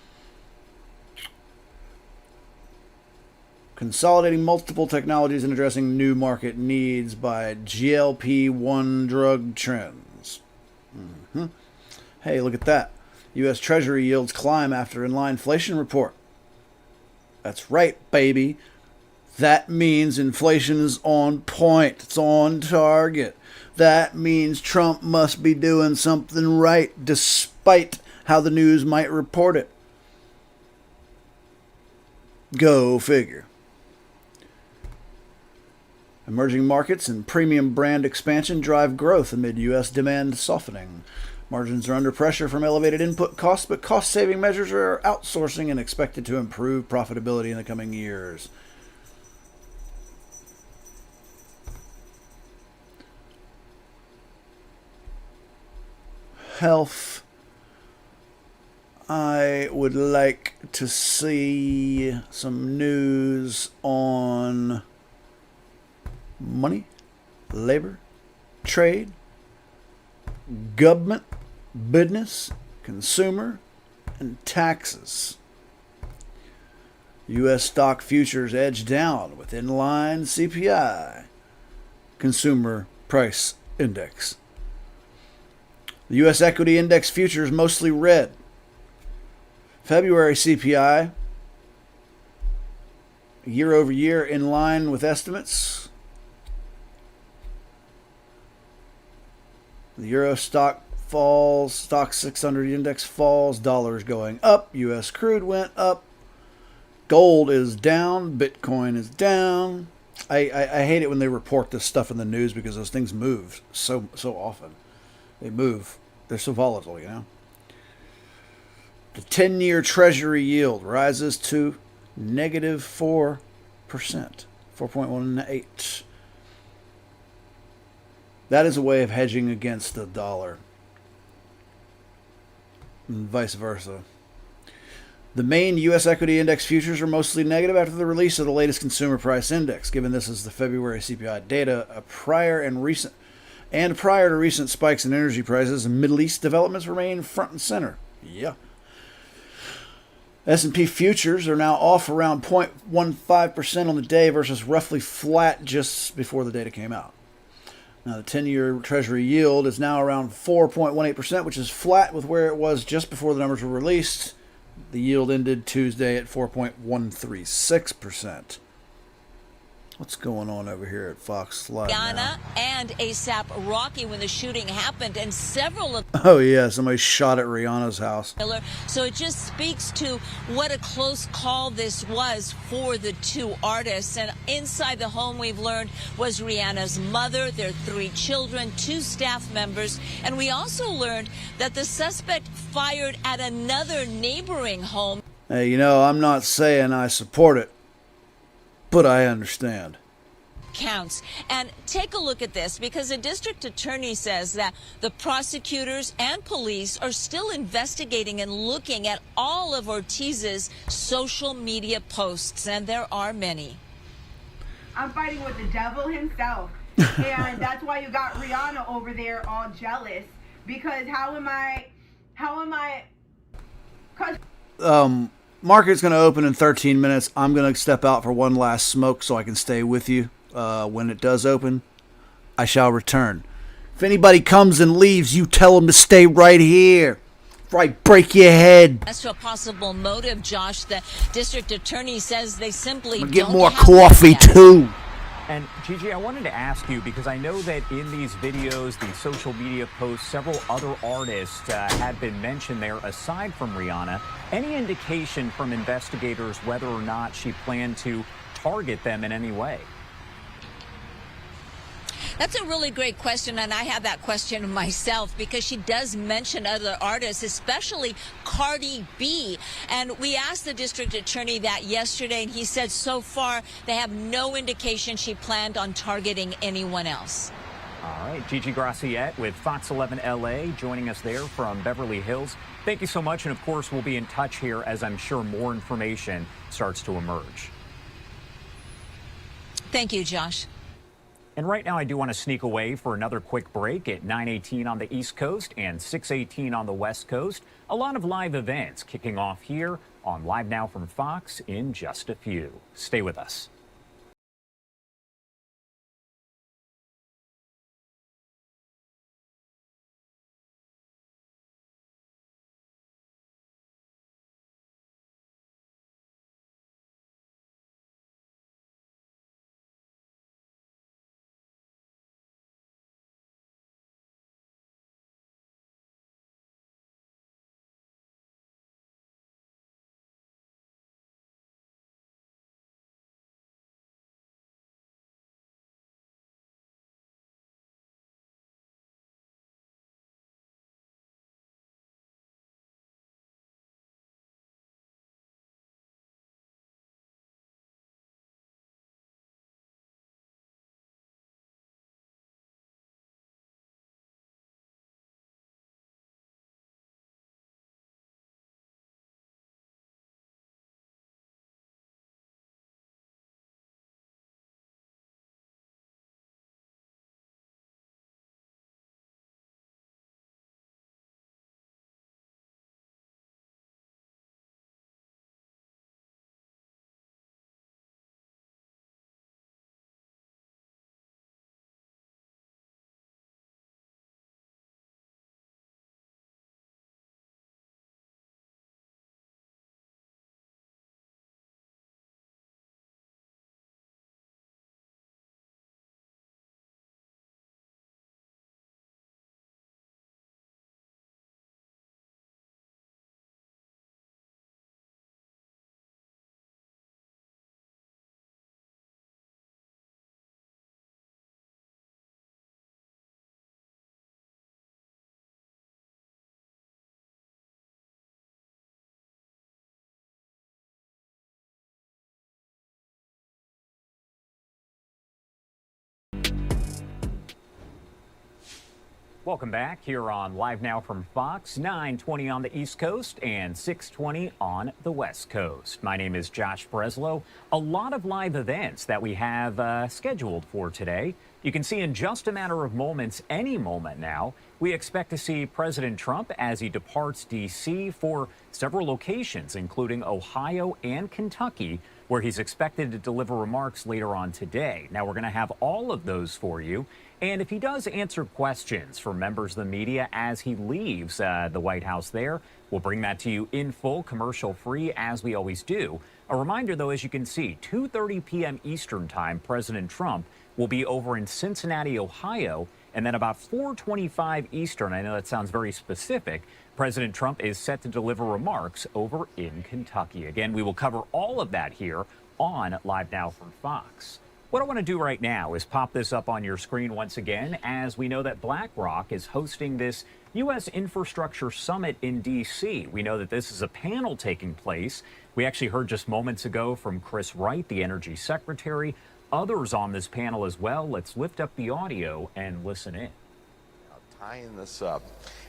Speaker 4: consolidating multiple technologies and addressing new market needs by GLP-1 drug trends. Hey, look at that. U.S. Treasury yields climb after inline inflation report. That's right, baby. That means inflation is on point. It's on target. That means Trump must be doing something right, despite how the news might report it. Go figure. Emerging markets and premium brand expansion drive growth amid U.S. demand softening. Margins are under pressure from elevated input costs, but cost-saving measures are outsourcing and expected to improve profitability in the coming years. Health. I would like to see some news on money, labor, trade, government, business, consumer, and taxes. U.S. stock futures edge down with inline CPI, Consumer Price Index. The U.S. equity index futures mostly red. February CPI, year over year in line with estimates. The Euro stock falls, stock 600 index falls, dollars going up, U.S. crude went up, gold is down, Bitcoin is down. I hate it when they report this stuff in the news because those things move so often. They move. They're so volatile, you know. The 10-year Treasury yield rises to negative 4%, 4.18. That is a way of hedging against the dollar, and vice versa. The main U.S. equity index futures are mostly negative after the release of the latest consumer price index. Given this is the February CPI data, prior to recent spikes in energy prices, Middle East developments remain front and center. Yeah. S&P futures are now off around 0.15% on the day versus roughly flat just before the data came out. Now, the 10-year Treasury yield is now around 4.18%, which is flat with where it was just before the numbers were released. The yield ended Tuesday at 4.136%. What's going on over here at Fox Live now?
Speaker 8: And ASAP Rocky when the shooting happened, and several of
Speaker 4: Oh yeah, somebody shot at Rihanna's house.
Speaker 8: So it just speaks to what a close call this was for the two artists. And inside the home, we've learned, was Rihanna's mother, their 3 children, 2 staff members, and we also learned that the suspect fired at another neighboring home.
Speaker 4: Hey, you know, I'm not saying I support it, but I understand.
Speaker 8: Counts. And take a look at this, because the district attorney says that the prosecutors and police are still investigating and looking at all of Ortiz's social media posts, and there are many.
Speaker 12: I'm fighting with the devil himself, and that's why you got Rihanna over there all jealous, because how am I,
Speaker 4: Market's going to open in 13 minutes. I'm going to step out for one last smoke so I can stay with you. When it does open, I shall return. If anybody comes and leaves, you tell them to stay right here. Right, break your head.
Speaker 8: As to a possible motive, Josh, the district attorney says they simply
Speaker 4: I'm gonna get
Speaker 8: don't
Speaker 4: more
Speaker 8: have
Speaker 4: coffee
Speaker 8: that yet.
Speaker 4: too.
Speaker 3: And Gigi, I wanted to ask you, because I know that in these videos, these social media posts, several other artists have been mentioned there aside from Rihanna. Any indication from investigators whether or not she planned to target them in any way?
Speaker 8: That's a really great question, and I have that question myself because she does mention other artists, especially Cardi B. And we asked the district attorney that yesterday, and he said so far they have no indication she planned on targeting anyone else.
Speaker 3: All right, Gigi Graciette with Fox 11 LA joining us there from Beverly Hills. Thank you so much, and of course we'll be in touch here as I'm sure more information starts to emerge.
Speaker 8: Thank you, Josh.
Speaker 3: And right now, I do want to sneak away for another quick break at 9:18 on the East Coast and 6:18 on the West Coast. A lot of live events kicking off here on Live Now from Fox in just a few. Stay with us. Welcome back here on Live Now from Fox, 9:20 on the East Coast and 6:20 on the West Coast. My name is Josh Breslow. A lot of live events that we have scheduled for today. You can see in just a matter of moments, any moment now, we expect to see President Trump as he departs D.C. for several locations, including Ohio and Kentucky, where he's expected to deliver remarks later on today. Now, we're going to have all of those for you. And if he does answer questions from members of the media as he leaves the White House there, we'll bring that to you in full, commercial-free, as we always do. A reminder, though, as you can see, 2:30 p.m. Eastern Time, President Trump will be over in Cincinnati, Ohio, and then about 4:25 Eastern, I know that sounds very specific, President Trump is set to deliver remarks over in Kentucky. Again, we will cover all of that here on Live Now from Fox. What I want to do right now is pop this up on your screen once again, as we know that BlackRock is hosting this U.S. Infrastructure Summit in D.C. We know that this is a panel taking place. We actually heard just moments ago from Chris Wright, the Energy Secretary, others on this panel as well. Let's lift up the audio and listen in.
Speaker 11: Tying this up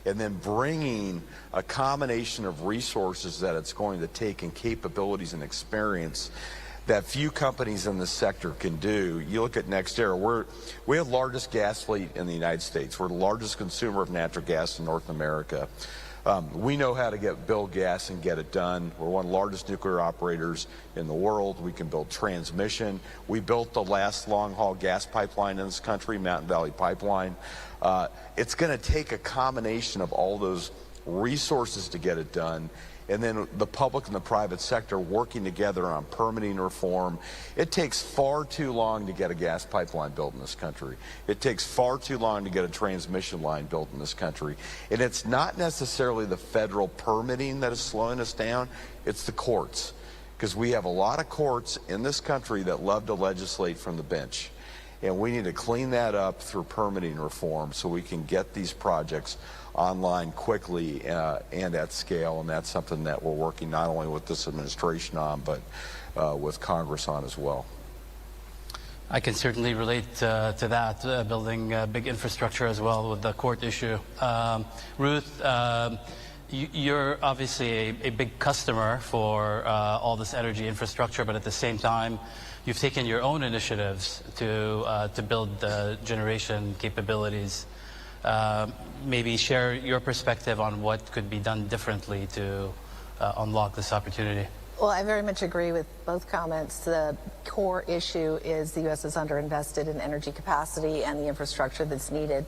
Speaker 11: and then bringing a combination of resources that it's going to take and capabilities and experience that few companies in this sector can do. You look at NextEra, we have the largest gas fleet in the United States. We're the largest consumer of natural gas in North America. We know how to build gas and get it done. We're one of the largest nuclear operators in the world. We can build transmission. We built the last long-haul gas pipeline in this country, Mountain Valley Pipeline. It's going to take a combination of all those resources to get it done. and then the public and the private sector working together on permitting reform. It takes far too long to get a gas pipeline built in this country. It takes far too long to get a transmission line built in this country. And it's not necessarily the federal permitting that is slowing us down, it's the courts. Because we have a lot of courts in this country that love to legislate from the bench. And we need to clean that up through permitting reform so we can get these projects online quickly and at scale, and that's something that we're working not only with this administration on, but with Congress on as well.
Speaker 27: I can certainly relate to that, building big infrastructure as well with the court issue. Ruth, you're obviously a big customer for all this energy infrastructure, but at the same time, you've taken your own initiatives to build the generation capabilities. Maybe share your perspective on what could be done differently to unlock this opportunity.
Speaker 14: Well, I very much agree with both comments. The core issue is the U.S. is underinvested in energy capacity and the infrastructure that's needed.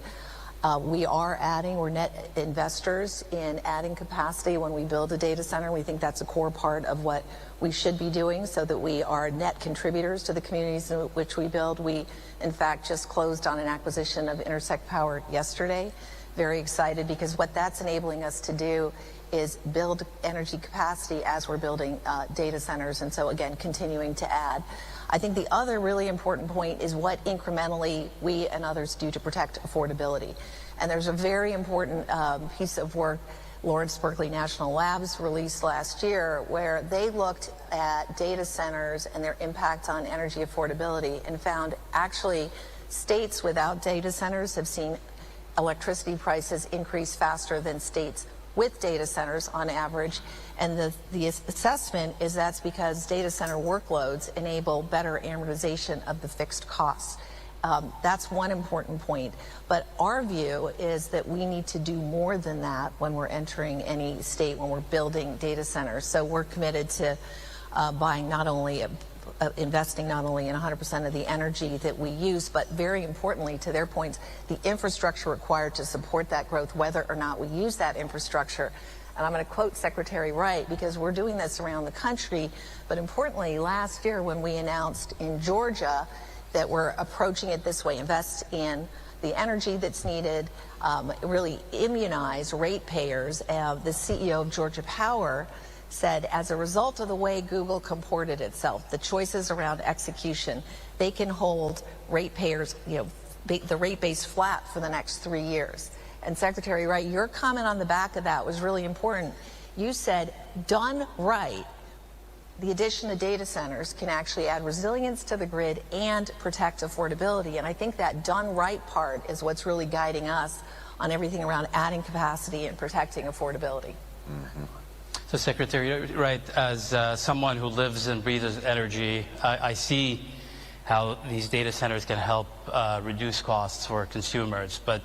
Speaker 14: We're net investors in adding capacity when we build a data center. We think that's a core part of what we should be doing so that we are net contributors to the communities in which we build. We, in fact, just closed on an acquisition of Intersect Power yesterday. Very excited because what that's enabling us to do is build energy capacity as we're building data centers, and so again, continuing to add. I think the other really important point is what incrementally we and others do to protect affordability. And there's a very important piece of work Lawrence Berkeley National Labs released last year where they looked at data centers and their impact on energy affordability and found actually states without data centers have seen electricity prices increase faster than states with data centers on average, and the assessment is that's because data center workloads enable better amortization of the fixed costs. That's one important point, but our view is that we need to do more than that when we're entering any state, when we're building data centers. So we're committed to buying not only investing not only in 100% of the energy that we use, but very importantly, to their points, the infrastructure required to support that growth, whether or not we use that infrastructure. And I'm going to quote Secretary Wright because we're doing this around the country, but importantly, last year when we announced in Georgia that we're approaching it this way, invest in the energy that's needed, really immunize ratepayers. The CEO of Georgia Power said as a result of the way Google comported itself, the choices around execution, they can hold ratepayers, the rate base flat for the next 3 years. And Secretary Wright, your comment on the back of that was really important. You said, done right, the addition of data centers can actually add resilience to the grid and protect affordability. And I think that done right part is what's really guiding us on everything around adding capacity and protecting affordability.
Speaker 27: Mm-hmm. So Secretary Wright, as someone who lives and breathes energy, I see how these data centers can help reduce costs for consumers. But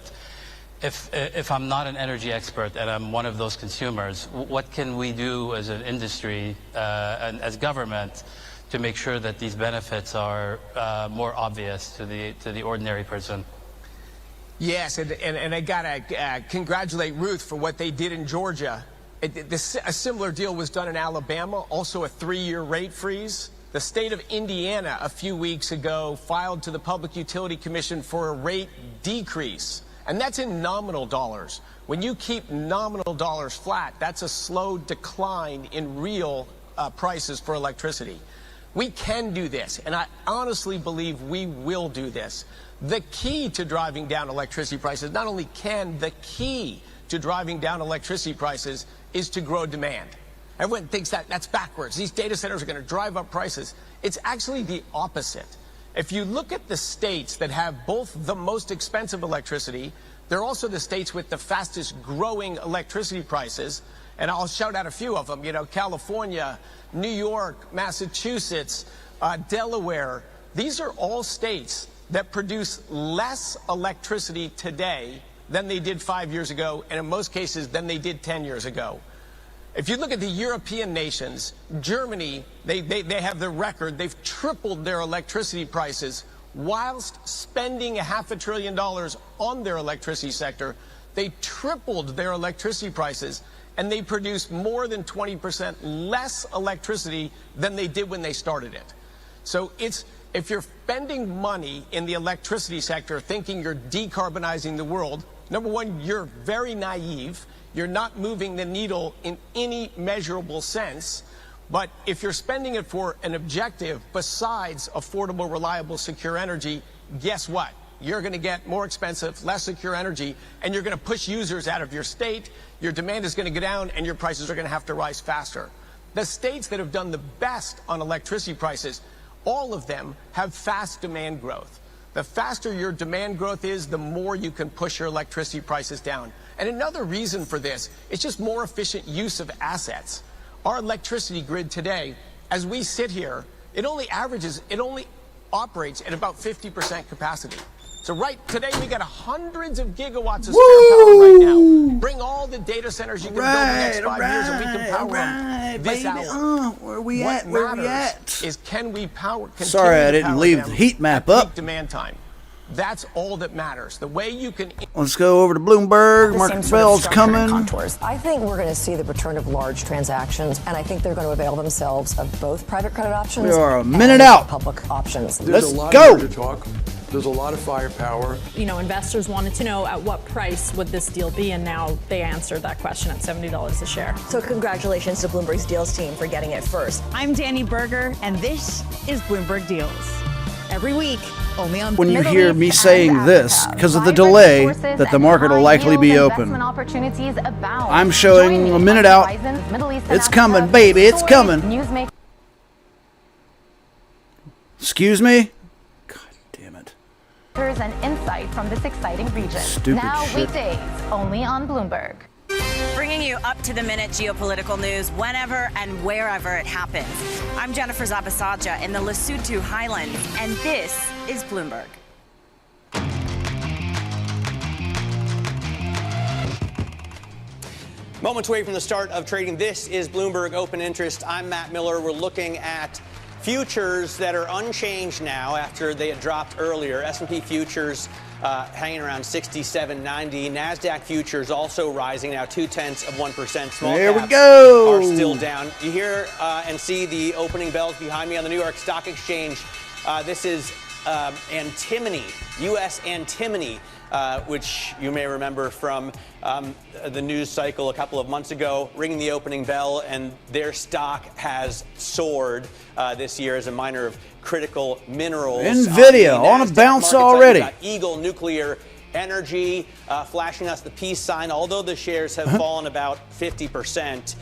Speaker 27: if I'm not an energy expert and I'm one of those consumers, what can we do as an industry and as government to make sure that these benefits are more obvious to the ordinary person?
Speaker 21: Yes, and I gotta congratulate Ruth for what they did in Georgia. A similar deal was done in Alabama, also a 3-year rate freeze. The state of Indiana a few weeks ago filed to the Public Utility Commission for a rate decrease, and that's in nominal dollars. When you keep nominal dollars flat, that's a slow decline in real prices for electricity. We can do this, and I honestly believe we will do this. The key to driving down electricity prices, not only can, the key to driving down electricity prices is to grow demand. Everyone thinks that's backwards. These data centers are going to drive up prices. It's actually the opposite. If you look at the states that have both the most expensive electricity, they're also the states with the fastest growing electricity prices. And I'll shout out a few of them, California, New York, Massachusetts, Delaware. These are all states that produce less electricity today than they did 5 years ago, and in most cases than they did 10 years ago. If you look at the European nations, Germany, they have the record. They've tripled their electricity prices whilst spending $500 billion on their electricity sector. They tripled their electricity prices, and they produce more than 20% less electricity than they did when they started it. So if you're spending money in the electricity sector thinking you're decarbonizing the world, number one, you're very naive. You're not moving the needle in any measurable sense. But if you're spending it for an objective besides affordable, reliable, secure energy, guess what? You're going to get more expensive, less secure energy, and you're going to push users out of your state. Your demand is going to go down, and your prices are going to have to rise faster. The states that have done the best on electricity prices, all of them have fast demand growth. The faster your demand growth is, the more you can push your electricity prices down. And another reason for this is just more efficient use of assets. Our electricity grid today, as we sit here, it only operates at about 50% capacity. So right today, we got hundreds of gigawatts of spare power right now. Bring all the data centers you can build in the next 5 years, and we can power them this hour.
Speaker 4: Where we
Speaker 21: what
Speaker 4: at? Where we
Speaker 21: matters
Speaker 4: at?
Speaker 21: is can we power?
Speaker 4: Sorry, I didn't leave the heat map
Speaker 21: at
Speaker 4: up.
Speaker 21: peak demand time. That's all that matters. The way you can.
Speaker 4: Let's go over to Bloomberg. Market Bell's coming.
Speaker 15: I think we're going to see the return of large transactions, and I think they're going to avail themselves of both private credit options.
Speaker 4: We are a minute out.
Speaker 15: Public options.
Speaker 4: Let's
Speaker 16: There's a lot
Speaker 4: go.
Speaker 16: more to talk. There's a lot of firepower.
Speaker 22: You know, investors wanted to know at what price would this deal be, and now they answered that question at $70 a share.
Speaker 15: So congratulations to Bloomberg's deals team for getting it first.
Speaker 23: I'm Danny Berger, and this is Bloomberg Deals. Every week, only on
Speaker 4: When you
Speaker 23: Middle
Speaker 4: hear
Speaker 23: East
Speaker 4: me
Speaker 23: and
Speaker 4: saying this,
Speaker 23: Africa.
Speaker 4: because of the delay, that the market will likely be open. I'm showing a minute out. It's coming, baby. It's coming. Excuse me?
Speaker 24: And insight from this exciting region.
Speaker 4: Stupid
Speaker 24: now
Speaker 4: shit.
Speaker 24: weekdays, only on Bloomberg.
Speaker 25: Bringing you up-to-the-minute geopolitical news whenever and wherever it happens. I'm Jennifer Zabasaja in the Lesotho Highlands, and this is Bloomberg.
Speaker 20: Moments away from the start of trading, this is Bloomberg Open Interest. I'm Matt Miller. We're looking at futures that are unchanged now after they had dropped earlier. S&P futures hanging around 67.90. NASDAQ futures also rising now 0.2%. Small
Speaker 4: There we
Speaker 20: caps
Speaker 4: go.
Speaker 20: are still down. You hear and see the opening bells behind me on the New York Stock Exchange. This is antimony, U.S. antimony, which you may remember from the news cycle a couple of months ago, ringing the opening bell, and their stock has soared this year as a miner of critical minerals.
Speaker 4: NVIDIA on a bounce already.
Speaker 20: Got Eagle Nuclear Energy flashing us the peace sign, although the shares have fallen about 50%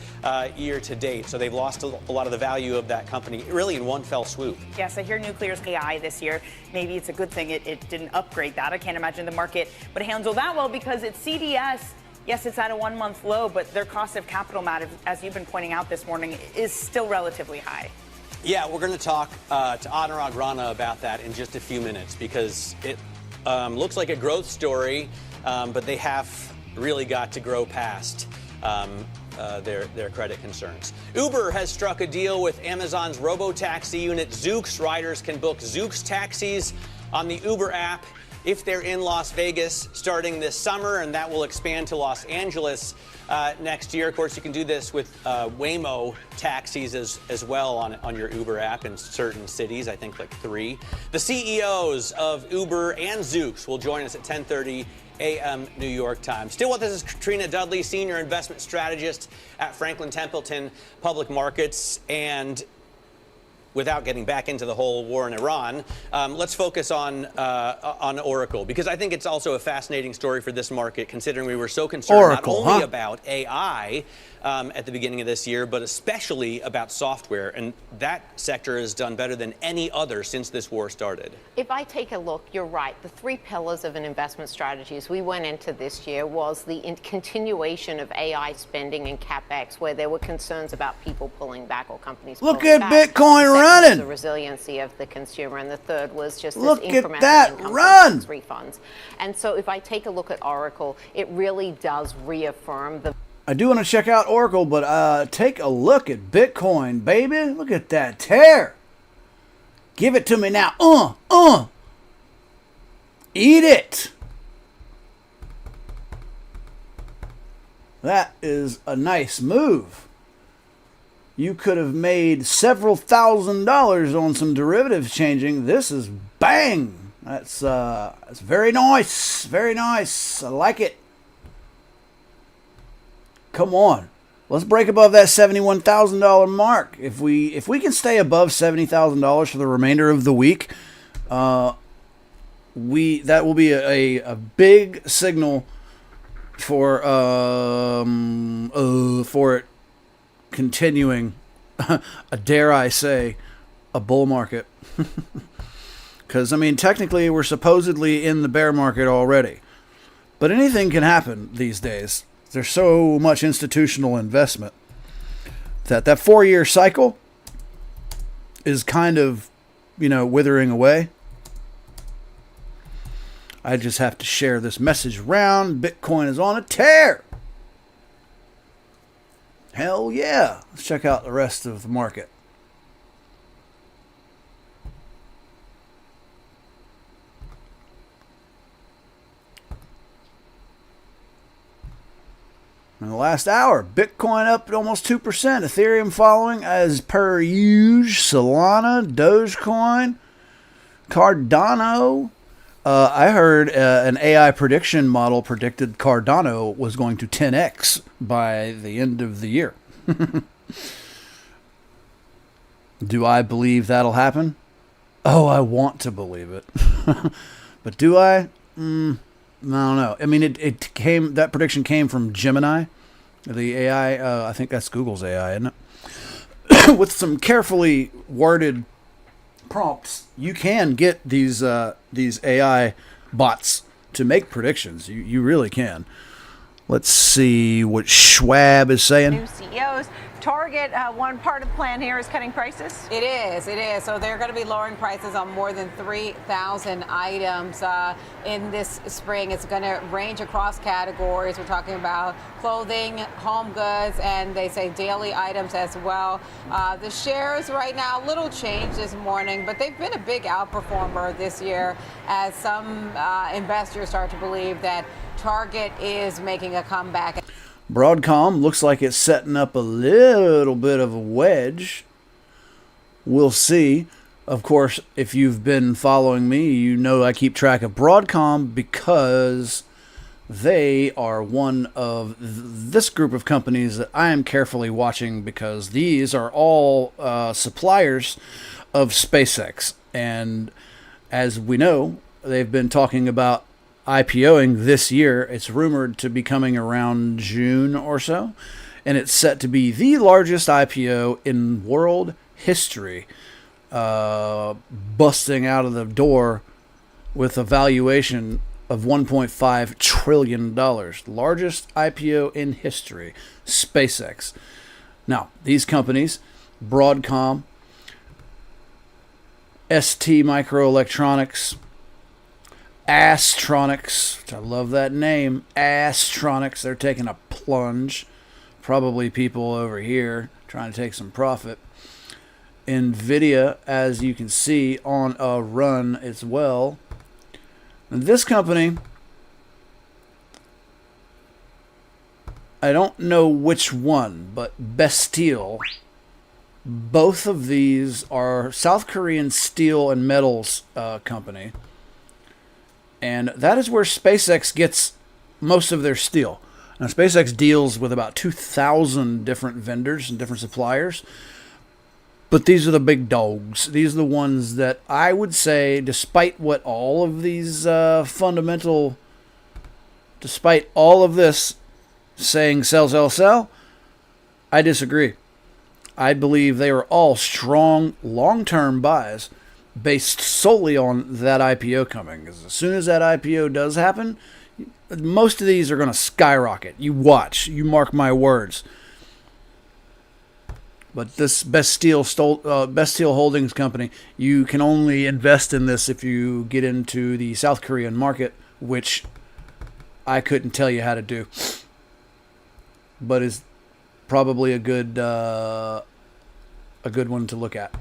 Speaker 20: year to date. So they've lost a lot of the value of that company really in one fell swoop.
Speaker 13: Yes, I hear nuclear's AI this year. Maybe it's a good thing it didn't upgrade that. I can't imagine the market would handle that well because it's CDS. Yes, it's at a 1 month low, but their cost of capital, Matt, as you've been pointing out this morning, is still relatively high.
Speaker 20: Yeah, we're going to talk to Anurag Rana about that in just a few minutes because it looks like a growth story, but they have really got to grow past their credit concerns. Uber has struck a deal with Amazon's robo-taxi unit Zoox. Riders can book Zoox taxis on the Uber app if they're in Las Vegas starting this summer, and that will expand to Los Angeles next year. Of course, you can do this with Waymo taxis as well on your Uber app in certain cities, I think like 3. The CEOs of Uber and Zoox will join us at 10:30 a.m. New York time. Still with us is Katrina Dudley, Senior Investment Strategist at Franklin Templeton Public Markets. And without getting back into the whole war in Iran, let's focus on Oracle, because I think it's also a fascinating story for this market, considering we were so concerned
Speaker 4: Oracle,
Speaker 20: not only about AI at the beginning of this year, but especially about software. And that sector has done better than any other since this war started.
Speaker 26: If I take a look, you're right. The 3 pillars of an investment strategy as we went into this year was the continuation of AI spending and CapEx, where there were concerns about people pulling back or companies
Speaker 4: Look
Speaker 26: pulling
Speaker 4: at
Speaker 26: back.
Speaker 4: Bitcoin
Speaker 26: The second
Speaker 4: running.
Speaker 26: was the resiliency of the consumer, and the third was just
Speaker 4: Look
Speaker 26: this
Speaker 4: at
Speaker 26: incremental
Speaker 4: that
Speaker 26: income
Speaker 4: run.
Speaker 26: refunds. And so if I take a look at Oracle, it really does reaffirm the
Speaker 4: I do want to check out Oracle, but take a look at Bitcoin, baby. Look at that tear. Give it to me now. Eat it. That is a nice move. You could have made several $1,000s on some derivatives changing. This is bang. That's very nice. Very nice. I like it. Come on. Let's break above that $71,000 mark. If we can stay above $70,000 for the remainder of the week, that will be a big signal for it continuing. Dare I say, a bull market? Because I mean, technically, we're supposedly in the bear market already, but anything can happen these days. There's so much institutional investment that 4-year cycle is kind of, withering away. I just have to share this message around. Bitcoin is on a tear. Hell yeah. Let's check out the rest of the market. In the last hour, Bitcoin up almost 2%. Ethereum following as per usual. Solana, Dogecoin, Cardano. I heard an AI prediction model predicted Cardano was going to 10x by the end of the year. Do I believe that'll happen? Oh, I want to believe it. But do I? I don't know. I mean, that prediction came from Gemini, the AI. I think that's Google's AI, isn't it? With some carefully worded prompts, you can get these AI bots to make predictions. You really can. Let's see what Schwab is saying.
Speaker 1: New CEOs. Target, one part of the plan here is cutting prices? It is. So they're going to be lowering prices on more than 3,000 items in this spring. It's going to range across categories. We're talking about clothing, home goods, and they say daily items as well. The shares right now, little change this morning, but they've been a big outperformer this year as some investors start to believe that Target is making a comeback.
Speaker 4: Broadcom looks like it's setting up a little bit of a wedge. We'll see. Of course, if you've been following me, you know I keep track of Broadcom because they are one of this group of companies that I am carefully watching because these are all suppliers of SpaceX. And as we know, they've been talking about IPOing this year. It's rumored to be coming around June or so, and it's set to be the largest IPO in world history, busting out of the door with a valuation of $1.5 trillion. Largest IPO in history, SpaceX. Now, these companies, Broadcom, ST Microelectronics, Astronics, which I love that name, Astronics, they're taking a plunge. Probably people over here trying to take some profit. Nvidia, as you can see, on a run as well. And this company, I don't know which one, but Bastille. Both of these are South Korean steel and metals company. And that is where SpaceX gets most of their steel. Now, SpaceX deals with about 2,000 different vendors and different suppliers. But these are the big dogs. These are the ones that I would say, despite what all of these despite all of this saying sell, sell, sell, I disagree. I believe they are all strong, long-term buys based solely on that IPO coming. Because as soon as that IPO does happen, most of these are going to skyrocket. You watch. You mark my words. But this Bastille Holdings company, you can only invest in this if you get into the South Korean market, which I couldn't tell you how to do. But is probably a good one to look at.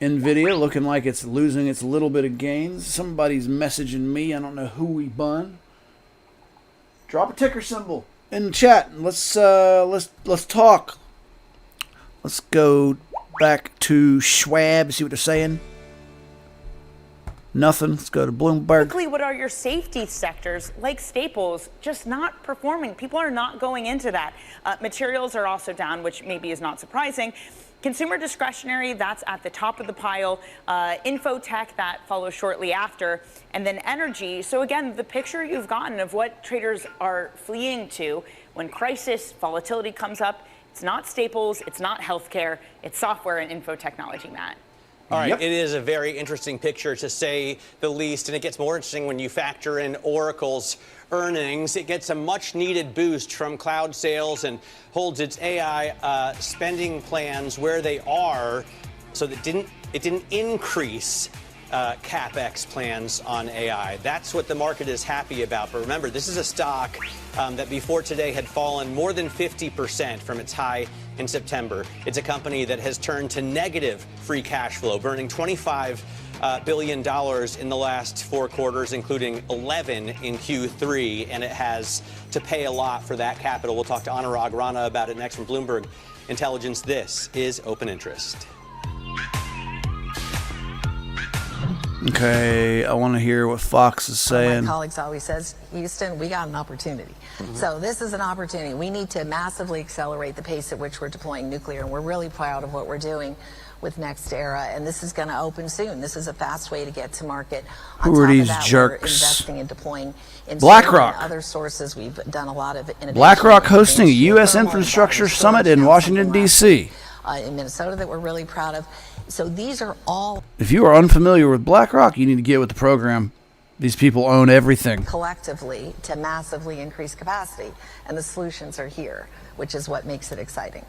Speaker 4: Nvidia looking like it's losing its little bit of gains. Somebody's messaging me. I don't know who we bun. Drop a ticker symbol. in the chat. Let's talk. Let's go back to Schwab, see what they're saying. Nothing. Let's go to Bloomberg.
Speaker 13: Quickly, what are your safety sectors like staples just not performing? People are not going into that. Materials are also down, which maybe is not surprising. Consumer discretionary, that's at the top of the pile. Infotech, that follows shortly after. And then energy. So again, the picture you've gotten of what traders are fleeing to when crisis, volatility comes up, it's not staples, it's not healthcare, it's software and info technology, Matt.
Speaker 20: All right, It is a very interesting picture, to say the least, and it gets more interesting when you factor in Oracle's earnings. It gets a much-needed boost from cloud sales and holds its AI spending plans where they are, so that it didn't increase CapEx plans on AI. That's what the market is happy about. But remember, this is a stock that before today had fallen more than 50% from its high in September. It's a company that has turned to negative free cash flow, burning $25 billion in the last 4 quarters, including 11 in Q3, and it has to pay a lot for that capital. We'll talk to Anurag Rana about it next from Bloomberg Intelligence. This is Open Interest.
Speaker 4: Okay, I want to hear what Fox is saying.
Speaker 14: My colleagues always says, Houston, we got an opportunity. So this is an opportunity. We need to massively accelerate the pace at which we're deploying nuclear, and we're really proud of what we're doing with NextEra, and this is going to open soon. This is a fast way to get to market.
Speaker 4: Who are these jerks?
Speaker 14: We're investing and deploying in
Speaker 4: BlackRock.
Speaker 14: other sources. We've done a lot of innovation.
Speaker 4: BlackRock hosting a U.S. Infrastructure Summit in Washington, D.C.
Speaker 14: In Minnesota that we're really proud of. So these are all...
Speaker 4: If you are unfamiliar with BlackRock, you need to get with the program. These people own everything.
Speaker 14: Collectively to massively increase capacity. And the solutions are here, which is what makes it exciting.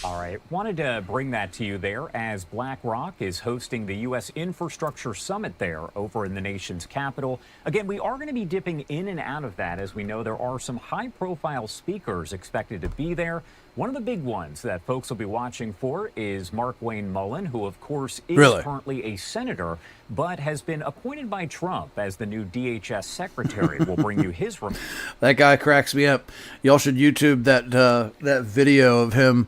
Speaker 3: All right. Wanted to bring that to you there as BlackRock is hosting the U.S. Infrastructure Summit there over in the nation's capital. Again, we are going to be dipping in and out of that, as we know there are some high-profile speakers expected to be there. One of the big ones that folks will be watching for is Mark Wayne Mullen, who, of course, is currently a senator, but has been appointed by Trump as the new DHS secretary. We'll bring you his remarks.
Speaker 4: That guy cracks me up. Y'all should YouTube that video of him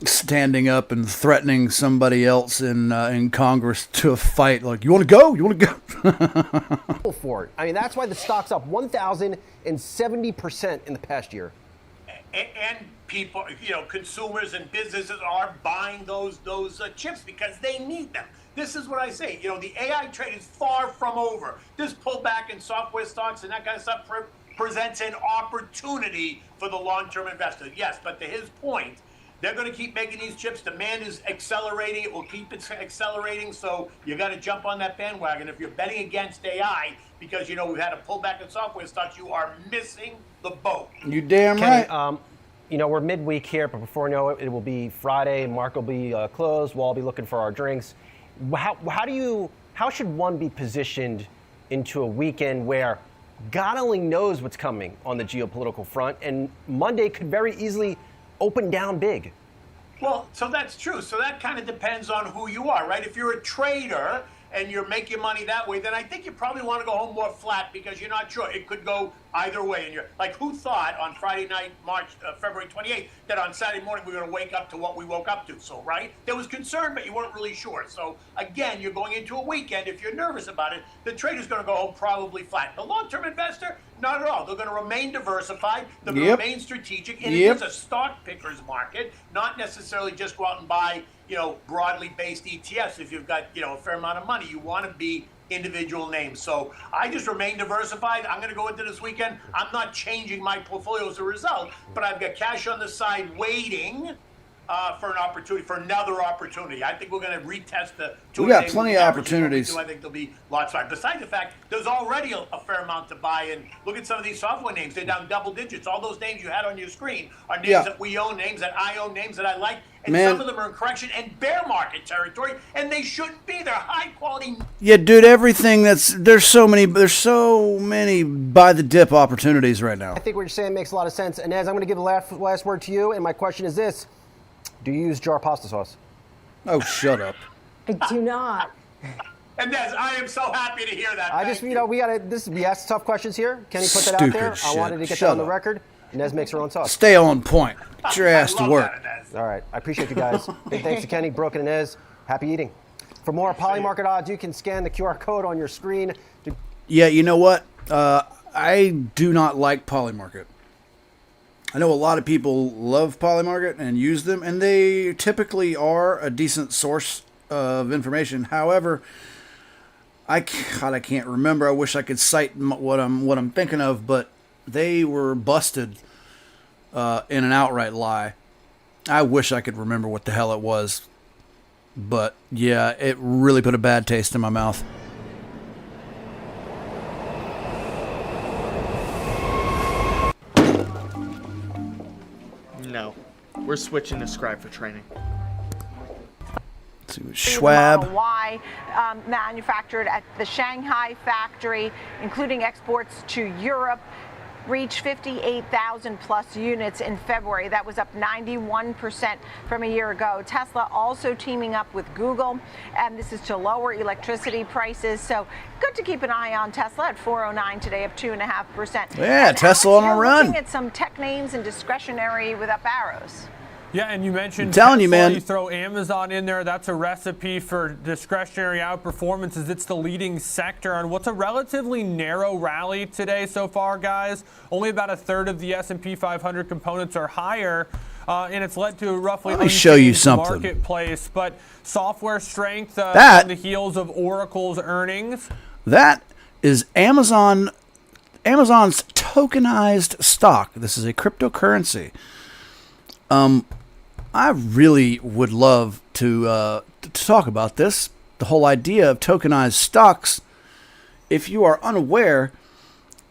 Speaker 4: standing up and threatening somebody else in Congress to a fight. Like, you want to go? You want to go?
Speaker 2: For it. I mean, that's why the stock's up 1,070% in the past year.
Speaker 6: And people, consumers and businesses are buying those chips because they need them. This is what I say. The AI trade is far from over. This pullback in software stocks and that kind of stuff presents an opportunity for the long-term investor. Yes, but to his point, they're going to keep making these chips. Demand is accelerating. It will keep accelerating. So you got to jump on that bandwagon. If you're betting against AI because, we've had a pullback in software stocks, you are missing the boat.
Speaker 4: You damn
Speaker 2: Kenny,
Speaker 4: right.
Speaker 2: We're midweek here, but before we know it, it will be Friday. Market will be closed. We'll all be looking for our drinks. How should one be positioned into a weekend where God only knows what's coming on the geopolitical front, and Monday could very easily open down big?
Speaker 6: Well, so that's true. So that kind of depends on who you are, right? If you're a trader and you're making money that way, then I think you probably want to go home more flat because you're not sure. It could go either way. And you're like, who thought on Friday night, February 28th, that on Saturday morning we were going to wake up to what we woke up to? So, right? There was concern, but you weren't really sure. So, again, you're going into a weekend. If you're nervous about it, the trader's going to go home probably flat. The long-term investor, not at all. They're going to remain diversified. They're going to remain strategic. And it is a stock picker's market, not necessarily just go out and buy, broadly based ETFs. If you've got, a fair amount of money, you want to be individual names. So I just remain diversified. I'm going to go into this weekend. I'm not changing my portfolio as a result, but I've got cash on the side waiting for an opportunity, for another opportunity. I think we're going to retest the two.
Speaker 4: We got plenty of opportunities.
Speaker 6: I think there'll be lots of. Besides the fact, there's already a fair amount to buy. And look at some of these software names. They're down double digits. All those names you had on your screen are names that we own, names that I own, names that I like. And some of them are in correction and bear market territory, and they shouldn't be. They're high quality.
Speaker 4: Yeah, dude, everything there's so many buy the dip opportunities right now.
Speaker 2: I think what you're saying makes a lot of sense. And Nez, I'm going to give the last word to you. And my question is this: do you use jar pasta sauce?
Speaker 4: Oh, shut up.
Speaker 15: I do not.
Speaker 6: And Des, I am so happy to hear that.
Speaker 2: I just, we asked tough questions here. Kenny put that out
Speaker 4: Stupid
Speaker 2: there.
Speaker 4: shit.
Speaker 2: I wanted to get
Speaker 4: Shut
Speaker 2: that on the
Speaker 4: up.
Speaker 2: record. Nez makes her own sauce.
Speaker 4: Stay on point. Get your ass to work.
Speaker 2: All right. I appreciate you guys. Big thanks to Kenny, Brooke, and Nez. Happy eating. For more Polymarket odds, you can scan the QR code on your screen.
Speaker 4: Yeah, you know what? I do not like Polymarket. I know a lot of people love Polymarket and use them, and they typically are a decent source of information. However, I can't remember. I wish I could cite what I'm thinking of, but they were busted in an outright lie. I wish I could remember what the hell it was, but yeah, it really put a bad taste in my mouth.
Speaker 5: No, we're switching to Scribe for training.
Speaker 4: Schwab.
Speaker 7: Model Y manufactured at the Shanghai factory, including exports to Europe, reached 58,000 plus units in February. That was up 91% from a year ago. Tesla also teaming up with Google, and this is to lower electricity prices. So good to keep an eye on Tesla at 409 today, up 2.5%.
Speaker 4: Yeah,
Speaker 7: and
Speaker 4: Tesla
Speaker 7: Alex,
Speaker 4: on a
Speaker 7: you're
Speaker 4: run.
Speaker 7: Looking at some tech names and discretionary with up arrows.
Speaker 9: Yeah, and you mentioned
Speaker 4: I'm telling you,
Speaker 9: Tesla,
Speaker 4: man.
Speaker 9: You throw Amazon in there, that's a recipe for discretionary outperformance as it's the leading sector on what's a relatively narrow rally today so far, guys. Only about a third of the S&P 500 components are higher, and it's led to a roughly
Speaker 4: Let me show you
Speaker 9: unchanged
Speaker 4: something.
Speaker 9: marketplace. But software strength
Speaker 4: That-
Speaker 9: on the heels of Oracle's earnings.
Speaker 4: That is Amazon's tokenized stock. This is a cryptocurrency. I really would love to talk about this. The whole idea of tokenized stocks. If you are unaware,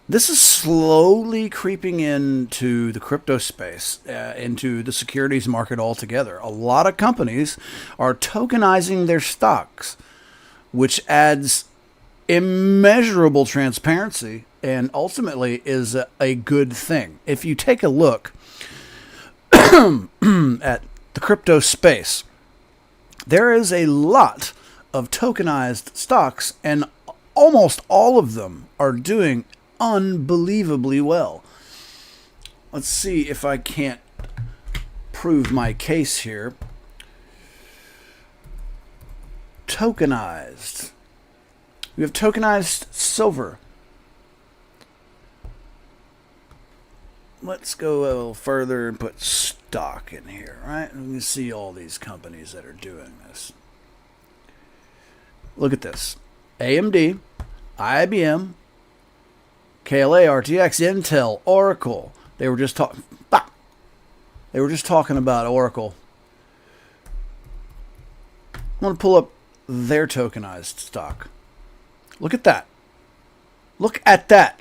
Speaker 4: this is slowly creeping into the crypto space, into the securities market altogether. A lot of companies are tokenizing their stocks, which adds immeasurable transparency and ultimately is a good thing. If you take a look at the crypto space, there is a lot of tokenized stocks, and almost all of them are doing unbelievably well. Let's see if I can't prove my case here. Tokenized. We have tokenized silver. Let's go a little further and put stock in here, right? And we can see all these companies that are doing this. Look at this. AMD, IBM, KLA, RTX, Intel, Oracle. They were just talking about Oracle. I'm going to pull up their tokenized stock. Look at that. Look at that.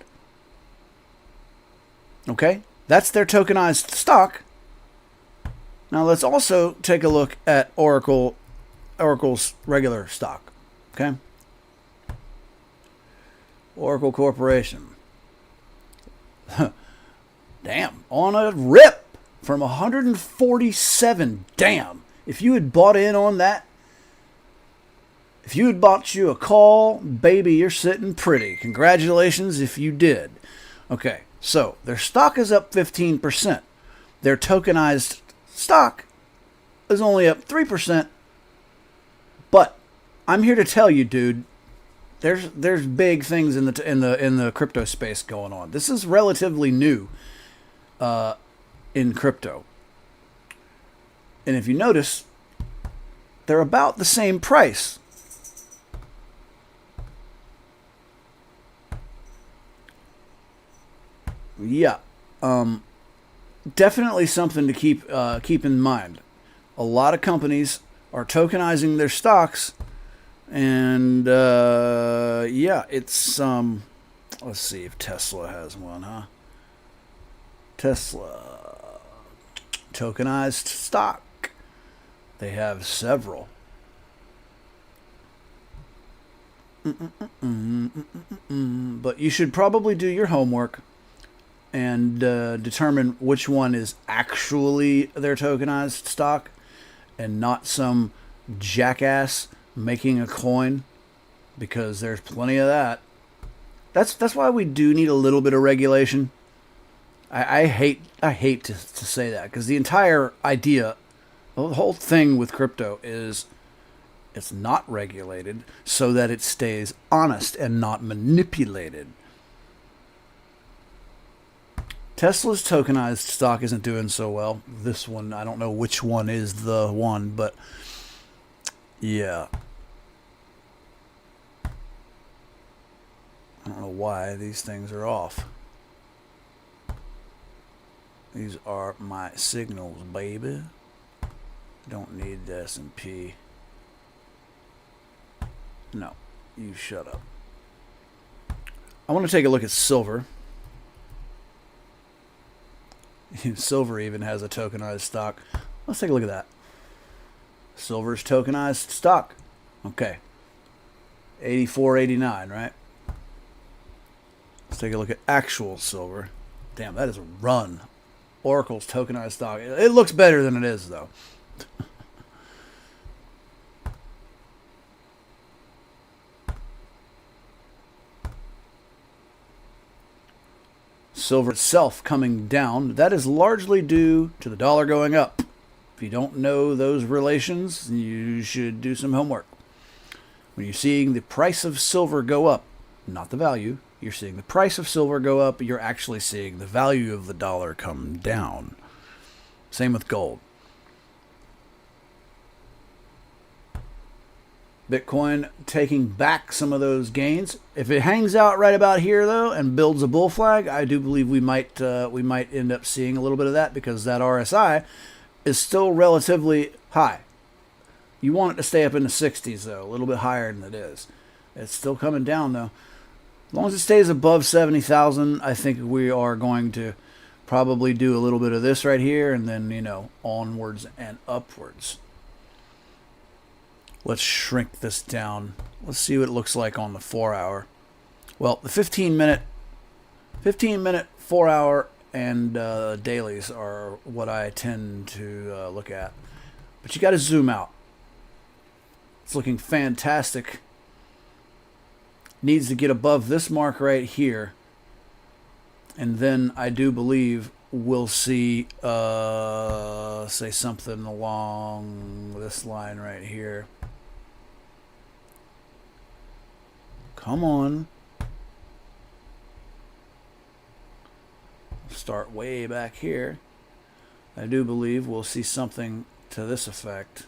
Speaker 4: Okay? That's their tokenized stock. Now let's also take a look at Oracle's regular stock. Okay? Oracle Corporation. Damn. On a rip from 147. Damn. If you had bought in on that, if you had bought you a call, baby, you're sitting pretty. Congratulations if you did. Okay. So, their stock is up 15%. Their tokenized stock is only up 3%. But I'm here to tell you, dude, there's big things in the crypto space going on. This is relatively new in crypto. And if you notice, they're about the same price. Yeah, definitely something to keep in mind. A lot of companies are tokenizing their stocks, and yeah, it's let's see if Tesla has one, huh? Tesla tokenized stock. They have several. But you should probably do your homework and determine which one is actually their tokenized stock and not some jackass making a coin because there's plenty of that. That's why we do need a little bit of regulation. I hate to say that, because the entire idea, the whole thing with crypto is it's not regulated so that it stays honest and not manipulated. Tesla's tokenized stock isn't doing so well. This one, I don't know which one is the one, but yeah. I don't know why these things are off. These are my signals, baby. Don't need the S&P. No, you shut up. I want to take a look at silver. Silver even has a tokenized stock. Let's take a look at that. Silver's tokenized stock. Okay. 84.89, right? Let's take a look at actual silver. Damn, that is a run. Oracle's tokenized stock. It looks better than it is, though. Silver itself coming down. That is largely due to the dollar going up. If you don't know those relations, you should do some homework. When you're seeing the price of silver go up, not the value, you're seeing the price of silver go up, you're actually seeing the value of the dollar come down. Same with gold. Bitcoin taking back some of those gains. If it hangs out right about here, though, and builds a bull flag, I do believe we might end up seeing a little bit of that, because that RSI is still relatively high. You want it to stay up in the 60s, though, a little bit higher than it is. It's still coming down, though. As long as it stays above 70,000, I think we are going to probably do a little bit of this right here, and then, you know, onwards and upwards. Let's shrink this down. Let's see what it looks like on the 4-hour. Well, the 15-minute, 4-hour, and dailies are what I tend to look at. But you got to zoom out. It's looking fantastic. Needs to get above this mark right here. And then I do believe we'll see, say something along this line right here. Come on. Start way back here. I do believe we'll see something to this effect.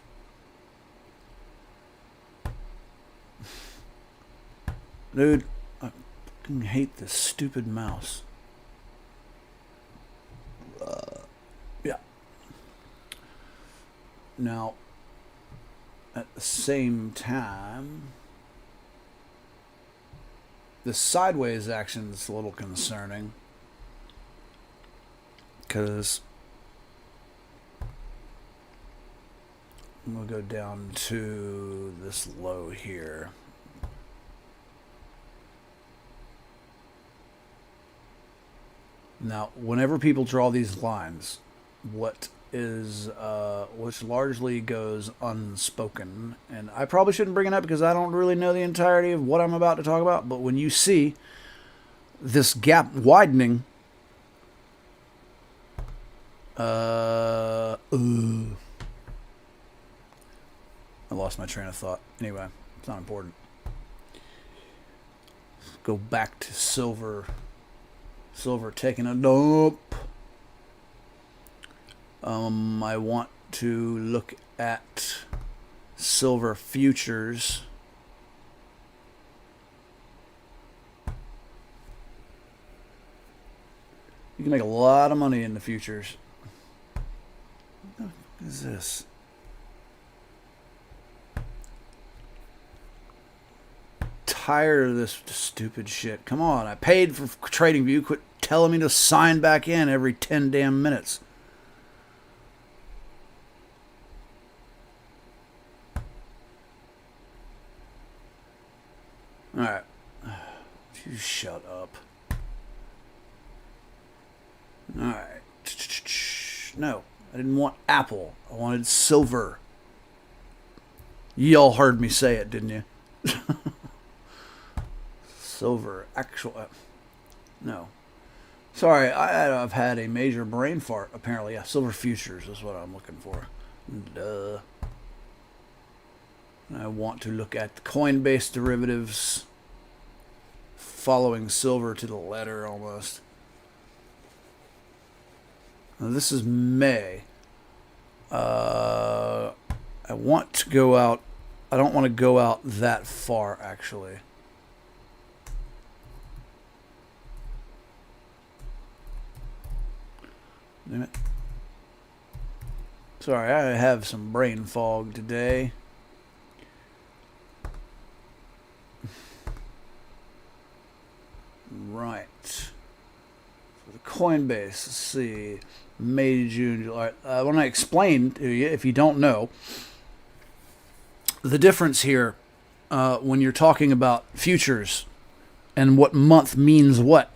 Speaker 4: Dude, I fucking hate this stupid mouse. Yeah. Now, at the same time, the sideways action is a little concerning, because I'm going to go down to this low here. Now, whenever people draw these lines, which largely goes unspoken, and I probably shouldn't bring it up because I don't really know the entirety of what I'm about to talk about, but when you see this gap widening, I lost my train of thought. Anyway, it's not important. Let's go back to silver. Silver taking a dump. I want to look at silver futures. You can make a lot of money in the futures. What is this? Tired of this stupid shit. Come on, I paid for TradingView. Quit telling me to sign back in every 10 damn minutes. Alright. You shut up. Alright. No, I didn't want Apple. I wanted silver. Y'all heard me say it, didn't you? Silver, actual, no. Sorry, I've had a major brain fart, apparently. Yeah, silver futures is what I'm looking for. Duh. I want to look at the Coinbase derivatives, following silver to the letter almost. Now, this is May. I want to go out. I don't want to go out that far, actually. Damn it. Sorry, I have some brain fog today. Right. For the Coinbase, let's see. May, June, July. I want to explain to you, if you don't know, the difference here when you're talking about futures and what month means what.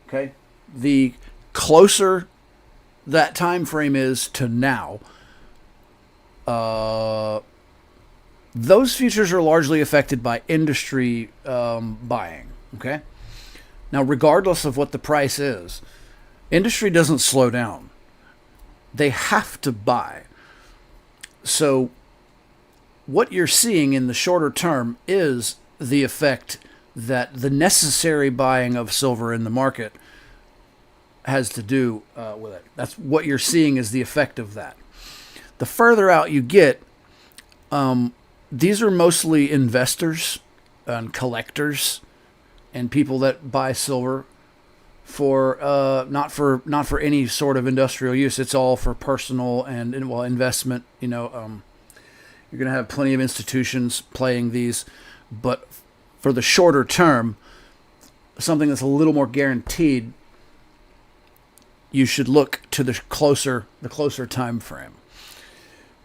Speaker 4: Okay? The closer that time frame is to now, those futures are largely affected by industry buying. Okay? Now, regardless of what the price is, industry doesn't slow down. They have to buy. So what you're seeing in the shorter term is the effect that the necessary buying of silver in the market has to do with it. That's what you're seeing is the effect of that. The further out you get, these are mostly investors and collectors and people that buy silver for not for any sort of industrial use. It's all for personal and investment. You know, you're going to have plenty of institutions playing these, but for the shorter term, something that's a little more guaranteed, you should look to the closer time frame,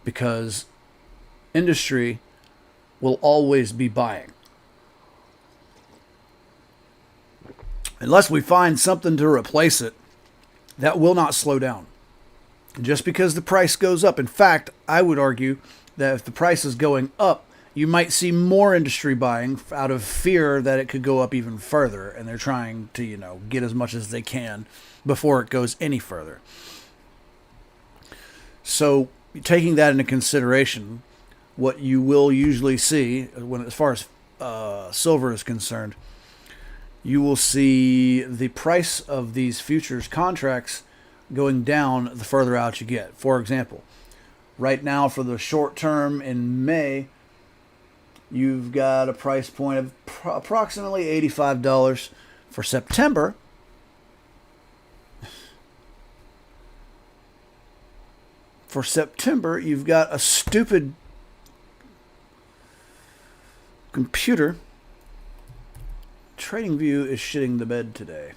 Speaker 4: because industry will always be buying. Unless we find something to replace it, that will not slow down. Just because the price goes up. In fact, I would argue that if the price is going up, you might see more industry buying out of fear that it could go up even further. And they're trying to, get as much as they can before it goes any further. So taking that into consideration, what you will usually see as far as silver is concerned, you will see the price of these futures contracts going down the further out you get. For example, right now for the short term in May, you've got a price point of approximately $85. For September, you've got a stupid computer. TradingView is shitting the bed today.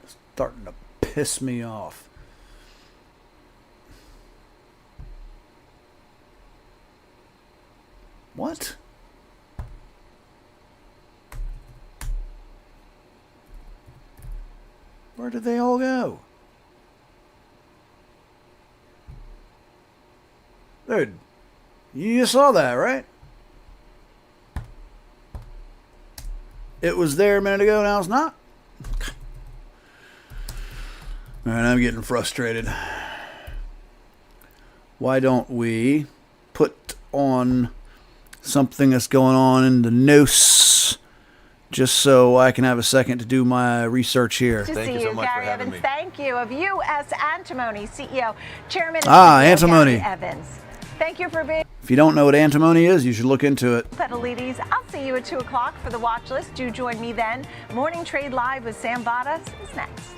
Speaker 4: It's starting to piss me off. What? Where did they all go? Dude, you saw that, right? It was there a minute ago, now it's not. Alright, I'm getting frustrated. Why don't we put on something that's going on in the news, just so I can have a second to do my research here.
Speaker 7: Thank you so much for having me. Thank you. Of U.S. Antimony CEO, Chairman and
Speaker 4: Antimony.
Speaker 7: Gary Evans. Thank you for being.
Speaker 4: If you don't know what antimony is, you should look into it.
Speaker 7: Petalides, I'll see you at 2 o'clock for the watch list. Do join me then. Morning Trade Live with Sam Vadas is next.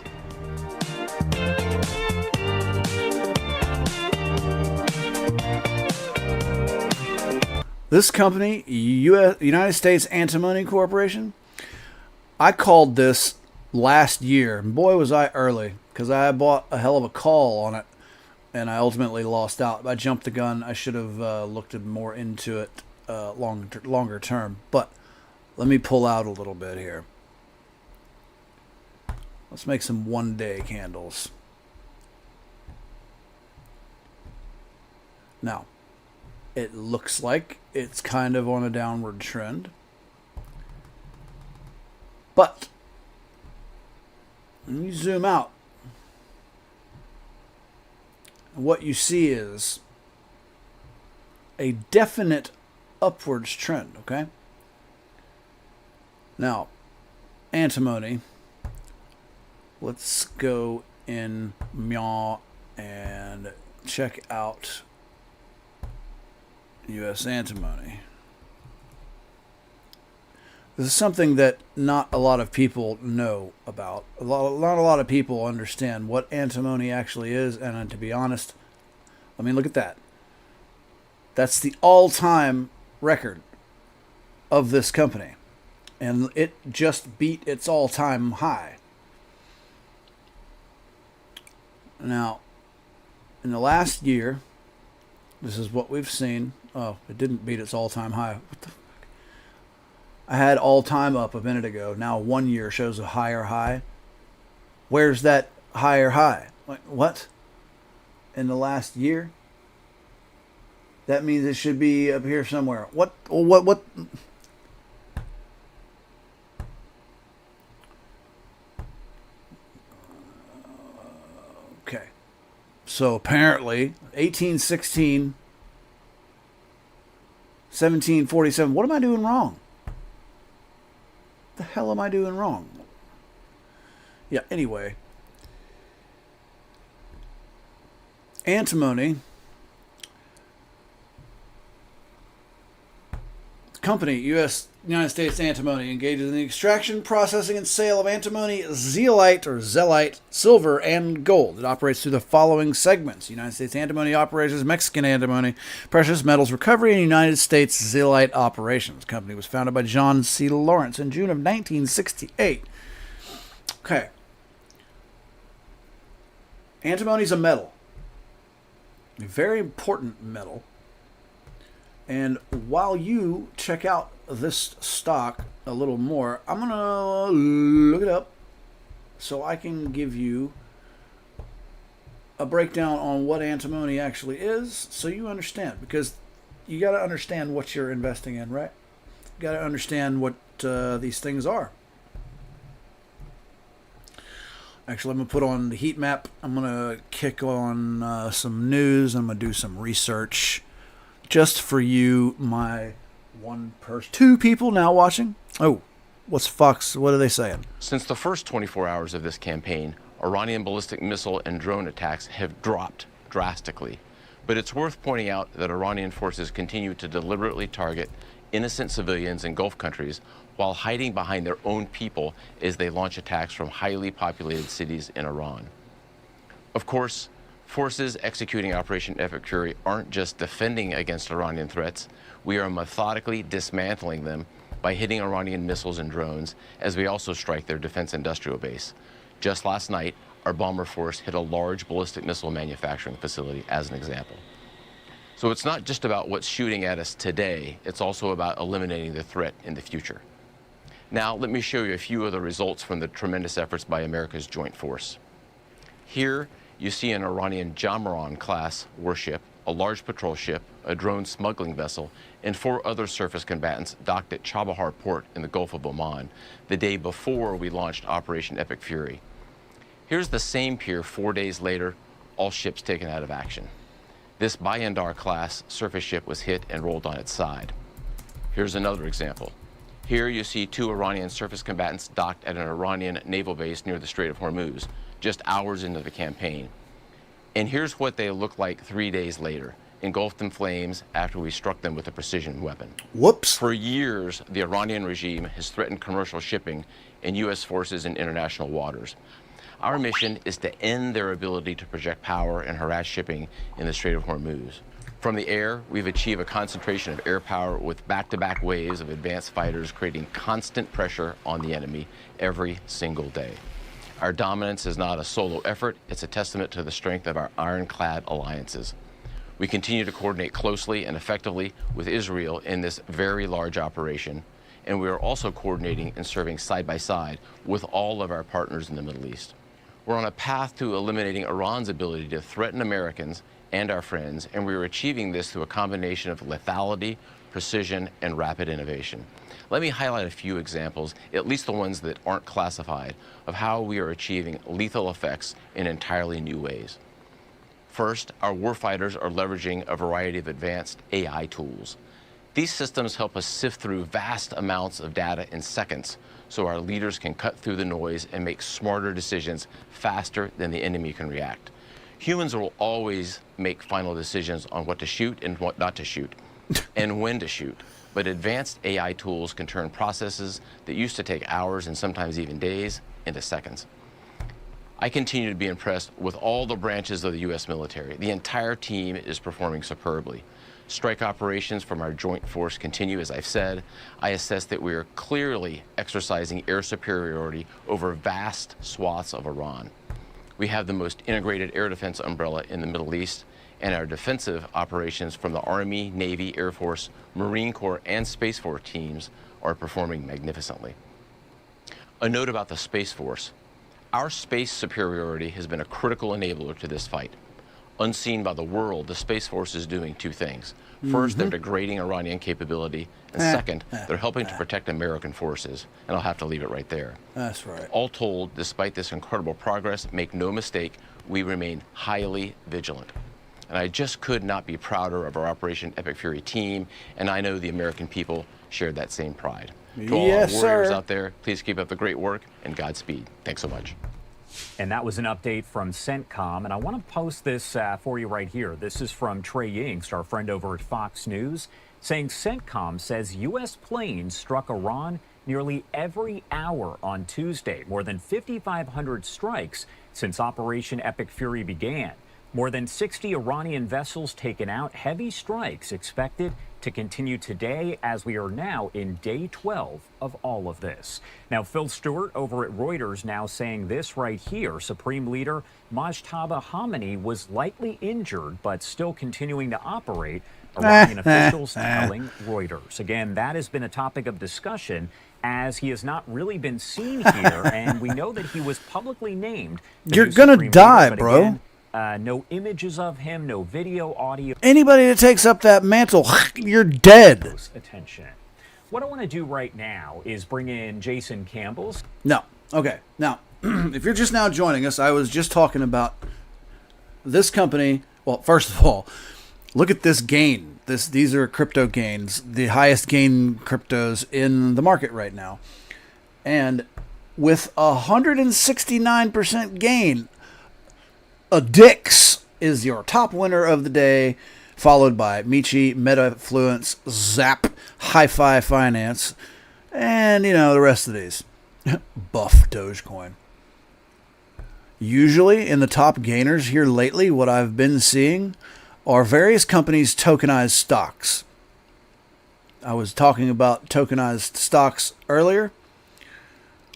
Speaker 4: This company, United States Antimony Corporation, I called this last year. And boy, was I early, because I bought a hell of a call on it, and I ultimately lost out. I jumped the gun. I should have looked more into it longer term. But let me pull out a little bit here. Let's make some one-day candles. Now, it looks like it's kind of on a downward trend. But when you zoom out, what you see is a definite upwards trend, okay? Now, antimony, let's go in Meow and check out U.S. antimony. This is something that not a lot of people know about. Not a lot of people understand what antimony actually is, and to be honest, I mean, look at that. That's the all-time record of this company, and it just beat its all-time high. Now, in the last year, this is what we've seen. Oh, it didn't beat its all-time high. What the fuck? I had all-time up a minute ago. Now 1 year shows a higher high. Where's that higher high? What? In the last year? That means it should be up here somewhere. What? Okay. So apparently, 1816, 1747. What am I doing wrong? The hell am I doing wrong? Yeah, anyway. Antimony. Company, United States Antimony, engages in the extraction, processing, and sale of antimony, zeolite, silver, and gold. It operates through the following segments. United States Antimony operations, Mexican Antimony, precious metals recovery, and United States zeolite operations. The company was founded by John C. Lawrence in June of 1968. Okay. Antimony is a metal. A very important metal. And while you check out this stock a little more, I'm going to look it up so I can give you a breakdown on what antimony actually is so you understand. Because you got to understand what you're investing in, right? You got to understand what these things are. Actually, I'm going to put on the heat map. I'm going to kick on some news. I'm going to do some research. Just for you, my two people now watching. Oh, what's Fox? What are they saying?
Speaker 8: Since the first 24 hours of this campaign, Iranian ballistic missile and drone attacks have dropped drastically. But it's worth pointing out that Iranian forces continue to deliberately target innocent civilians in Gulf countries while hiding behind their own people as they launch attacks from highly populated cities in Iran. Of course, forces executing Operation Epic Fury aren't just defending against Iranian threats. We are methodically dismantling them by hitting Iranian missiles and drones, as we also strike their defense industrial base. Just last night, our bomber force hit a large ballistic missile manufacturing facility, as an example. So it's not just about what's shooting at us today, it's also about eliminating the threat in the future. Now, let me show you a few of the results from the tremendous efforts by America's joint force. Here, you see an Iranian Jamaran-class warship, a large patrol ship, a drone smuggling vessel, and 4 other surface combatants docked at Chabahar port in the Gulf of Oman the day before we launched Operation Epic Fury. Here's the same pier 4 days later, all ships taken out of action. This Bayandar-class surface ship was hit and rolled on its side. Here's another example. Here you see 2 Iranian surface combatants docked at an Iranian naval base near the Strait of Hormuz, just hours into the campaign. And here's what they look like 3 days later, engulfed in flames after we struck them with a precision weapon.
Speaker 4: Whoops.
Speaker 8: For years, the Iranian regime has threatened commercial shipping and U.S. forces in international waters. Our mission is to end their ability to project power and harass shipping in the Strait of Hormuz. From the air, we've achieved a concentration of air power with back-to-back waves of advanced fighters creating constant pressure on the enemy every single day. Our dominance is not a solo effort, it's a testament to the strength of our ironclad alliances. We continue to coordinate closely and effectively with Israel in this very large operation, and we are also coordinating and serving side by side with all of our partners in the Middle East. We're on a path to eliminating Iran's ability to threaten Americans and our friends, and we are achieving this through a combination of lethality, precision, and rapid innovation. Let me highlight a few examples, at least the ones that aren't classified, of how we are achieving lethal effects in entirely new ways. First, our warfighters are leveraging a variety of advanced AI tools. These systems help us sift through vast amounts of data in seconds so our leaders can cut through the noise and make smarter decisions faster than the enemy can react. Humans will always make final decisions on what to shoot and what not to shoot, and when to shoot. But advanced AI tools can turn processes that used to take hours and sometimes even days into seconds. I continue to be impressed with all the branches of the U.S. military. The entire team is performing superbly. Strike operations from our joint force continue, as I've said. I assess that we are clearly exercising air superiority over vast swaths of Iran. We have the most integrated air defense umbrella in the Middle East, and our defensive operations from the Army, Navy, Air Force, Marine Corps, and Space Force teams are performing magnificently. A note about the Space Force. Our space superiority has been a critical enabler to this fight. Unseen by the world, the Space Force is doing two things. First, they're degrading Iranian capability, and second, they're helping to protect American forces. And I'll have to leave it right there.
Speaker 4: That's right.
Speaker 8: All told, despite this incredible progress, make no mistake, we remain highly vigilant. And I just could not be prouder of our Operation Epic Fury team, and I know the American people share that same pride. To all our warriors out there, please keep up the great work, and Godspeed. Thanks so much.
Speaker 3: And that was an update from CENTCOM, and I want to post this for you right here. This is from Trey Yingst, our friend over at Fox News, saying CENTCOM says U.S. planes struck Iran nearly every hour on Tuesday, more than 5,500 strikes since Operation Epic Fury began. More than 60 Iranian vessels taken out, heavy strikes expected to continue today as we are now in day 12 of all of this. Now, Phil Stewart over at Reuters now saying this right here. Supreme Leader Mojtaba Khamenei was lightly injured but still continuing to operate, Iranian officials telling Reuters. Again, that has been a topic of discussion as he has not really been seen here, and we know that he was publicly named.
Speaker 4: You're gonna die, bro.
Speaker 3: Again, no images of him, no video, audio.
Speaker 4: Anybody that takes up that mantle, you're dead.
Speaker 3: Attention. What I want to do right now is bring in Jason Campbell's.
Speaker 4: No. Okay. Now, if you're just now joining us, I was just talking about this company. Well, first of all, look at this gain. These are crypto gains, the highest gain cryptos in the market right now. And with 169% gain, Adix is your top winner of the day, followed by Michi, Metafluence, Zap, Hi-Fi Finance, and, the rest of these. Buff Dogecoin. Usually in the top gainers here lately, what I've been seeing are various companies' tokenized stocks. I was talking about tokenized stocks earlier.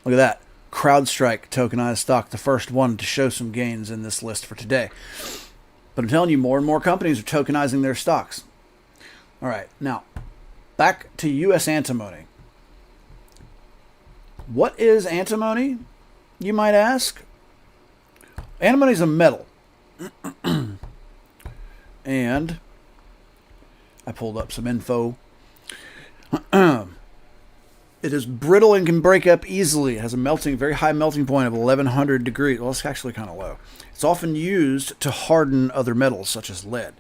Speaker 4: Look at that. CrowdStrike tokenized stock, the first one to show some gains in this list for today. But I'm telling you, more and more companies are tokenizing their stocks. All right, now, back to U.S. antimony. What is antimony, you might ask? Antimony is a metal. And I pulled up some info. It is brittle and can break up easily. It has a very high melting point of 1100 degrees. Well, it's actually kind of low. It's often used to harden other metals, such as lead.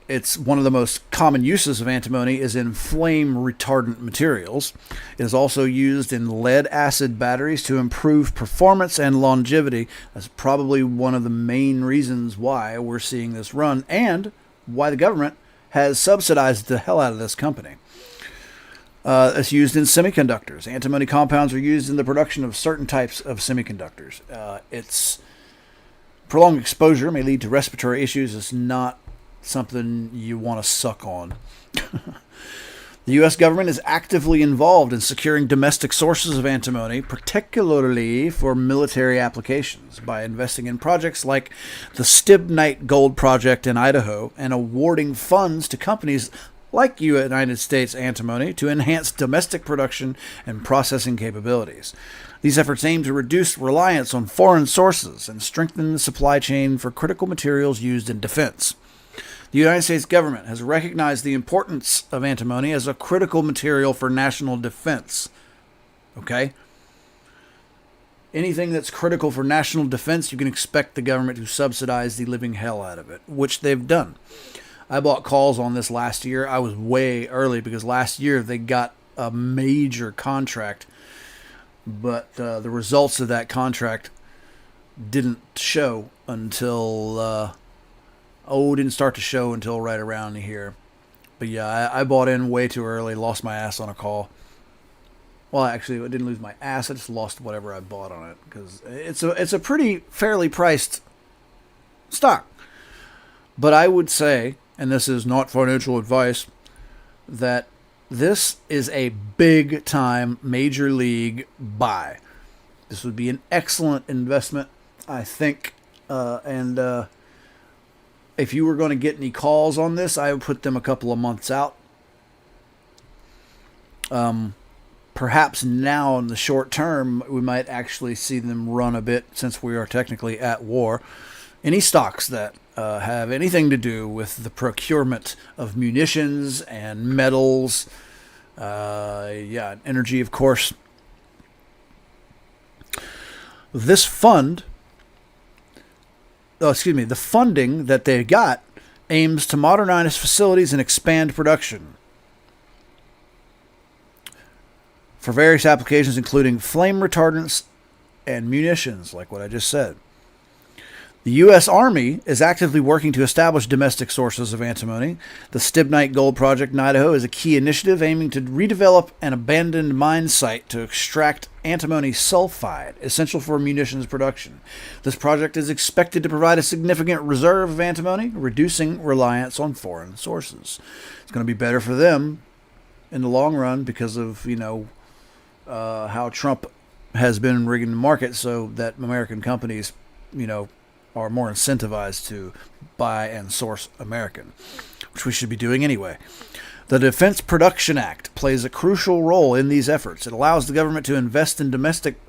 Speaker 4: It's one of the most common uses of antimony is in flame retardant materials. It is also used in lead acid batteries to improve performance and longevity. That's probably one of the main reasons why we're seeing this run and why the government has subsidized the hell out of this company. It's used in semiconductors. Antimony compounds are used in the production of certain types of semiconductors. Its prolonged exposure may lead to respiratory issues. It's not something you want to suck on. The U.S. government is actively involved in securing domestic sources of antimony, particularly for military applications, by investing in projects like the Stibnite Gold Project in Idaho and awarding funds to companies like United States Antimony, to enhance domestic production and processing capabilities. These efforts aim to reduce reliance on foreign sources and strengthen the supply chain for critical materials used in defense. The United States government has recognized the importance of antimony as a critical material for national defense. Okay? Anything that's critical for national defense, you can expect the government to subsidize the living hell out of it, which they've done. I bought calls on this last year. I was way early because last year they got a major contract, but the results of that contract didn't show until, didn't start to show until right around here. But yeah, I bought in way too early, lost my ass on a call. Well, actually, I didn't lose my ass. I just lost whatever I bought on it because it's a pretty fairly priced stock. But I would say, and this is not financial advice, that this is a big time major league buy. This would be an excellent investment, I think. And if you were going to get any calls on this, I would put them a couple of months out. Perhaps now in the short term, we might actually see them run a bit since we are technically at war. Any stocks that have anything to do with the procurement of munitions and metals, energy, of course. This fund, the funding that they got aims to modernize facilities and expand production for various applications, including flame retardants and munitions, like what I just said. The U.S. Army is actively working to establish domestic sources of antimony. The Stibnite Gold Project in Idaho is a key initiative aiming to redevelop an abandoned mine site to extract antimony sulfide, essential for munitions production. This project is expected to provide a significant reserve of antimony, reducing reliance on foreign sources. It's going to be better for them in the long run because of, how Trump has been rigging the market so that American companies, are more incentivized to buy and source American, which we should be doing anyway. The Defense Production Act plays a crucial role in these efforts. It allows the government to invest in domestic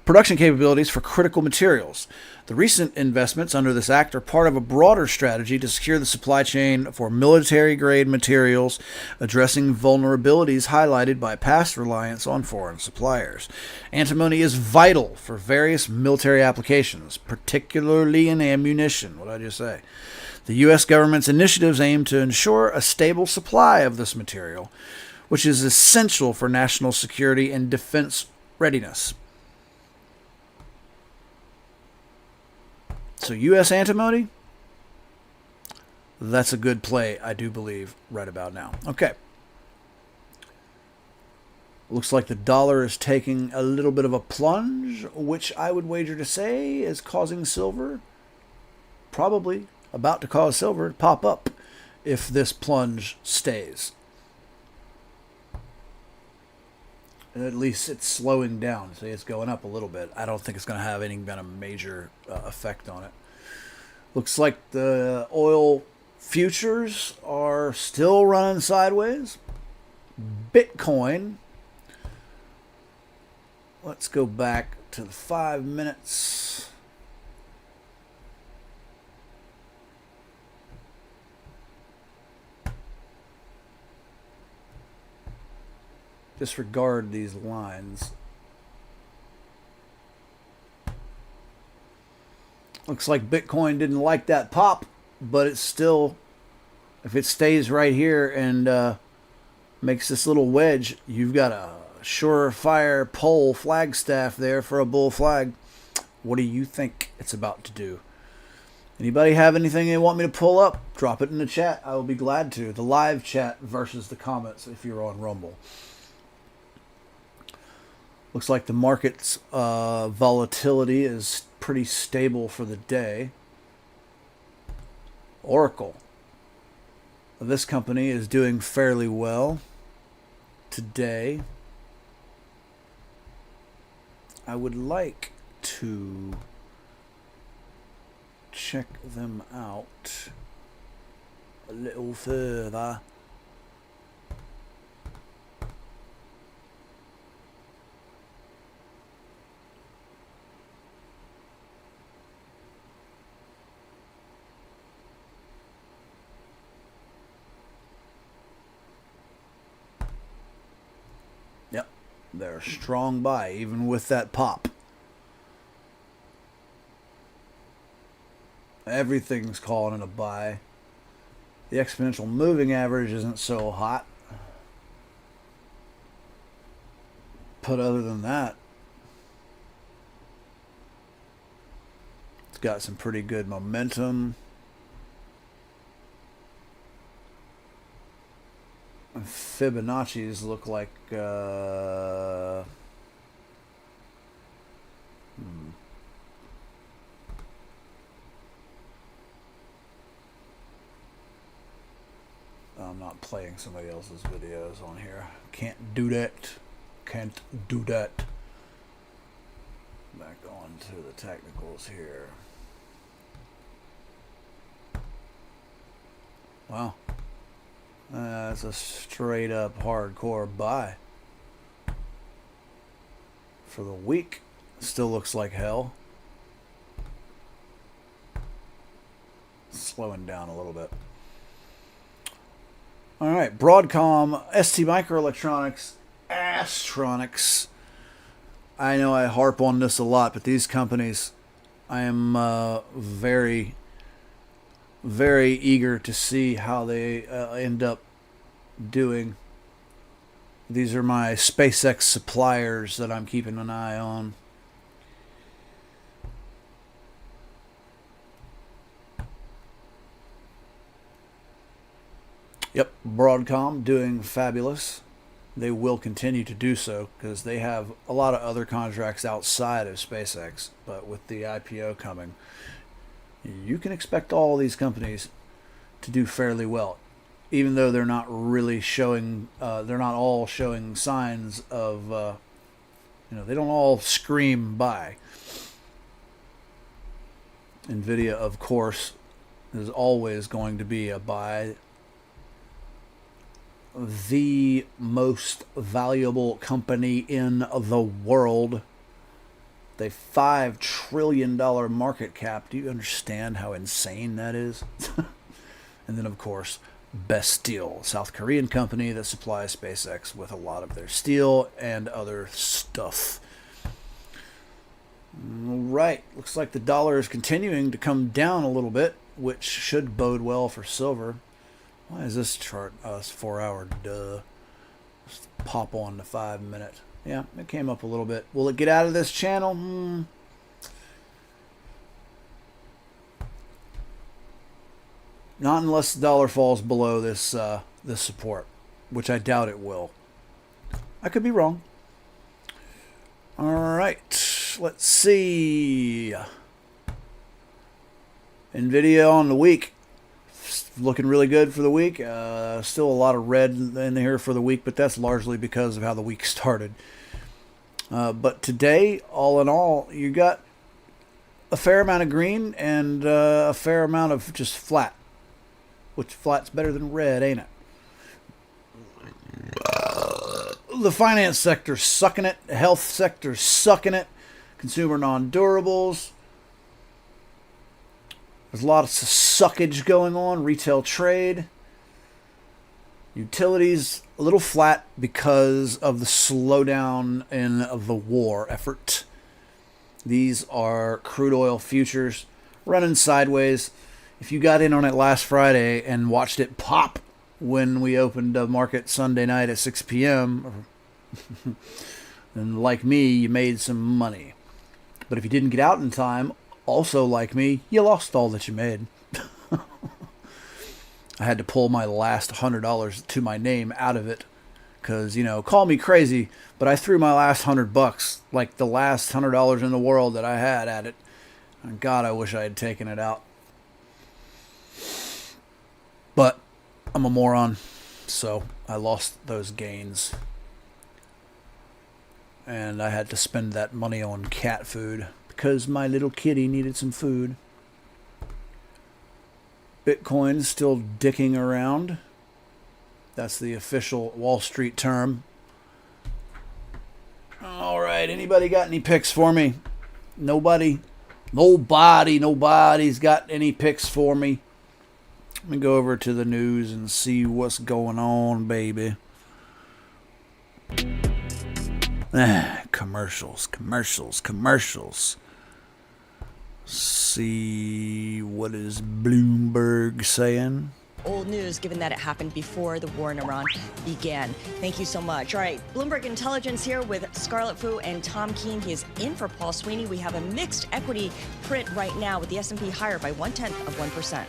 Speaker 4: production capabilities for critical materials. The recent investments under this act are part of a broader strategy to secure the supply chain for military-grade materials, addressing vulnerabilities highlighted by past reliance on foreign suppliers. Antimony is vital for various military applications, particularly in ammunition. What did I just say? The U.S. government's initiatives aim to ensure a stable supply of this material, which is essential for national security and defense readiness. So U.S. antimony, that's a good play, I do believe, right about now. Okay. Looks like the dollar is taking a little bit of a plunge, which I would wager to say is causing silver, probably about to cause silver to pop up if this plunge stays. At least it's slowing down. See, it's going up a little bit. I don't think it's going to have any kind of major effect on it. Looks like the oil futures are still running sideways. Bitcoin. Let's go back to the 5 minutes. Disregard these lines. Looks like Bitcoin didn't like that pop, but it's still, if it stays right here and makes this little wedge, you've got a surefire pole flagstaff there for a bull flag. What do you think it's about to do? Anybody have anything they want me to pull up? Drop it in the chat. I will be glad to. The live chat versus the comments if you're on Rumble. Looks like the market's volatility is pretty stable for the day. Oracle. This company is doing fairly well today. I would like to check them out a little further. They're a strong buy, even with that pop. Everything's calling it a buy. The exponential moving average isn't so hot. But other than that, it's got some pretty good momentum. Fibonacci's look like I'm not playing somebody else's videos on here. Can't do that. Can't do that. Back on to the technicals here. Wow. That's a straight up hardcore buy. For the week, still looks like hell. Slowing down a little bit. All right, Broadcom, ST Microelectronics, Astronics. I know I harp on this a lot, but these companies, I am very, very eager to see how they end up doing. These are my SpaceX suppliers that I'm keeping an eye on. Yep, Broadcom doing fabulous. They will continue to do so because they have a lot of other contracts outside of SpaceX. But with the IPO coming, you can expect all these companies to do fairly well, even though they're not really showing. They're not all showing signs of. They don't all scream buy. Nvidia, of course, is always going to be a buy. The most valuable company in the world. They $5 trillion market cap. Do you understand how insane that is? And then, of course, Best Steel, South Korean company that supplies SpaceX with a lot of their steel and other stuff. All right, looks like the dollar is continuing to come down a little bit, which should bode well for silver. Why is this chart us 4 hour? Duh. Let's pop on the 5 minute. Yeah, it came up a little bit. Will it get out of this channel? Not unless the dollar falls below this this support, which I doubt it will. I could be wrong. All right, let's see. Nvidia on the week. Looking really good for the week. Still a lot of red in here for the week, but that's largely because of how the week started. But today, all in all, you got a fair amount of green and a fair amount of just flat. Which flat's better than red, ain't it? The finance sector's sucking it. The health sector's sucking it. Consumer non-durables. There's a lot of suckage going on. Retail trade. Utilities, a little flat because of the slowdown in the war effort. These are crude oil futures running sideways. If you got in on it last Friday and watched it pop when we opened the market Sunday night at 6 p.m., then like me, you made some money. But if you didn't get out in time, also like me, you lost all that you made. I had to pull my last $100 to my name out of it because, call me crazy, but I threw my last $100, like the last $100 in the world that I had at it. And God, I wish I had taken it out. But I'm a moron, so I lost those gains. And I had to spend that money on cat food because my little kitty needed some food. Bitcoin's still dicking around. That's the official Wall Street term. All right, anybody got any picks for me? Nobody? Nobody's got any picks for me. Let me go over to the news and see what's going on, baby. Commercials. See what is Bloomberg saying?
Speaker 15: Old news, given that it happened before the war in Iran began. Thank you so much. All right, Bloomberg Intelligence here with Scarlett Fu and Tom Keene. He is in for Paul Sweeney. We have a mixed equity print right now with the S&P higher by 0.1%.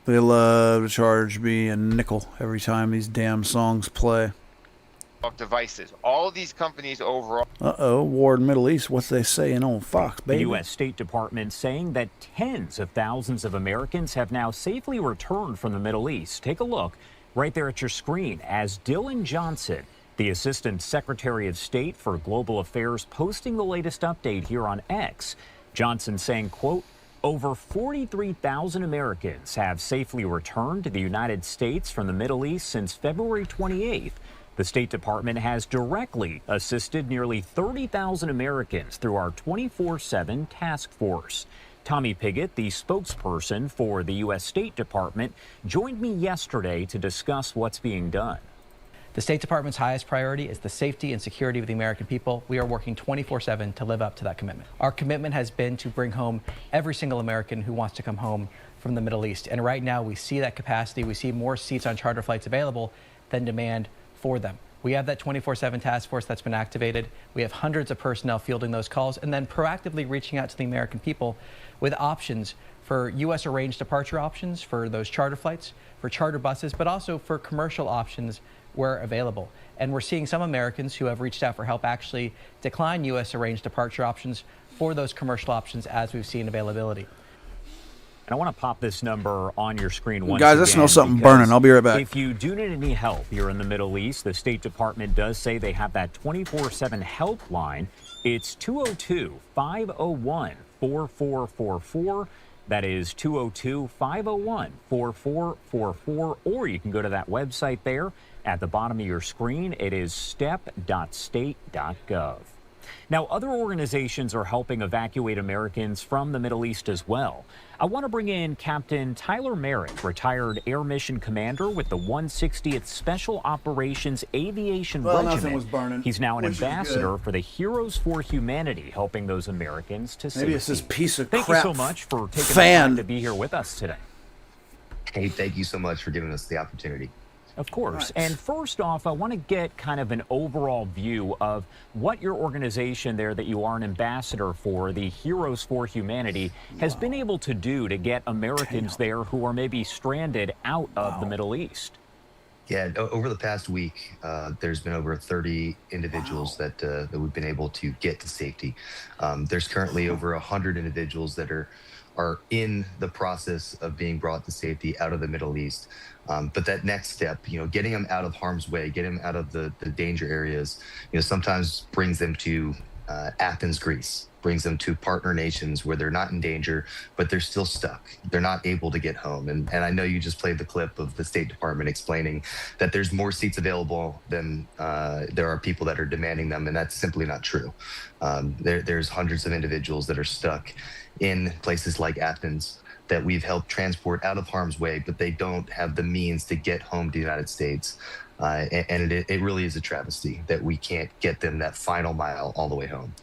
Speaker 4: They love to charge me a nickel every time these damn songs play.
Speaker 10: Devices. All of these companies overall.
Speaker 4: War in the Middle East. What's they saying on Fox, baby?
Speaker 3: The U.S. State Department saying that tens of thousands of Americans have now safely returned from the Middle East. Take a look right there at your screen as Dylan Johnson, the Assistant Secretary of State for Global Affairs, posting the latest update here on X. Johnson saying, quote, over 43,000 Americans have safely returned to the United States from the Middle East since February 28th. The State Department has directly assisted nearly 30,000 Americans through our 24/7 task force. Tommy Pigott, the spokesperson for the U.S. State Department, joined me yesterday to discuss what's being done.
Speaker 11: The State Department's highest priority is the safety and security of the American people. We are working 24/7 to live up to that commitment. Our commitment has been to bring home every single American who wants to come home from the Middle East. And right now we see that capacity. We see more seats on charter flights available than demand for them. We have that 24/7 task force that's been activated. We have hundreds of personnel fielding those calls and then proactively reaching out to the American people with options for U.S. arranged departure options for those charter flights, for charter buses, but also for commercial options where available. And we're seeing some Americans who have reached out for help actually decline U.S. arranged departure options for those commercial options as we've seen availability.
Speaker 3: And I want to pop this number on your screen once
Speaker 4: Guys,
Speaker 3: again.
Speaker 4: I smell something burning. I'll be right back.
Speaker 3: If you do need any help here in the Middle East, the State Department does say they have that 24/7 helpline. It's 202-501-4444. That is 202-501-4444. Or you can go to that website there at the bottom of your screen. It is step.state.gov. Now, other organizations are helping evacuate Americans from the Middle East as well. I want to bring in Captain Tyler Merrick, retired Air Mission Commander with the 160th Special Operations Aviation
Speaker 4: Nothing
Speaker 3: Regiment.
Speaker 4: was burning.
Speaker 3: He's now an
Speaker 4: Which is
Speaker 3: ambassador
Speaker 4: good.
Speaker 3: for the Heroes for Humanity, helping those Americans to safety.
Speaker 4: Maybe it's this piece of
Speaker 3: Thank
Speaker 4: crap
Speaker 3: you so much for taking the
Speaker 4: fan
Speaker 3: time to be here with us today.
Speaker 12: Hey, thank you so much for giving us the opportunity.
Speaker 3: Of course. And first off, I want to get kind of an overall view of what your organization there that you are an ambassador for, the Heroes for Humanity, has been able to do to get Americans there who are maybe stranded out of the Middle East.
Speaker 12: Yeah, over the past week, there's been over 30 individuals that we've been able to get to safety. There's currently over 100 individuals that are in the process of being brought to safety out of the Middle East. But that next step, getting them out of harm's way, getting them out of the danger areas, sometimes brings them to Athens, Greece, brings them to partner nations where they're not in danger, but they're still stuck. They're not able to get home. And I know you just played the clip of the State Department explaining that there's more seats available than there are people that are demanding them, and that's simply not true. There's hundreds of individuals that are stuck in places like Athens that we've helped transport out of harm's way, but they don't have the means to get home to the United States. And it really is a travesty that we can't get them that final mile all the way home.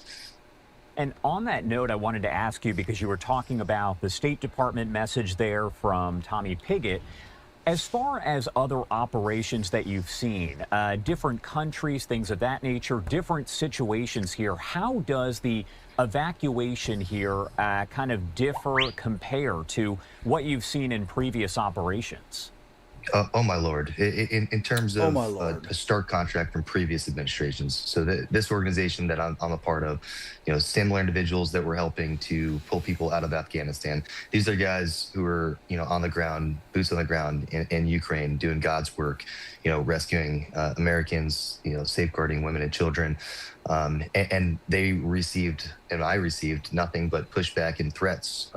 Speaker 3: And on that note, I wanted to ask you, because you were talking about the State Department message there from Tommy Pigott, as far as other operations that you've seen, different countries, things of that nature, different situations here, how does the evacuation here kind of differ, compare to what you've seen in previous operations?
Speaker 12: Oh my lord! In terms
Speaker 4: Oh
Speaker 12: of
Speaker 4: my lord.
Speaker 12: a stark contract from previous administrations, so this organization that I'm a part of, similar individuals that were helping to pull people out of Afghanistan. These are guys who are on the ground, boots on the ground in Ukraine, doing God's work, rescuing Americans, safeguarding women and children, and they received, and I received nothing but pushback and threats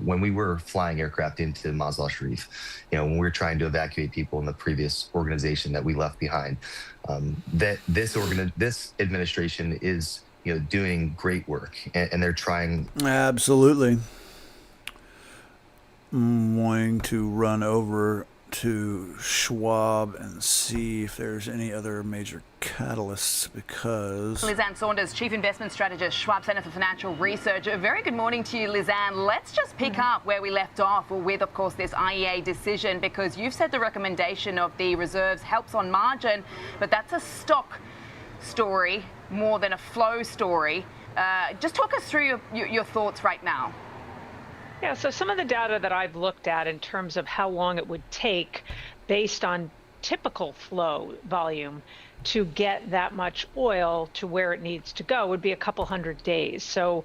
Speaker 12: when we were flying aircraft into Mazar Sharif. When we were trying to evacuate people in the previous organization that we left behind. That this administration is doing great work, and they're trying.
Speaker 4: Absolutely. I'm going to run over to Schwab and see if there's any other major catalysts, because
Speaker 16: Lizanne Saunders, Chief Investment Strategist, Schwab Center for Financial Research. A very good morning to you, Lizanne. Let's just pick up where we left off with, of course, this IEA decision, because you've said the recommendation of the reserves helps on margin, but that's a stock story more than a flow story. Just talk us through your thoughts right now.
Speaker 17: Yeah, so some of the data that I've looked at in terms of how long it would take based on typical flow volume to get that much oil to where it needs to go would be a couple hundred days. So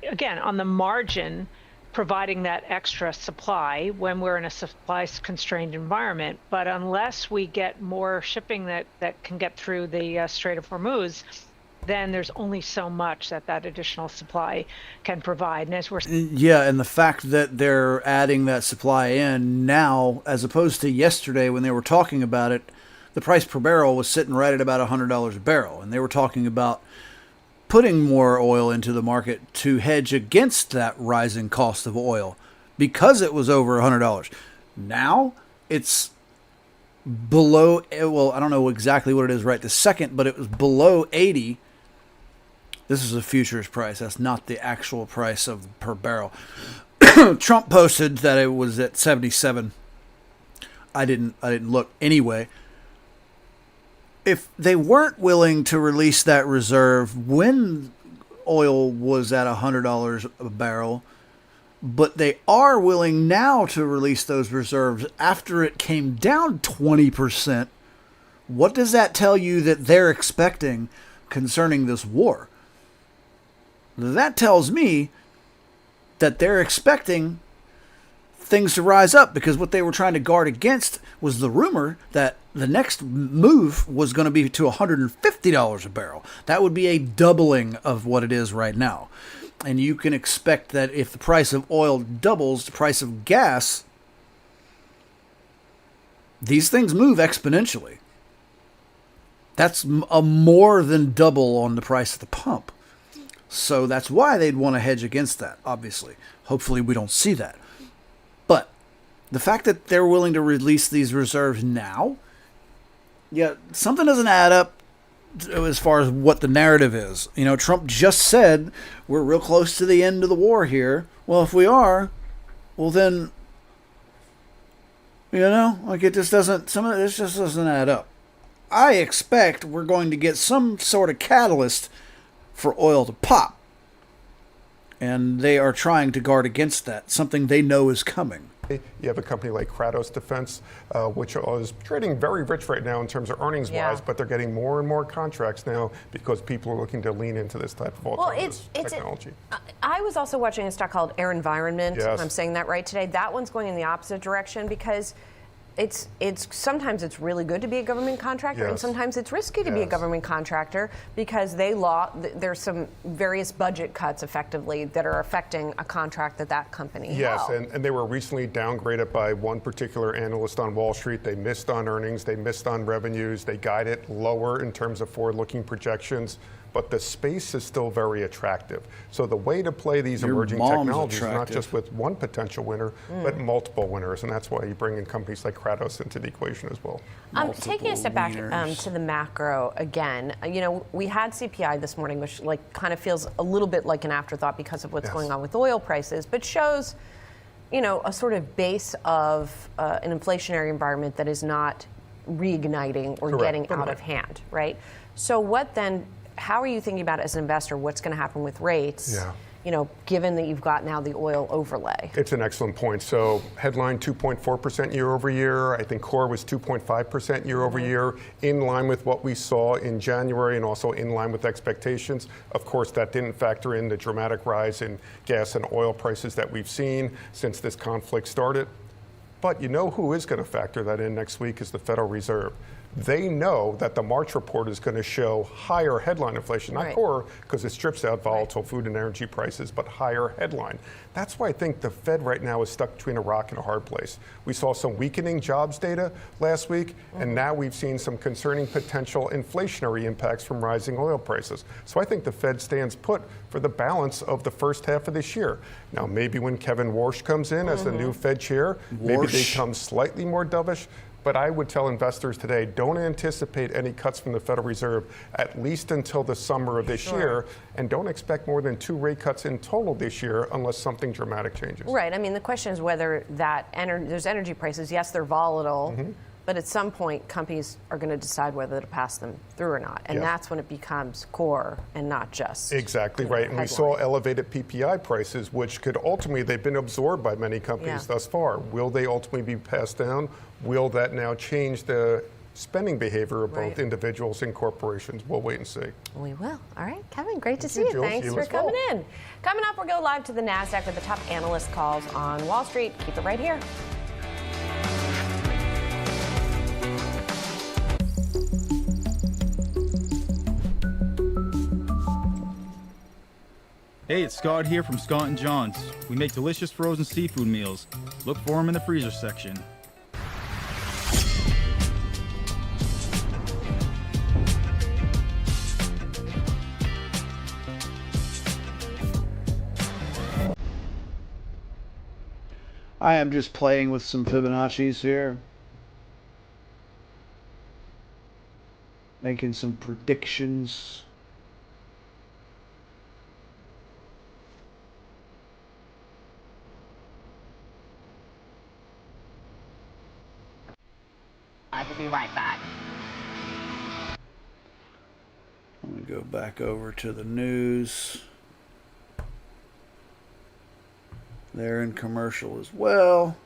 Speaker 17: again, on the margin, providing that extra supply when we're in a supply constrained environment. But unless we get more shipping that can get through the Strait of Hormuz, then there's only so much that additional supply can provide. And as we're
Speaker 4: and the fact that they're adding that supply in now, as opposed to yesterday when they were talking about it, the price per barrel was sitting right at about $100 a barrel, and they were talking about putting more oil into the market to hedge against that rising cost of oil because it was over $100. Now it's below, well, I don't know exactly what it is right this second, but it was below 80. This is a futures price. That's not the actual price of per barrel. Trump posted that it was at 77. I didn't look anyway. If they weren't willing to release that reserve when oil was at $100 a barrel, but they are willing now to release those reserves after it came down 20%, what does that tell you that they're expecting concerning this war? That tells me that they're expecting things to rise up, because what they were trying to guard against was the rumor that the next move was going to be to $150 a barrel. That would be a doubling of what it is right now. And you can expect that if the price of oil doubles, the price of gas, these things move exponentially. That's a more than double on the price of the pump. So that's why they'd want to hedge against that, obviously. Hopefully we don't see that. But the fact that they're willing to release these reserves now, something doesn't add up as far as what the narrative is. Trump just said we're real close to the end of the war here. Well, if we are, well then, it just doesn't, some of this just doesn't add up. I expect we're going to get some sort of catalyst for oil to pop. And they are trying to guard against that, something they know is coming.
Speaker 18: You have a company like Kratos Defense, which is trading very rich right now in terms of earnings-wise, but they're getting more and more contracts now because people are looking to lean into this type of alternative technology.
Speaker 19: I was also watching a stock called Air Environment.
Speaker 18: Yes.
Speaker 19: I'm saying that right today. That one's going in the opposite direction because it's sometimes it's really good to be a government contractor, and sometimes it's risky to be a government contractor because there's some various budget cuts effectively that are affecting a contract that company held.
Speaker 18: And they were recently downgraded by one particular analyst on Wall Street. They missed on earnings, they missed on revenues, they guided lower in terms of forward-looking projections. But the space is still very attractive. So the way to play these emerging technologies is not just with one potential winner, but multiple winners. And that's why you bring in companies like Kratos into the equation as well.
Speaker 19: Taking a step back to the macro again, we had CPI this morning, which kind of feels a little bit like an afterthought because of what's going on with oil prices, but shows, a sort of base of an inflationary environment that is not reigniting or getting out of hand, right? So how are you thinking about as an investor what's going to happen with rates? given that you've got now the oil overlay?
Speaker 18: It's an excellent point. So headline 2.4% year over year. I think core was 2.5% year over year, in line with what we saw in January and also in line with expectations. Of course, that didn't factor in the dramatic rise in gas and oil prices that we've seen since this conflict started. But you know who is going to factor that in next week is the Federal Reserve. They know that the March report is going to show higher headline inflation, not core, because it strips out volatile food and energy prices, but higher headline. That's why I think the Fed right now is stuck between a rock and a hard place. We saw some weakening jobs data last week, and now we've seen some concerning potential inflationary impacts from rising oil prices. So I think the Fed stands put for the balance of the first half of this year. Now, maybe when Kevin Warsh comes in as the new Fed chair, maybe they come slightly more dovish. But I would tell investors today, don't anticipate any cuts from the Federal Reserve at least until the summer of this year, and don't expect more than 2 rate cuts in total this year unless something dramatic changes.
Speaker 19: Right. I mean, the question is whether there's energy prices. Yes, they're volatile, but at some point, companies are going to decide whether to pass them through or not, and that's when it becomes core and not just
Speaker 18: exactly right. And we saw elevated PPI prices, which could ultimately they've been absorbed by many companies thus far. Will they ultimately be passed down? Will that now change the spending behavior of both individuals and corporations? We'll wait and see.
Speaker 19: We will. All right, Kevin, great to see you. Thanks for coming in. Coming up, we'll go live to the NASDAQ with the top analyst calls on Wall Street. Keep it right here.
Speaker 21: Hey, it's Scott here from Scott & John's. We make delicious frozen seafood meals. Look for them in the freezer section.
Speaker 4: I am just playing with some Fibonacci's here. Making some predictions.
Speaker 22: I will be right back.
Speaker 4: I'm going to go back over to the news. They're in commercial as well.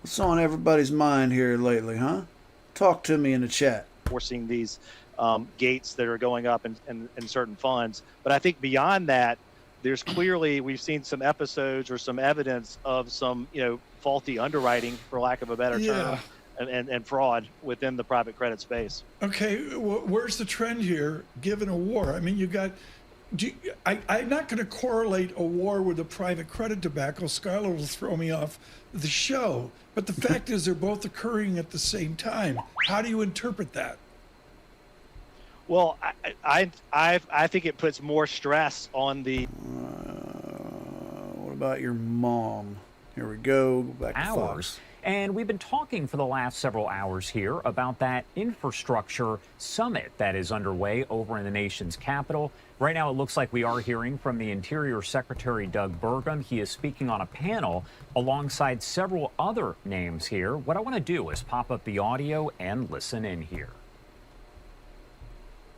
Speaker 4: What's on everybody's mind here lately, huh? Talk to me in the chat.
Speaker 23: Forcing these gates that are going up in certain funds. But I think beyond that, there's clearly, we've seen some episodes or some evidence of some, faulty underwriting, for lack of a better term, and fraud within the private credit space.
Speaker 24: Okay, where's the trend here, given a war? I mean, I'm not going to correlate a war with a private credit debacle. Skylar will throw me off the show. But the fact is they're both occurring at the same time. How do you interpret that?
Speaker 23: Well, I think it puts more stress on the...
Speaker 4: what about your mom? Here we go. Go back to Fox.
Speaker 3: And we've been talking for the last several hours here about that infrastructure summit that is underway over in the nation's capital. Right now, it looks like we are hearing from the Interior Secretary Doug Burgum. He is speaking on a panel alongside several other names here. What I want to do is pop up the audio and listen in here.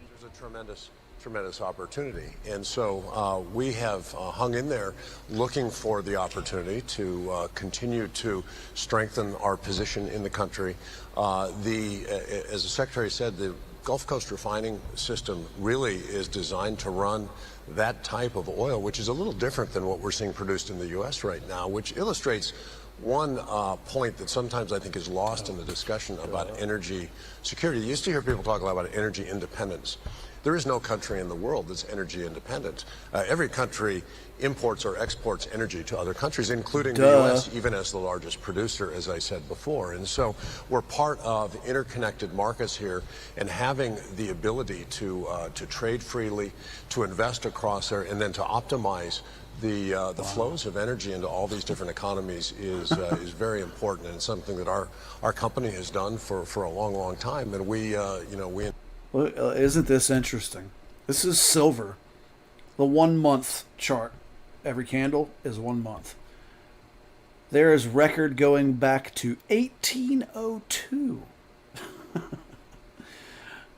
Speaker 25: There's a tremendous opportunity. And so we have hung in there looking for the opportunity to continue to strengthen our position in the country. As the Secretary said, the Gulf Coast refining system really is designed to run that type of oil, which is a little different than what we're seeing produced in the U.S. right now, which illustrates one point that sometimes I think is lost in the discussion about energy security. You used to hear people talk a lot about energy independence. There is no country in the world that's energy independent. Every country imports or exports energy to other countries, including the U.S., even as the largest producer, as I said before. And so we're part of interconnected markets here, and having the ability to trade freely, to invest across there, and then to optimize the flows of energy into all these different economies is very important, and something that our company has done for a long time. And we.
Speaker 4: Well, isn't this interesting? This is silver. The 1 month chart. Every candle is 1 month. There is record going back to 1802.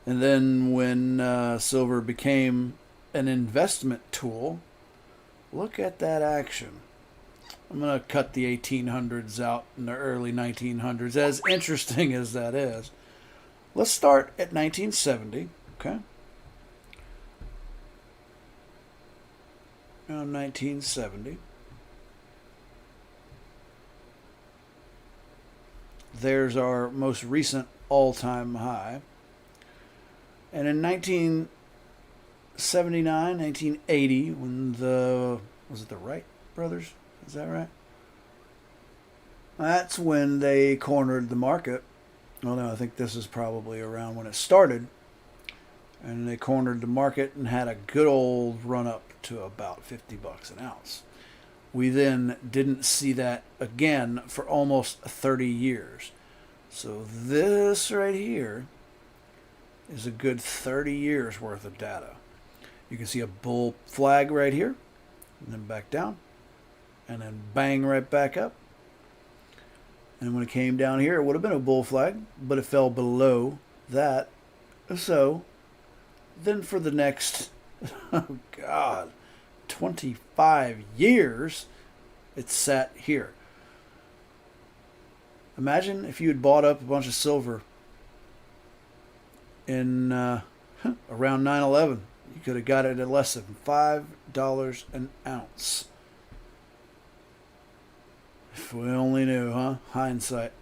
Speaker 4: And then when silver became an investment tool, look at that action. I'm going to cut the 1800s out in the early 1900s, as interesting as that is. Let's start at 1970, okay? Around 1970. There's our most recent all-time high. And in 1979, 1980, when was it the Wright brothers? Is that right? That's when they cornered the market. Well, no, I think this is probably around when it started. And they cornered the market and had a good old run up to about $50 an ounce. We then didn't see that again for almost 30 years. So this right here is a good 30 years worth of data. You can see a bull flag right here, and then back down, and then bang right back up. And when it came down here, it would have been a bull flag, but it fell below that. So then for the next, oh God, 25 years, it sat here. Imagine if you had bought up a bunch of silver in around 9/11. You could have got it at less than $5 an ounce. If we only knew, huh? Hindsight.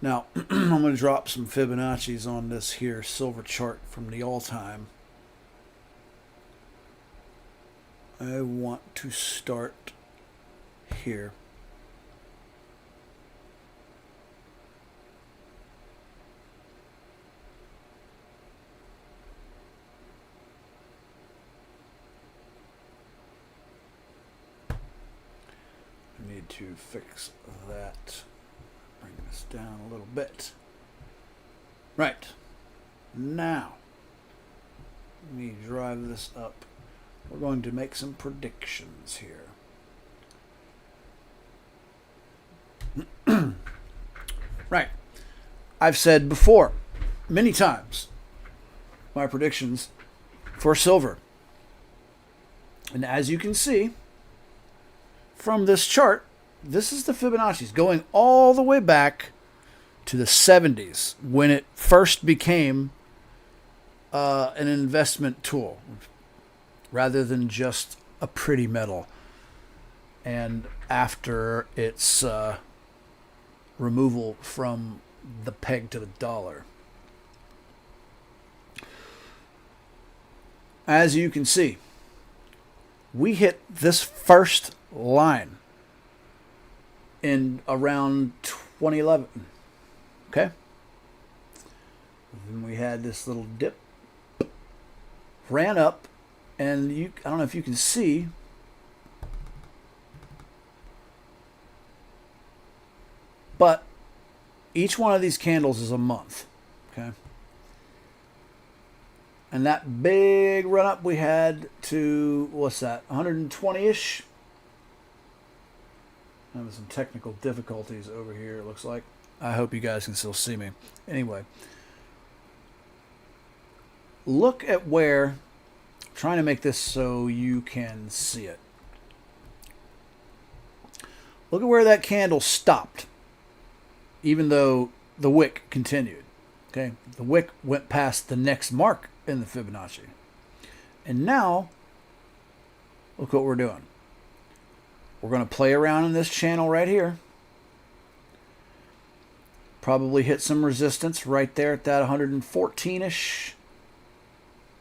Speaker 4: Now, I'm going to drop some Fibonacci's on this here silver chart from the all-time. I want to start here. I need to fix that. Bring this down a little bit. Right. Now, let me drive this up. We're going to make some predictions here. Right. I've said before, many times, my predictions for silver. And as you can see from this chart, this is the Fibonacci's going all the way back to the 70s when it first became an investment tool rather than just a pretty metal. And after its removal from the peg to the dollar. As you can see, we hit this first line in around 2011. Okay? And we had this little dip, ran up, and I don't know if you can see, but each one of these candles is a month. Okay? And that big run up we had to, what's that, 120-ish? Having some technical difficulties over here, it looks like. I hope you guys can still see me. Anyway, look at where, I'm trying to make this so you can see it. Look at where that candle stopped, even though the wick continued. Okay, the wick went past the next mark in the Fibonacci. And now, look what we're doing. We're going to play around in this channel right here. Probably hit some resistance right there at that 114-ish.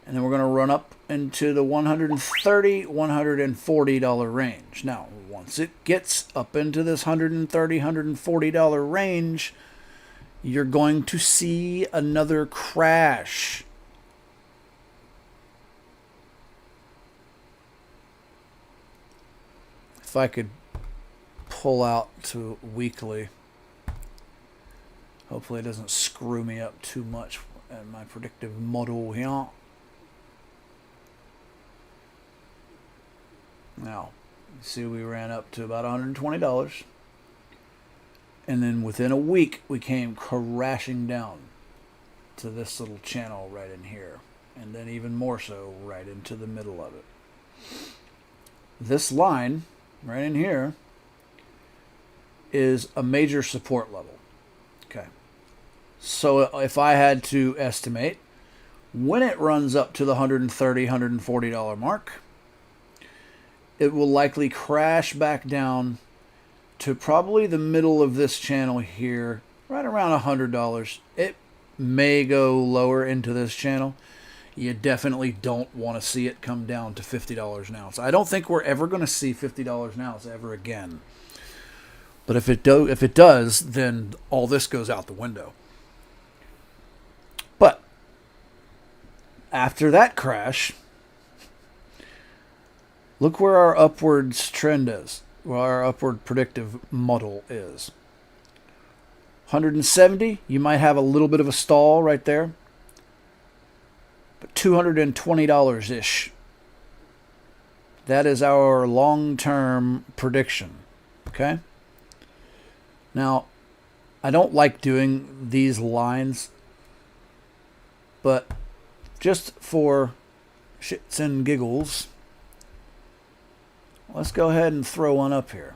Speaker 4: And then we're going to run up into the $130, $140 range. Now, once it gets up into this $130, $140 range, you're going to see another crash. If I could pull out to weekly, hopefully it doesn't screw me up too much in my predictive model here. Now, you see we ran up to about $120. And then within a week, we came crashing down to this little channel right in here. and then even more so right into the middle of it. This line right in here is a major support level. Okay. So if I had to estimate, when it runs up to the $130, $140 mark, it will likely crash back down to probably the middle of this channel here, right around $100. It may go lower into this channel. You definitely don't want to see it come down to $50 an ounce. I don't think we're ever going to see $50 an ounce ever again. But if it does, then all this goes out the window. But after that crash, look where our upwards trend is, where our upward predictive model is. 170, you might have a little bit of a stall right there. But $220-ish. That is our long-term prediction. Okay? Now, I don't like doing these lines, but just for shits and giggles, let's go ahead and throw one up here.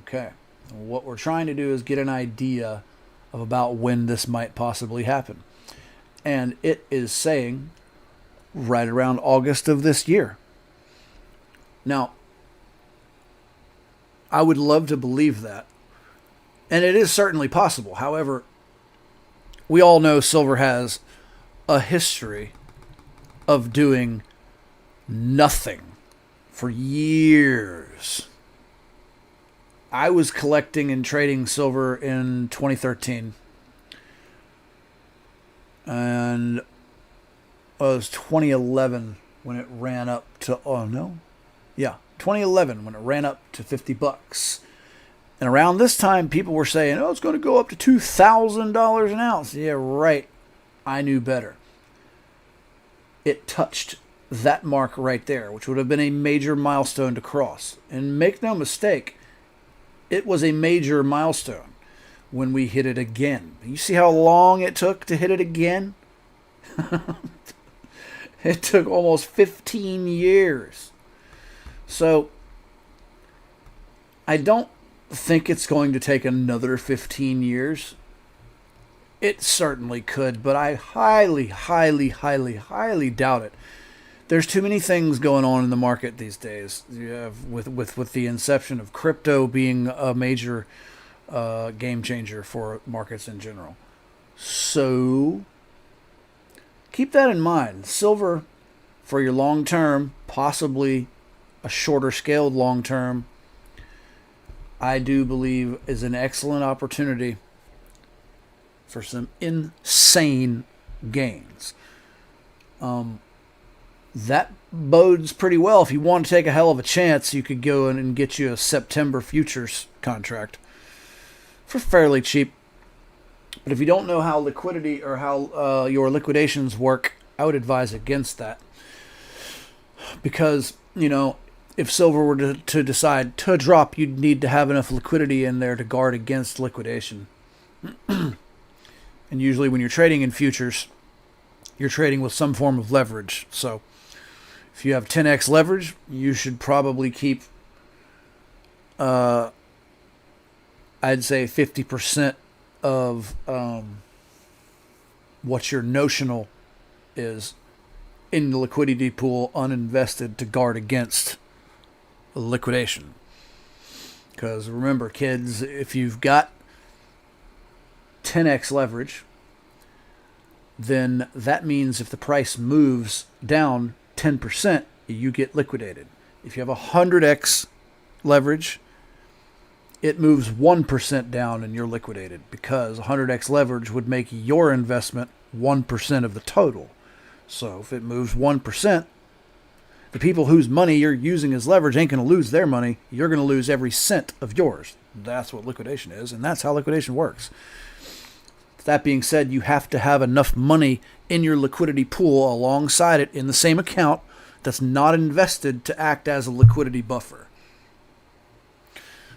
Speaker 4: Okay. What we're trying to do is get an idea of about when this might possibly happen. And it is saying right around August of this year. Now, I would love to believe that. And it is certainly possible. However, we all know silver has a history of doing nothing for years. I was collecting and trading silver in 2013. And it was 2011 when it ran up to, 2011 when it ran up to $50. And around this time, people were saying, it's going to go up to $2,000 an ounce. Yeah, right. I knew better. It touched that mark right there, which would have been a major milestone to cross. And make no mistake, it was a major milestone when we hit it again. You see how long it took to hit it again? It took almost 15 years. So, I don't think it's going to take another 15 years. It certainly could, but I highly, highly, highly, highly doubt it. There's too many things going on in the market these days. You have with the inception of crypto being a major game changer for markets in general. So keep that in mind. Silver for your long term, possibly a shorter scaled long term, I do believe is an excellent opportunity for some insane gains. That bodes pretty well. If you want to take a hell of a chance, you could go in and get you a September futures contract for fairly cheap. But if you don't know how liquidity or how your liquidations work, I would advise against that. Because, if silver were to decide to drop, you'd need to have enough liquidity in there to guard against liquidation. And usually when you're trading in futures, you're trading with some form of leverage. So if you have 10x leverage, you should probably keep, I'd say 50% of what your notional is in the liquidity pool uninvested to guard against liquidation. Because remember, kids, if you've got 10x leverage, then that means if the price moves down 10%, you get liquidated. If you have 100x leverage, it moves 1% down and you're liquidated, because 100x leverage would make your investment 1% of the total. So if it moves 1%, the people whose money you're using as leverage ain't going to lose their money. You're going to lose every cent of yours. That's what liquidation is, and that's how liquidation works. That being said, you have to have enough money in your liquidity pool alongside it in the same account that's not invested to act as a liquidity buffer.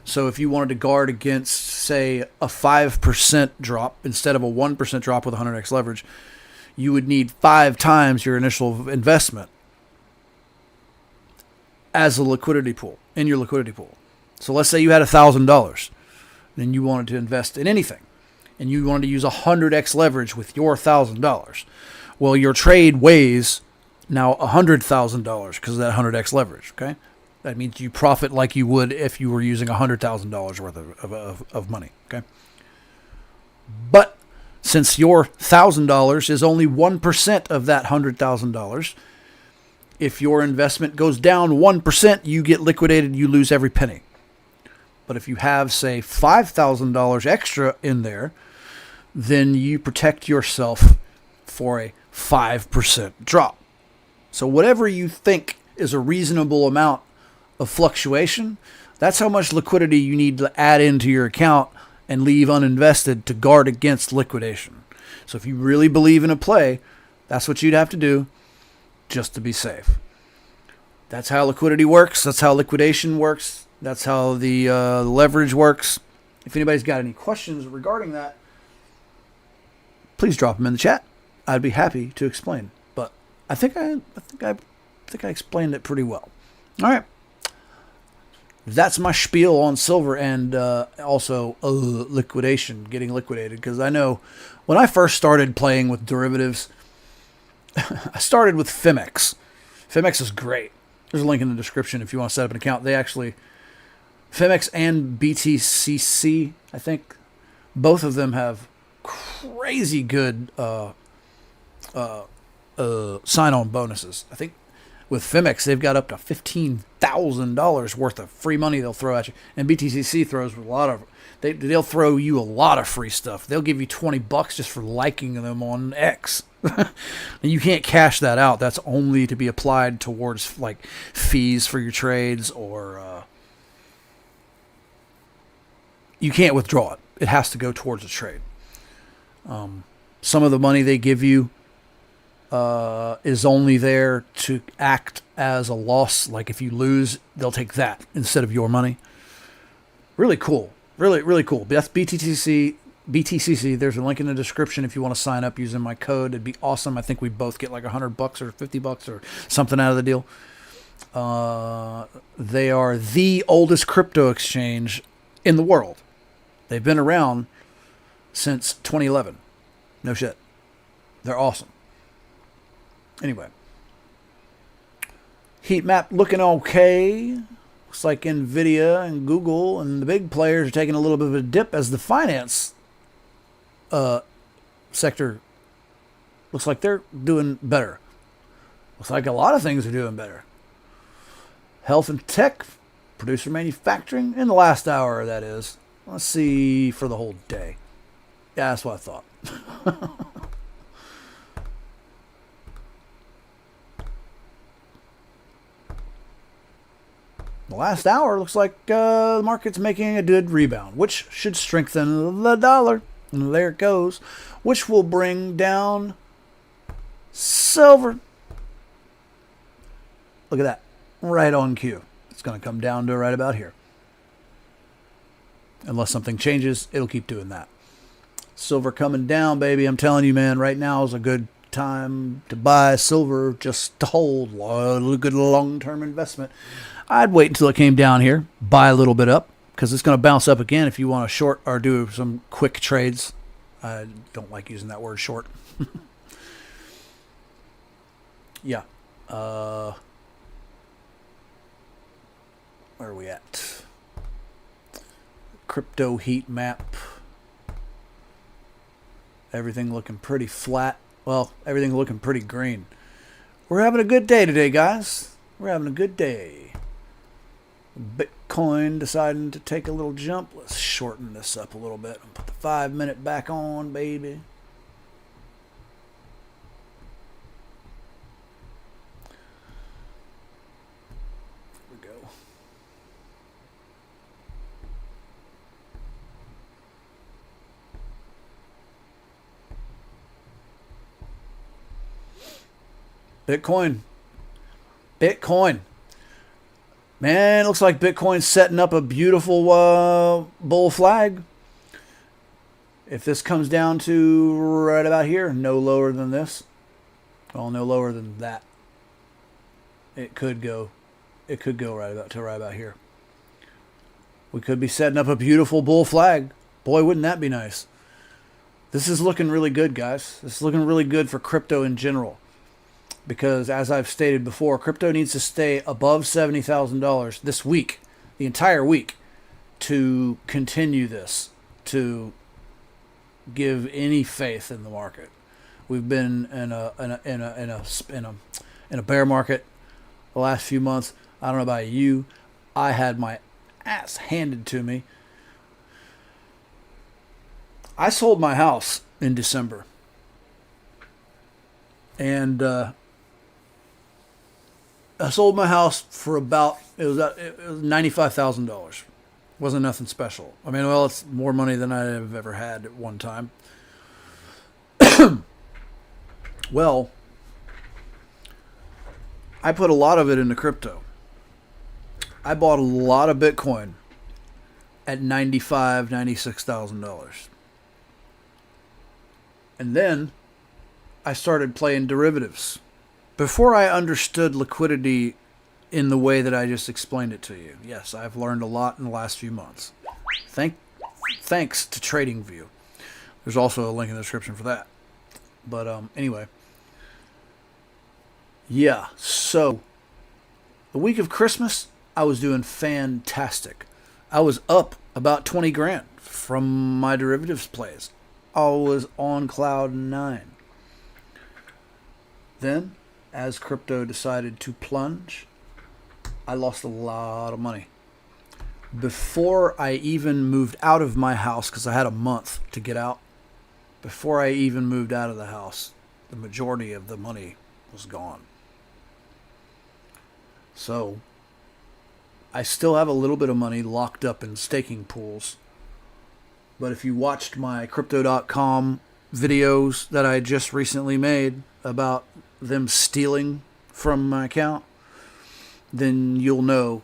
Speaker 4: So if you wanted to guard against say, a 5% drop instead of a 1% drop with 100x leverage, you would need 5 times your initial investment as a liquidity pool, in your liquidity pool. So let's say you had $1,000, and you wanted to invest in anything, and you wanted to use 100x leverage with your $1,000. Well, your trade weighs now $100,000 because of that 100x leverage, okay? That means you profit like you would if you were using $100,000 worth of money, okay? But since your $1,000 is only 1% of that $100,000, if your investment goes down 1%, you get liquidated, you lose every penny. But if you have, say, $5,000 extra in there, then you protect yourself for a 5% drop. So whatever you think is a reasonable amount of fluctuation, that's how much liquidity you need to add into your account and leave uninvested to guard against liquidation. So if you really believe in a play, that's what you'd have to do just to be safe. That's how liquidity works. That's how liquidation works. That's how the leverage works. If anybody's got any questions regarding that, please drop them in the chat. I'd be happy to explain. But I think I explained it pretty well. All right. That's my spiel on silver and also liquidation, getting liquidated. Because I know when I first started playing with derivatives, I started with PHEMEX. PHEMEX is great. There's a link in the description if you want to set up an account. They actually, PHEMEX and BTCC, I think, both of them have crazy good sign-on bonuses. I think with PHEMEX, they've got up to $15,000 worth of free money they'll throw at you. And BTCC throws a lot of, they'll throw you a lot of free stuff. They'll give you $20 just for liking them on X. And you can't cash that out. That's only to be applied towards like fees for your trades, or you can't withdraw it. It has to go towards a trade. Some of the money they give you is only there to act as a loss. Like if you lose, they'll take that instead of your money. Really cool. Really, really cool. That's BTCC. There's a link in the description if you want to sign up using my code. It'd be awesome. I think we both get like $100 or $50 or something out of the deal. They are the oldest crypto exchange in the world. They've been around since 2011. No shit. They're awesome. Anyway. Heat map looking okay. Looks like Nvidia and Google and the big players are taking a little bit of a dip as the finance sector looks like they're doing better. Looks like a lot of things are doing better. Health and tech, producer manufacturing, in the last hour, that is. Let's see for the whole day. Yeah, that's what I thought. The last hour looks like the market's making a good rebound, which should strengthen the dollar. And there it goes, which will bring down silver. Look at that, right on cue. It's going to come down to right about here. Unless something changes, it'll keep doing that. Silver coming down, baby. I'm telling you, man, right now is a good time to buy silver, just to hold. A good long-term investment. I'd wait until it came down here, buy a little bit up, because it's going to bounce up again if you want to short or do some quick trades. I don't like using that word short. Yeah. Where are we at? Crypto heat map. Everything looking pretty flat. Well, everything looking pretty green. We're having a good day today, guys. We're having a good day. Bitcoin deciding to take a little jump. Let's shorten this up a little bit and put the 5-minute back on, baby. Here we go. Bitcoin. Man, it looks like Bitcoin's setting up a beautiful bull flag. If this comes down to right about here, no lower than this, well, no lower than that, it could go right about here. We could be setting up a beautiful bull flag. Boy, wouldn't that be nice? This is looking really good, guys. This is looking really good for crypto in general. Because as I've stated before, crypto needs to stay above $70,000 this week, the entire week, to continue this, to give any faith in the market. We've been in a bear market the last few months. I don't know about you. I had my ass handed to me. I sold my house in December. And I sold my house for about, it was $95,000. Wasn't nothing special. I mean, well, it's more money than I have ever had at one time. Well, I put a lot of it into crypto. I bought a lot of Bitcoin at $95,000, $96,000. And then I started playing derivatives. Before I understood liquidity in the way that I just explained it to you. Yes, I've learned a lot in the last few months. Thanks to TradingView. There's also a link in the description for that. But anyway. Yeah, so the week of Christmas, I was doing fantastic. I was up about 20 grand from my derivatives plays. I was on cloud 9. Then, as crypto decided to plunge, I lost a lot of money. Before I even moved out of my house, because I had a month to get out, before I even moved out of the house, the majority of the money was gone. So, I still have a little bit of money locked up in staking pools. But if you watched my Crypto.com videos that I just recently made about them stealing from my account, then you'll know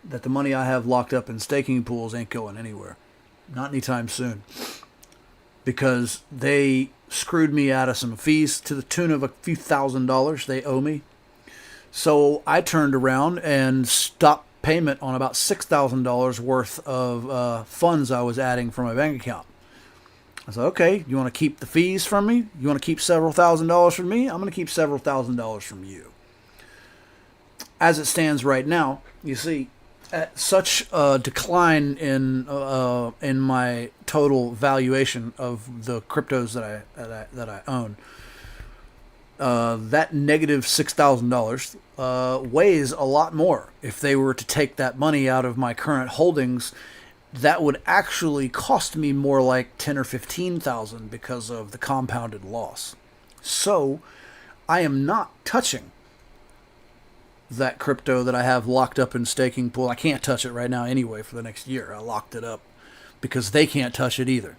Speaker 4: that the money I have locked up in staking pools ain't going anywhere. Not anytime soon. Because they screwed me out of some fees to the tune of a few $1,000s they owe me. So I turned around and stopped payment on about $6,000 worth of funds I was adding from my bank account. I said, okay, you want to keep the fees from me? You want to keep several $1,000s from me? I'm going to keep several $1,000s from you. As it stands right now, you see, at such a decline in my total valuation of the cryptos that I own, that negative $6,000 weighs a lot more. If they were to take that money out of my current holdings, that would actually cost me more like $10,000 or $15,000 because of the compounded loss. So I am not touching that crypto that I have locked up in staking pool. I can't touch it right now anyway for the next year. I locked it up because they can't touch it either.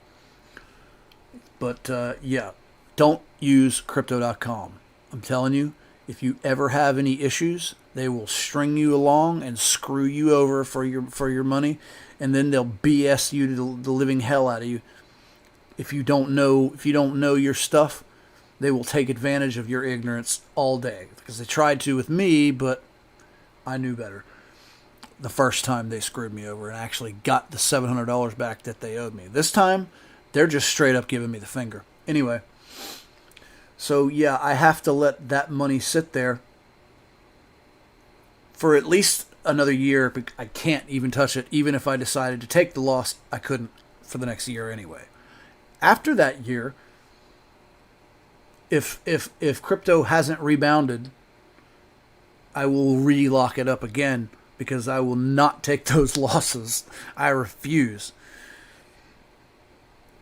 Speaker 4: But yeah, don't use Crypto.com. I'm telling you, if you ever have any issues, they will string you along and screw you over for your money, and then they'll BS you to the living hell out of you. If you don't know your stuff, they will take advantage of your ignorance all day. Because they tried to with me, but I knew better. The first time they screwed me over and actually got the $700 back that they owed me. This time, they're just straight up giving me the finger. Anyway, so yeah, I have to let that money sit there for at least another year. I can't even touch it. Even if I decided to take the loss, I couldn't for the next year anyway. After that year, if crypto hasn't rebounded, I will re-lock it up again because I will not take those losses. I refuse.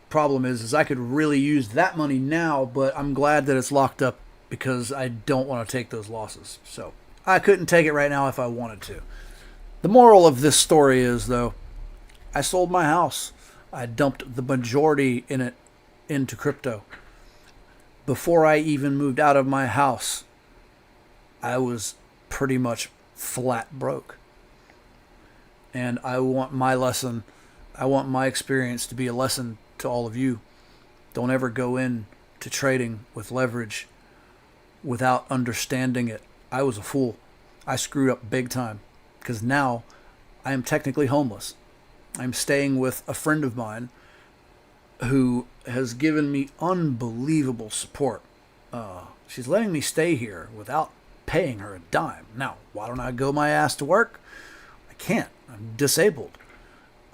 Speaker 4: Problem is I could really use that money now, but I'm glad that it's locked up because I don't want to take those losses. So I couldn't take it right now if I wanted to. The moral of this story is, though, I sold my house. I dumped the majority in it into crypto. Before I even moved out of my house, I was pretty much flat broke. And I want my lesson, I want my experience to be a lesson to all of you. Don't ever go in to trading with leverage without understanding it. I was a fool. I screwed up big time because now I am technically homeless. I'm staying with a friend of mine who has given me unbelievable support. She's letting me stay here without paying her a dime. Now, why don't I go my ass to work? I can't. I'm disabled.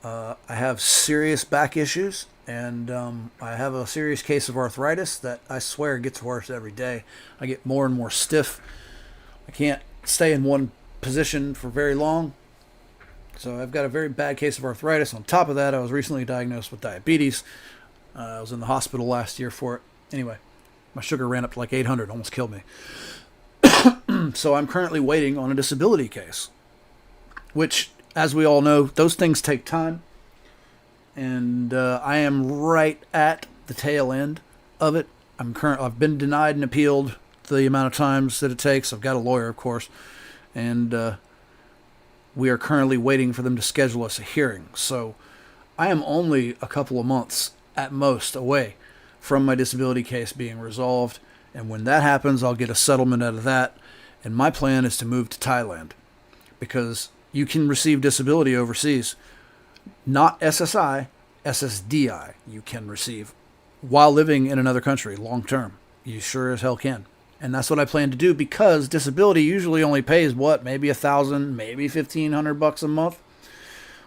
Speaker 4: I have serious back issues, and I have a serious case of arthritis that I swear gets worse every day. I get more and more stiff. I can't stay in one position for very long. So I've got a very bad case of arthritis. On top of that, I was recently diagnosed with diabetes. I was in the hospital last year for it. Anyway, my sugar ran up to like 800, almost killed me. So I'm currently waiting on a disability case, which, as we all know, those things take time. And I am right at the tail end of it. I've been denied and appealed the amount of times that it takes. I've got a lawyer, of course, and we are currently waiting for them to schedule us a hearing. So I am only a couple of months at most away from my disability case being resolved. And when that happens, I'll get a settlement out of that. And my plan is to move to Thailand because you can receive disability overseas. Not SSI, SSDI you can receive while living in another country long term. You sure as hell can. And that's what I plan to do because disability usually only pays what? Maybe $1,000, maybe $1,500 a month.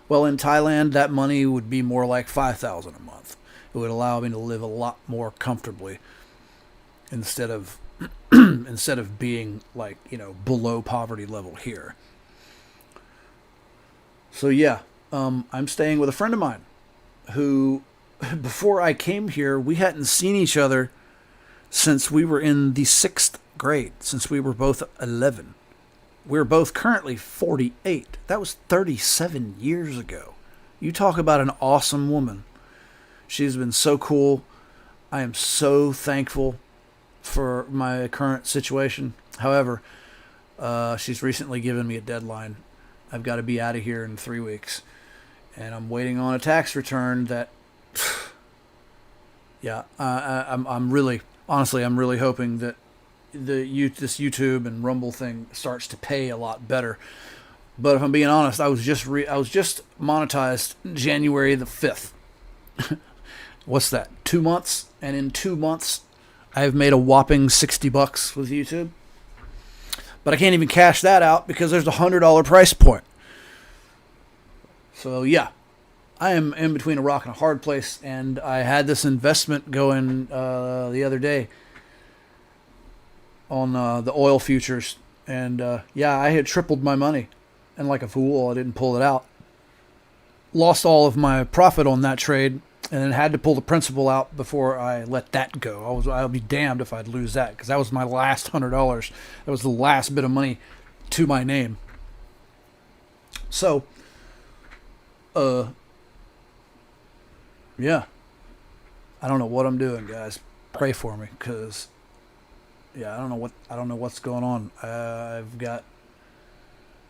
Speaker 4: Well, in Thailand, that money would be more like $5,000 a month. It would allow me to live a lot more comfortably instead of being like, below poverty level here. So yeah, I'm staying with a friend of mine who, before I came here, we hadn't seen each other since we were in the 6th grade, since we were both 11. We're both currently 48. That was 37 years ago. You talk about an awesome woman. She's been so cool. I am so thankful for my current situation. However, she's recently given me a deadline. I've got to be out of here in 3 weeks. And I'm waiting on a tax return that, yeah, I'm really hoping that this YouTube and Rumble thing starts to pay a lot better. But if I'm being honest, I was just monetized January the 5th. What's that? 2 months? And in 2 months, I've made a whopping $60 with YouTube. But I can't even cash that out because there's a $100 price point. So yeah, I am in between a rock and a hard place. And I had this investment going the other day on the oil futures. And yeah, I had tripled my money. And like a fool, I didn't pull it out. Lost all of my profit on that trade. And then had to pull the principal out before I let that go. I'll be damned if I'd lose that because that was my last $100. That was the last bit of money to my name. So, yeah, I don't know what I'm doing, guys. Pray for me because, yeah, I don't know what's going on. I've got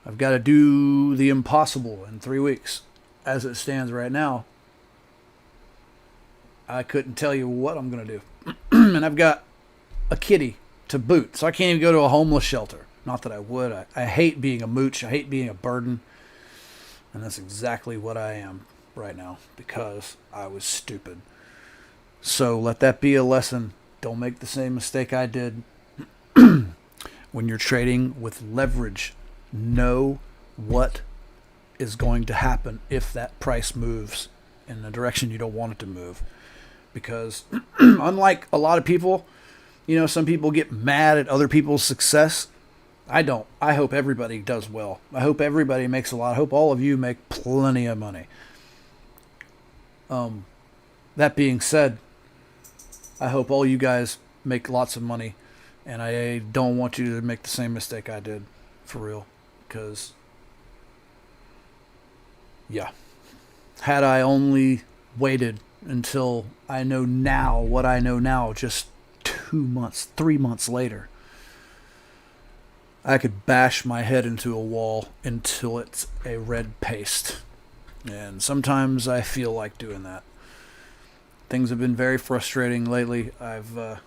Speaker 4: to do the impossible in 3 weeks, as it stands right now. I couldn't tell you what I'm going to do. And I've got a kitty to boot, so I can't even go to a homeless shelter. Not that I would. I hate being a mooch. I hate being a burden. And that's exactly what I am right now because I was stupid. So let that be a lesson. Don't make the same mistake I did. When you're trading with leverage, know what is going to happen if that price moves in the direction you don't want it to move. Because unlike a lot of people, some people get mad at other people's success. I don't. I hope everybody does well. I hope everybody makes a lot. I hope all of you make plenty of money. That being said, I hope all you guys make lots of money. And I don't want you to make the same mistake I did. For real. Because, yeah. Had I only waited until I know now what I know now, just 2 months, 3 months later, I could bash my head into a wall until it's a red paste. And sometimes I feel like doing that. Things have been very frustrating lately. I've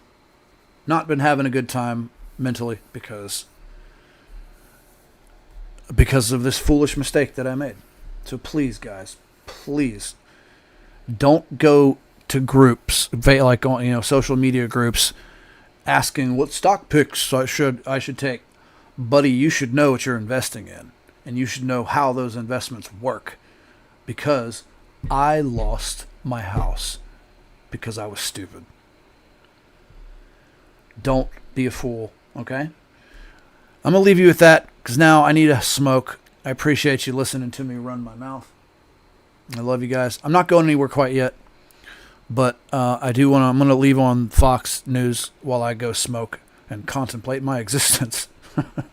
Speaker 4: not been having a good time mentally because of this foolish mistake that I made. So please, guys, please don't go to groups like on social media groups asking what stock picks I should take. Buddy, you should know what you're investing in, and you should know how those investments work, because I lost my house because I was stupid. Don't be a fool, okay? I'm going to leave you with that because now I need a smoke. I appreciate you listening to me run my mouth. I love you guys. I'm not going anywhere quite yet, but I'm going to leave on Fox News while I go smoke and contemplate my existence.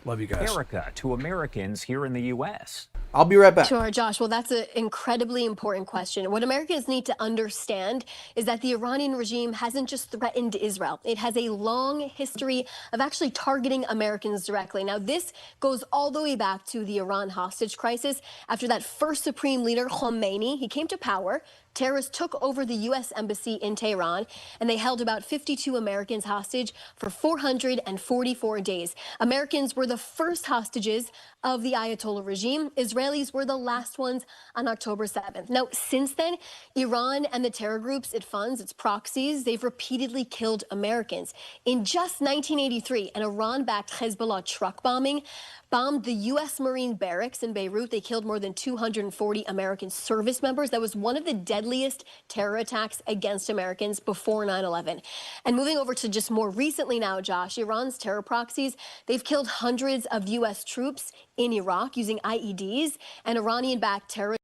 Speaker 4: Love you guys.
Speaker 3: America to Americans here in the U.S.
Speaker 4: I'll be right back.
Speaker 1: Sure, Josh. Well, that's an incredibly important question. What Americans need to understand is that the Iranian regime hasn't just threatened Israel. It has a long history of actually targeting Americans directly. Now, this goes all the way back to the Iran hostage crisis. After that first supreme leader, Khomeini, he came to power. Terrorists took over the U.S. embassy in Tehran, and they held about 52 Americans hostage for 444 days. Americans were the first hostages of the Ayatollah regime. Israelis were the last ones on October 7th. Now, since then, Iran and the terror groups it funds, its proxies, they've repeatedly killed Americans. In just 1983, an Iran-backed Hezbollah truck bombing bombed the U.S. Marine barracks in Beirut. They killed more than 240 American service members. That was one of the deadliest terror attacks against Americans before 9/11. And moving over to just more recently now, Josh, Iran's terror proxies, they've killed hundreds of U.S. troops in Iraq using IEDs, and Iranian-backed terror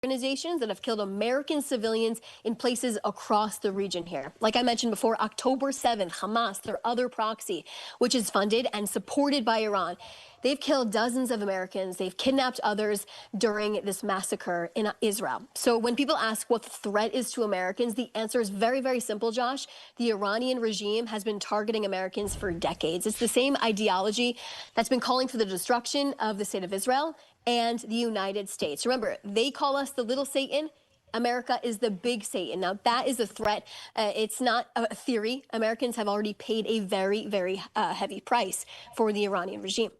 Speaker 1: organizations that have killed American civilians in places across the region here. Like I mentioned before, October 7th, Hamas, their other proxy, which is funded and supported by Iran, they've killed dozens of Americans. They've kidnapped others during this massacre in Israel. So when people ask what the threat is to Americans, the answer is very, very simple, Josh. The Iranian regime has been targeting Americans for decades. It's the same ideology that's been calling for the destruction of the state of Israel and the United States. Remember, they call us the little Satan. America is the big Satan. Now, that is a threat. It's not a theory. Americans have already paid a very, very heavy price for the Iranian regime.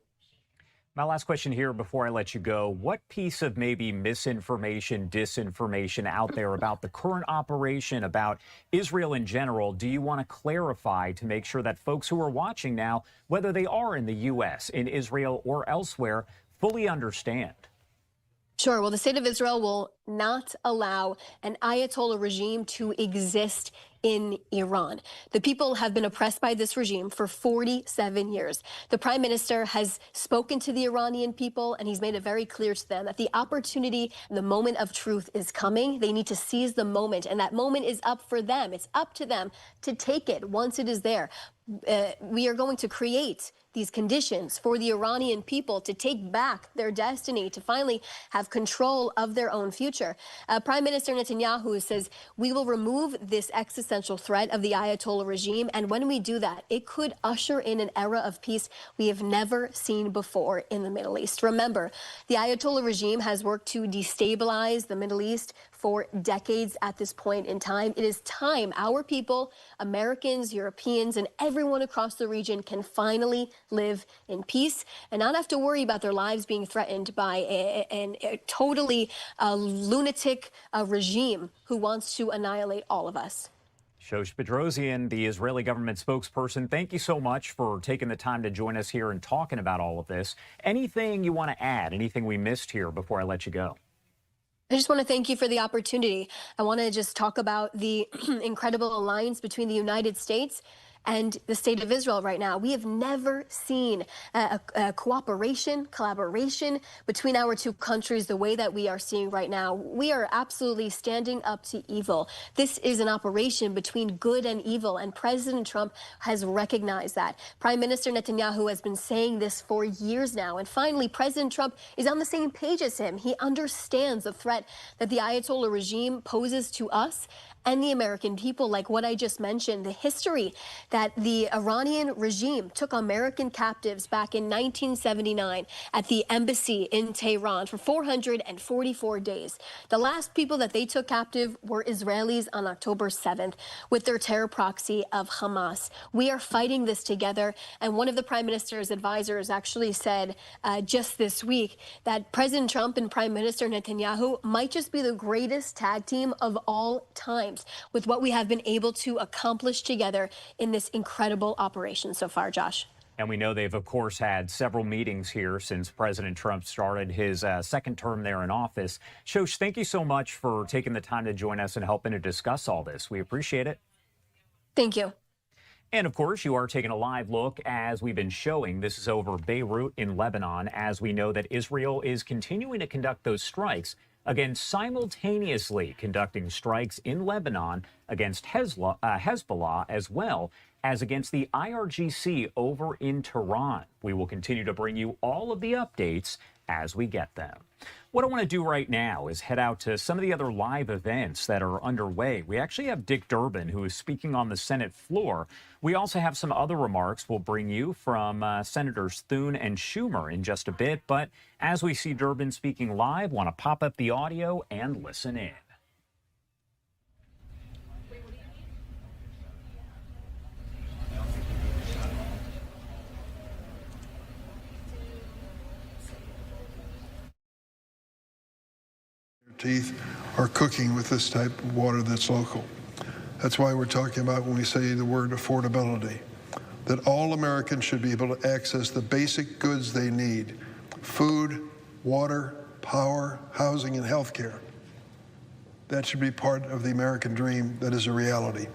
Speaker 3: My last question here before I let you go. What piece of maybe misinformation, disinformation out there about the current operation, about Israel in general, do you want to clarify to make sure that folks who are watching now, whether they are in the U.S., in Israel, or elsewhere, fully understand?
Speaker 1: Sure. Well, the state of Israel will not allow an Ayatollah regime to exist in Iran. The people have been oppressed by this regime for 47 years. The prime minister has spoken to the Iranian people, and he's made it very clear to them that the opportunity, the moment of truth is coming. They need to seize the moment, and that moment is up for them. It's up to them to take it once it is there. We are going to create these conditions for the Iranian people to take back their destiny, to finally have control of their own future. Prime Minister Netanyahu says, we will remove this existential threat of the Ayatollah regime, and when we do that, it could usher in an era of peace we have never seen before in the Middle East. Remember, the Ayatollah regime has worked to destabilize the Middle East for decades at this point in time. It is time our people, Americans, Europeans, and everyone across the region can finally live in peace and not have to worry about their lives being threatened by a totally lunatic regime who wants to annihilate all of us.
Speaker 3: Shosh Bedrosian, the Israeli government spokesperson, thank you so much for taking the time to join us here and talking about all of this. Anything you want to add, anything we missed here before I let you go?
Speaker 1: I just want to thank you for the opportunity. I want to just talk about the incredible alliance between the United States and the state of Israel right now. We have never seen a cooperation, collaboration between our two countries the way that we are seeing right now. We are absolutely standing up to evil. This is an operation between good and evil, and President Trump has recognized that. Prime Minister Netanyahu has been saying this for years now, and finally, President Trump is on the same page as him. He understands the threat that the Ayatollah regime poses to us and the American people, like what I just mentioned, the history that the Iranian regime took American captives back in 1979 at the embassy in Tehran for 444 days. The last people that they took captive were Israelis on October 7th with their terror proxy of Hamas. We are fighting this together, and one of the Prime Minister's advisors actually said just this week that President Trump and Prime Minister Netanyahu might just be the greatest tag team of all times with what we have been able to accomplish together in this incredible operation so far, Josh.
Speaker 3: And we know they've, of course, had several meetings here since President Trump started his second term there in office. Shosh, thank you so much for taking the time to join us and helping to discuss all this. We appreciate it.
Speaker 1: Thank you.
Speaker 3: And of course, you are taking a live look as we've been showing. This is over Beirut in Lebanon, as we know that Israel is continuing to conduct those strikes, again, simultaneously conducting strikes in Lebanon against Hezbollah as well as against the IRGC over in Tehran. We will continue to bring you all of the updates as we get them. What I want to do right now is head out to some of the other live events that are underway. We actually have Dick Durbin, who is speaking on the Senate floor. We also have some other remarks we'll bring you from Senators Thune and Schumer in just a bit. But as we see Durbin speaking live, want to pop up the audio and listen in.
Speaker 2: Teeth are cooking with this type of water that's local. That's why we're talking about, when we say the word affordability, that all Americans should be able to access the basic goods they need: food, water, power, housing, and health care. That should be part of the American dream that is a reality.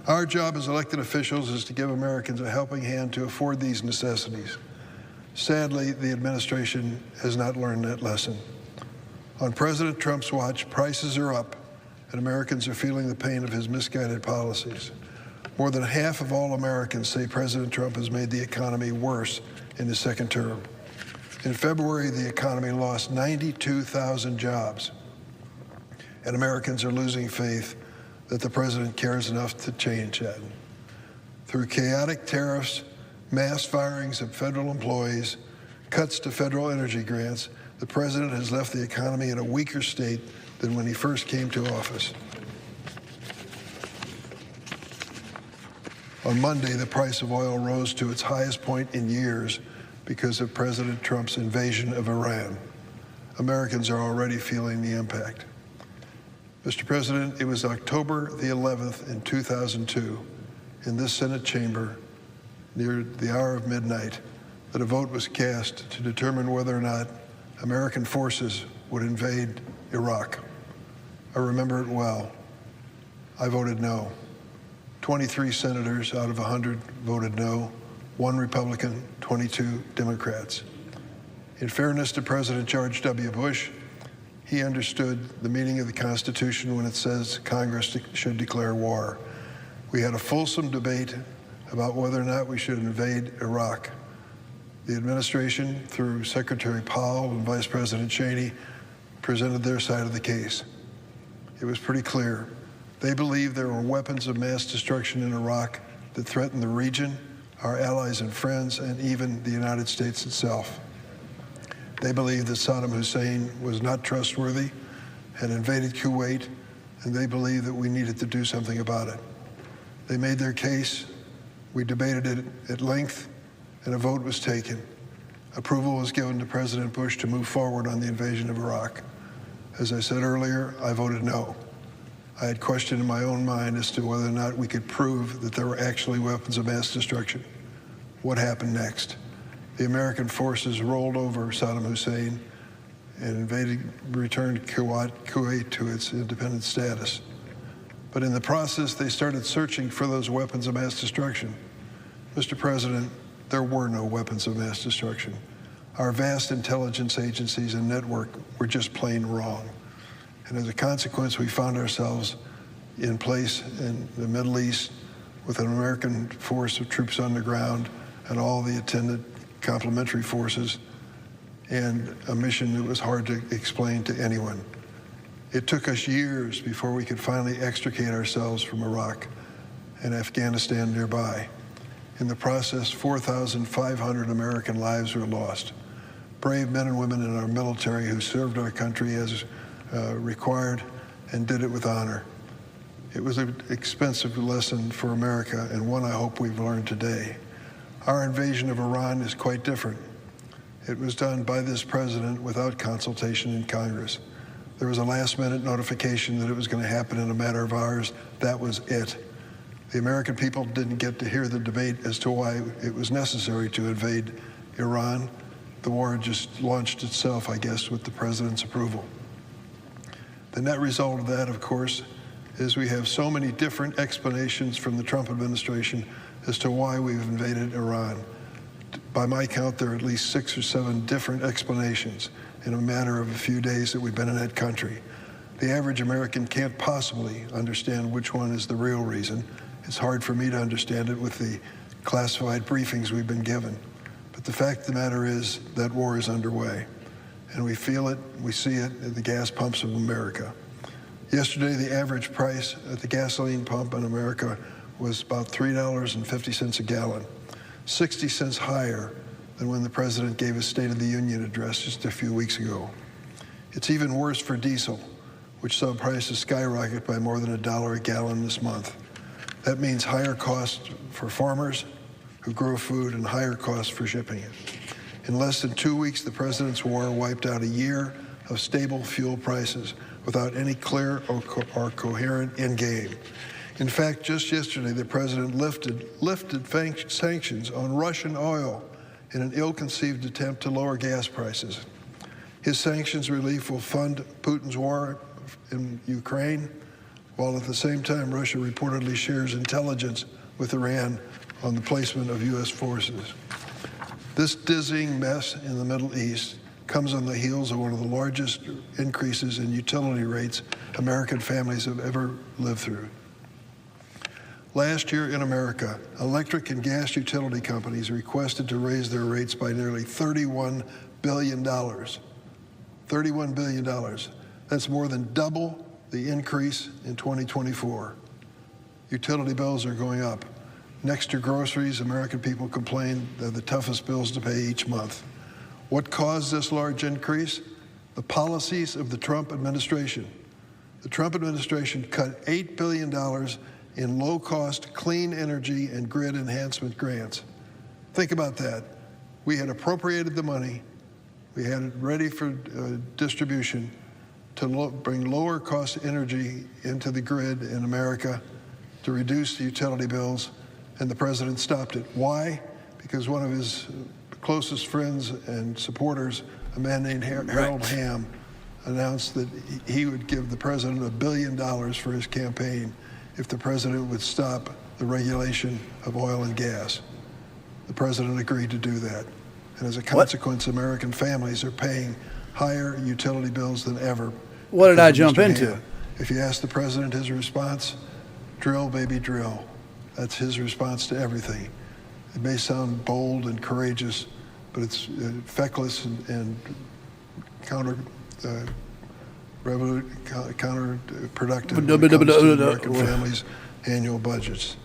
Speaker 2: Our job as elected officials is to give Americans a helping hand to afford these necessities. Sadly, the administration has not learned that lesson. On President Trump's watch, prices are up, and Americans are feeling the pain of his misguided policies. More than half of all Americans say President Trump has made the economy worse in his second term. In February, the economy lost 92,000 jobs, and Americans are losing faith that the president cares enough to change that. Through chaotic tariffs, mass firings of federal employees, cuts to federal energy grants, the president has left the economy in a weaker state than when he first came to office. On Monday, the price of oil rose to its highest point in years because of President Trump's invasion of Iran. Americans are already feeling the impact. Mr. President, it was October the 11th in 2002, in this Senate chamber, near the hour of midnight, that a vote was cast to determine whether or not American forces would invade Iraq. I remember it well. I voted no. 23 senators out of 100 voted no, 1 Republican, 22 Democrats. In fairness to President George W. Bush, he understood the meaning of the Constitution when it says Congress should declare war. We had a fulsome debate about whether or not we should invade Iraq. The administration, through Secretary Powell and Vice President Cheney, presented their side of the case. It was pretty clear. They believed there were weapons of mass destruction in Iraq that threatened the region, our allies and friends, and even the United States itself. They believed that Saddam Hussein was not trustworthy, had invaded Kuwait, and they believed that we needed to do something about it. They made their case. We debated it at length, and a vote was taken. Approval was given to President Bush to move forward on the invasion of Iraq. As I said earlier, I voted no. I had questioned in my own mind as to whether or not we could prove that there were actually weapons of mass destruction. What happened next? The American forces rolled over Saddam Hussein and returned Kuwait to its independent status. But in the process, they started searching for those weapons of mass destruction. Mr. President, there were no weapons of mass destruction. Our vast intelligence agencies and network were just plain wrong. And as a consequence, we found ourselves in place in the Middle East with an American force of troops on the ground and all the attendant complementary forces, and a mission that was hard to explain to anyone. It took us years before we could finally extricate ourselves from Iraq. and Afghanistan nearby. In the process, 4,500 American lives were lost. Brave men and women in our military who served our country as required and did it with honor. It was an expensive lesson for America, and one I hope we've learned today. Our invasion of Iran is quite different. It was done by this president without consultation in Congress. There was a last-minute notification that it was going to happen in a matter of hours. That was it. The American people didn't get to hear the debate as to why it was necessary to invade Iran. The war just launched itself, I guess, with the president's approval. The net result of that, of course, is we have so many different explanations from the Trump administration as to why we've invaded Iran. By my count, there are at least 6 or 7 different explanations in a matter of a few days that we've been in that country. The average American can't possibly understand which one is the real reason. It's hard for me to understand it with the classified briefings we've been given. But the fact of the matter is that war is underway. And we feel it, we see it at the gas pumps of America. Yesterday, the average price at the gasoline pump in America was about $3.50 a gallon, 60 cents higher than when the president gave his State of the Union address just a few weeks ago. It's even worse for diesel, which saw prices skyrocket by more than $1 a gallon this month. That means higher costs for farmers who grow food and higher costs for shipping it. In less than 2 weeks, the president's war wiped out a year of stable fuel prices without any clear or coherent end game. In fact, just yesterday, the president lifted sanctions on Russian oil in an ill-conceived attempt to lower gas prices. His sanctions relief will fund Putin's war in Ukraine, while at the same time Russia reportedly shares intelligence with Iran on the placement of U.S. forces. This dizzying mess in the Middle East comes on the heels of one of the largest increases in utility rates American families have ever lived through. Last year in America, electric and gas utility companies requested to raise their rates by nearly $31 billion. $31 billion. That's more than double the increase in 2024. Utility bills are going up. Next to groceries, American people complain they're the toughest bills to pay each month. What caused this large increase? The policies of the Trump administration. The Trump administration cut $8 billion in low-cost clean energy and grid enhancement grants. Think about that. We had appropriated the money. We had it ready for distribution to bring lower-cost energy into the grid in America to reduce the utility bills, and the president stopped it. Why? Because one of his closest friends and supporters, a man named Harold Hamm, announced that he would give the president $1 billion for his campaign if the president would stop the regulation of oil and gas. The president agreed to do that. And as a consequence, American families are paying higher utility bills than ever.
Speaker 4: What did I jump into?
Speaker 2: If you ask the president his response, drill, baby, drill. That's his response to everything. It may sound bold and courageous, but it's feckless and counterproductive to American families' annual budgets.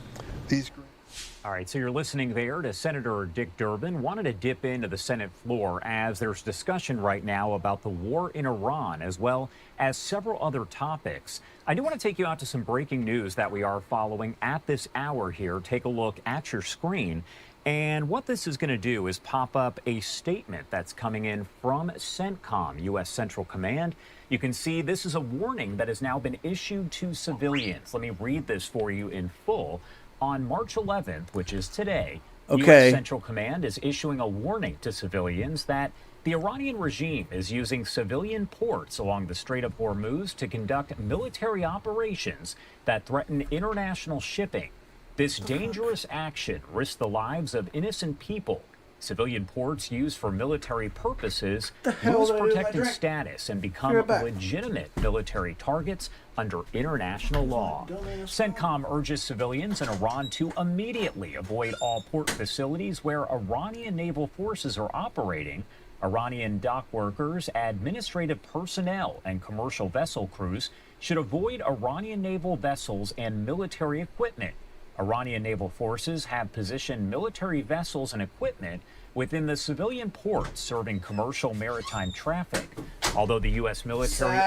Speaker 3: All right, so you're listening there to Senator Dick Durbin. Wanted to dip into the Senate floor as there's discussion right now about the war in Iran, as well as several other topics. I do want to take you out to some breaking news that we are following at this hour here. Take a look at your screen. And what this is going to do is pop up a statement that's coming in from CENTCOM, U.S. Central Command. You can see this is a warning that has now been issued to civilians. Let me read this for you in full. On March 11th, which is today, U.S. Central Command is issuing a warning to civilians that the Iranian regime is using civilian ports along the Strait of Hormuz to conduct military operations that threaten international shipping. This dangerous action risks the lives of innocent people. Civilian ports used for military purposes lose protected status and become legitimate military targets under international law. CENTCOM urges civilians in Iran to immediately avoid all port facilities where Iranian naval forces are operating. Iranian dock workers, administrative personnel, and commercial vessel crews should avoid Iranian naval vessels and military equipment. Iranian naval forces have positioned military vessels and equipment within the civilian ports serving commercial maritime traffic. Although the U.S. military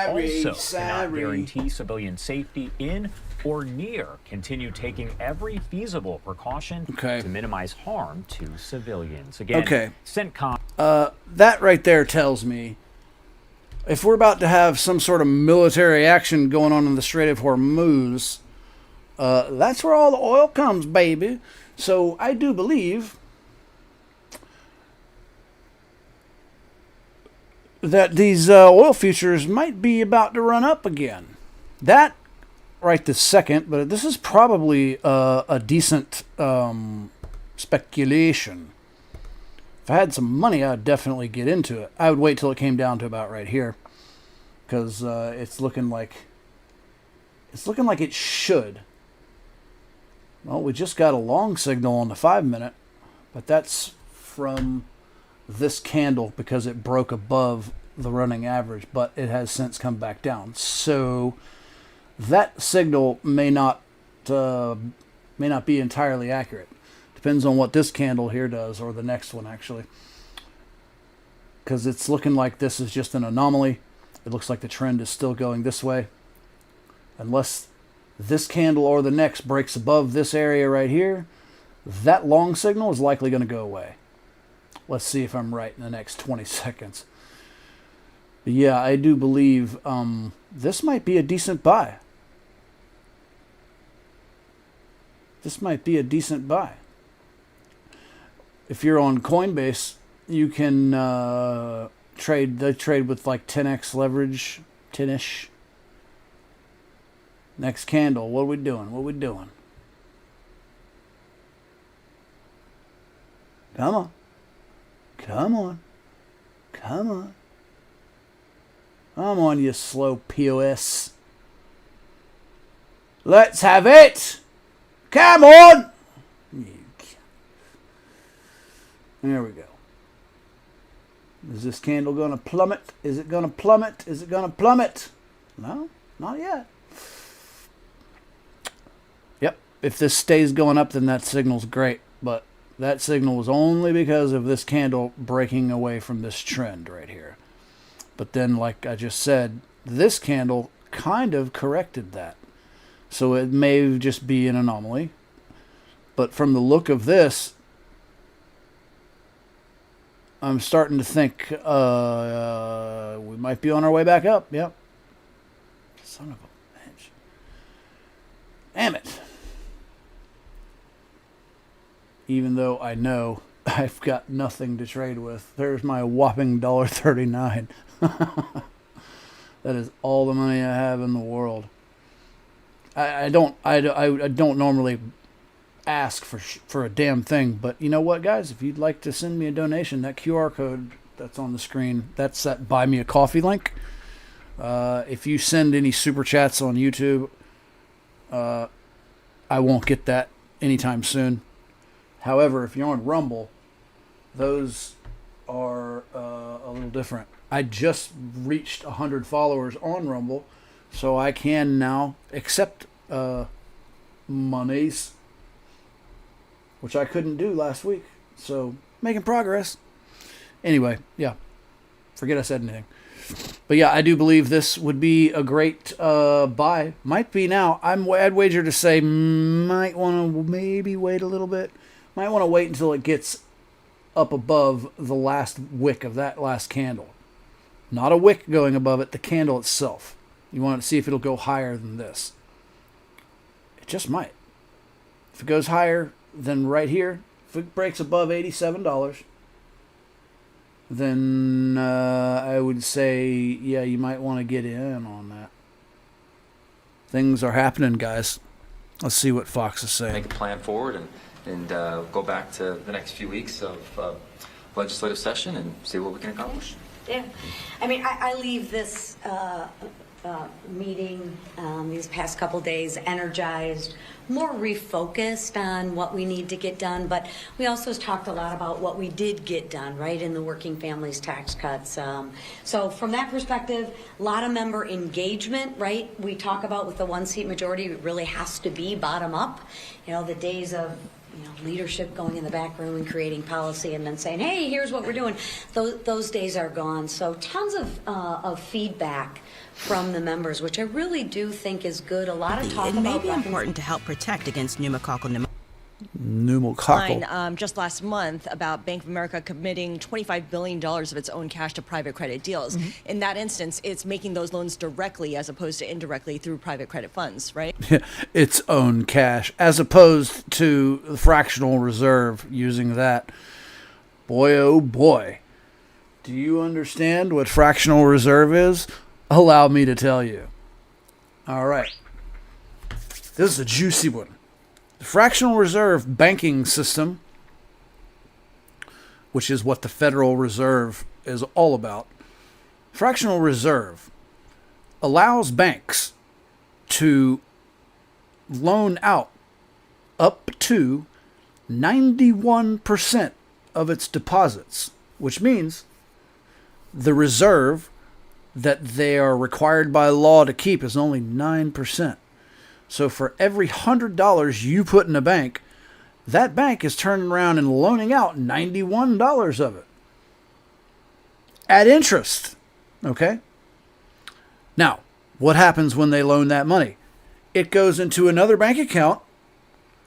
Speaker 3: cannot guarantee civilian safety in or near, continue taking every feasible precaution to minimize harm to civilians. Again, CENTCOM.
Speaker 4: That right there tells me if we're about to have some sort of military action going on in the Strait of Hormuz, that's where all the oil comes, baby. So I do believe that these oil futures might be about to run up again. That right this second, but this is probably a decent speculation. If I had some money, I'd definitely get into it. I would wait till it came down to about right here, because it's looking like it should. Well, we just got a long signal on the 5-minute, but that's from this candle because it broke above the running average, but it has since come back down. So that signal may not be entirely accurate. Depends on what this candle here does, or the next one actually, because it's looking like this is just an anomaly. It looks like the trend is still going this way, unless this candle or the next breaks above this area right here. That long signal is likely going to go away. Let's see if I'm right in the next 20 seconds. But yeah, I do believe this might be a decent buy. This might be a decent buy. If you're on Coinbase, you can trade. They trade with like 10x leverage, 10ish. Next candle. What are we doing? What are we doing? Come on. Come on. Come on. Come on, you slow POS. Let's have it. Come on. There we go. Is this candle going to plummet? Is it going to plummet? Is it going to plummet? No, not yet. Yep. If this stays going up, then that signal's great. But that signal was only because of this candle breaking away from this trend right here. But then, like I just said, this candle kind of corrected that. So it may just be an anomaly. But from the look of this, I'm starting to think we might be on our way back up. Yep. Son of a bitch. Damn it. Even though I know I've got nothing to trade with. There's my whopping $1.39. That is all the money I have in the world. I don't normally ask for a damn thing, but you know what, guys? If you'd like to send me a donation, that QR code that's on the screen, that's that Buy Me a Coffee link. If you send any super chats on YouTube, I won't get that anytime soon. However, if you're on Rumble, those are a little different. I just reached 100 followers on Rumble, so I can now accept monies, which I couldn't do last week. So, making progress. Anyway, yeah. Forget I said anything. But yeah, I do believe this would be a great buy. Might be now. I'd wager to say might want to maybe wait a little bit. Might want to wait until it gets up above the last wick of that last candle. Not a wick going above it, the candle itself. You want to see if it'll go higher than this. It just might. If it goes higher than right here, if it breaks above $87, then I would say, yeah, you might want to get in on that. Things are happening, guys. Let's see what Fox is saying.
Speaker 5: Make a plan forward and go back to the next few weeks of legislative session and see what we can accomplish.
Speaker 6: Yeah. I mean, I leave this meeting these past couple days, energized, more refocused on what we need to get done. But we also talked a lot about what we did get done, right, in the working families tax cuts. So from that perspective, a lot of member engagement, right? We talk about with the one-seat majority, it really has to be bottom up. You know, the days of leadership going in the back room and creating policy and then saying, hey, here's what we're doing. Those days are gone. So tons of feedback from the members, which I really do think is good. A lot of talk
Speaker 9: It may
Speaker 6: about
Speaker 9: be important to help protect against pneumococcal pneumonia.
Speaker 4: Pneumococcal.
Speaker 15: Just last month about Bank of America committing $25 billion of its own cash to private credit deals. In that instance, it's making those loans directly as opposed to indirectly through private credit funds, right?
Speaker 4: Its own cash, as opposed to the fractional reserve using that. Boy, oh boy. Do you understand what fractional reserve is? Allow me to tell you. All right. This is a juicy one. The fractional reserve banking system, which is what the Federal Reserve is all about, fractional reserve allows banks to loan out up to 91% of its deposits, which means the reserve that they are required by law to keep is only 9%. So for every $100 you put in a bank, that bank is turning around and loaning out $91 of it at interest. Okay? Now, what happens when they loan that money? It goes into another bank account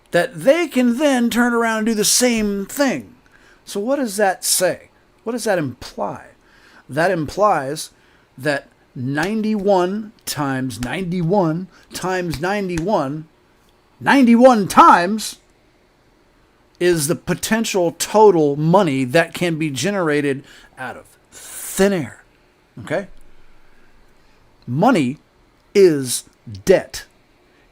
Speaker 4: that they can then turn around and do the same thing. So what does that say? What does that imply? That implies that 91 times 91 times 91, 91 times is the potential total money that can be generated out of thin air. Okay? Money is debt.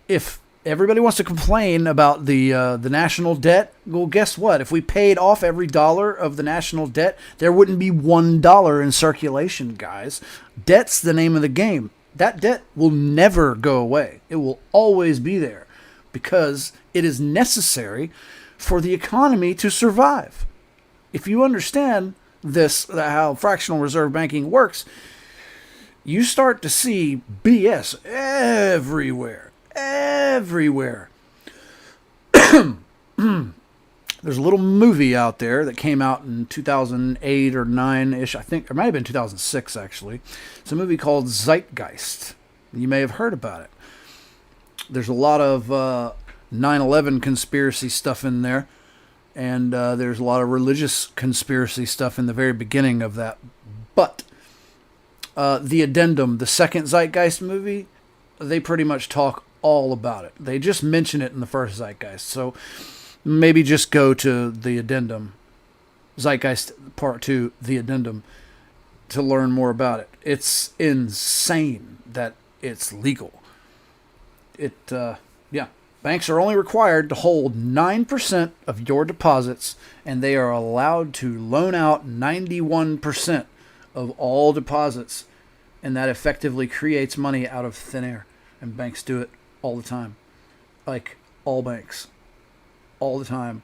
Speaker 4: If everybody wants to complain about the national debt, well, guess what? If we paid off every dollar of the national debt, there wouldn't be $1 in circulation, guys. Debt's the name of the game. That debt will never go away. It will always be there because it is necessary for the economy to survive. If you understand this, how fractional reserve banking works, you start to see BS everywhere. Everywhere. There's a little movie out there that came out in 2008 or 9-ish, I think. It might have been 2006, actually. It's a movie called Zeitgeist. You may have heard about it. There's a lot of 9/11 conspiracy stuff in there. And there's a lot of religious conspiracy stuff in the very beginning of that. But the addendum, the second Zeitgeist movie, they pretty much talk all about it. They just mention it in the first Zeitgeist. So maybe just go to the addendum, Zeitgeist Part 2, the addendum, to learn more about it. It's insane that it's legal. Banks are only required to hold 9% of your deposits, and they are allowed to loan out 91% of all deposits, and that effectively creates money out of thin air. And banks do it all the time. Like all banks. All the time.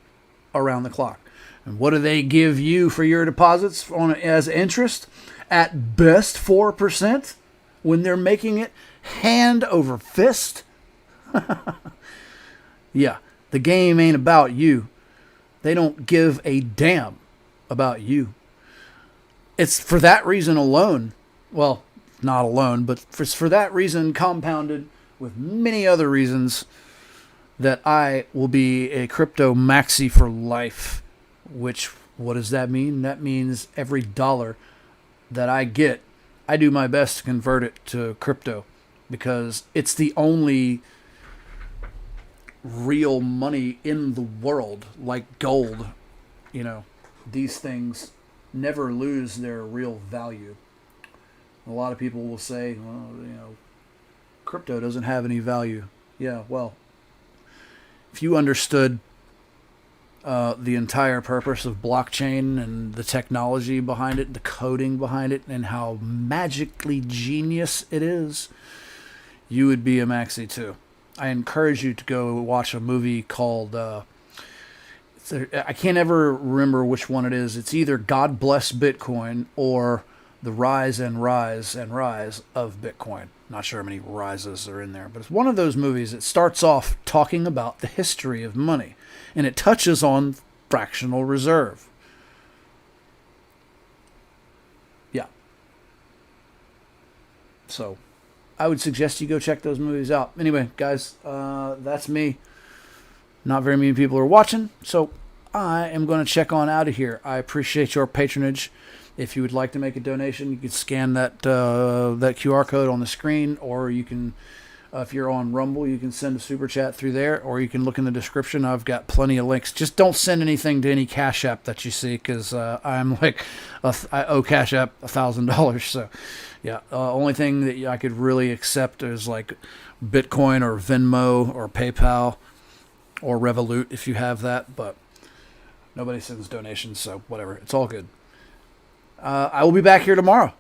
Speaker 4: Around the clock. And what do they give you for your deposits as interest? At best 4% when they're making it hand over fist. Yeah, the game ain't about you. They don't give a damn about you. It's for that reason alone, well, not alone, but for that reason compounded with many other reasons that I will be a crypto maxi for life. Which, what does that mean? That means every dollar that I get, I do my best to convert it to crypto because it's the only real money in the world, like gold. You know, these things never lose their real value. A lot of people will say, well, crypto doesn't have any value. Yeah, well, if you understood the entire purpose of blockchain and the technology behind it, the coding behind it, and how magically genius it is, you would be a maxi too. I encourage you to go watch a movie called, I can't ever remember which one it is. It's either God Bless Bitcoin or The Rise and Rise and Rise of Bitcoin. Not sure how many rises are in there, but it's one of those movies that starts off talking about the history of money, and it touches on fractional reserve. Yeah. So I would suggest you go check those movies out. Anyway, guys, that's me. Not very many people are watching, so I am going to check on out of here. I appreciate your patronage. If you would like to make a donation, you can scan that that QR code on the screen, or you can, if you're on Rumble, you can send a super chat through there, or you can look in the description. I've got plenty of links. Just don't send anything to any Cash App that you see, because I'm like, I owe Cash App $1,000. So, yeah, only thing that I could really accept is like Bitcoin or Venmo or PayPal or Revolut if you have that, but nobody sends donations, so whatever. It's all good. I will be back here tomorrow.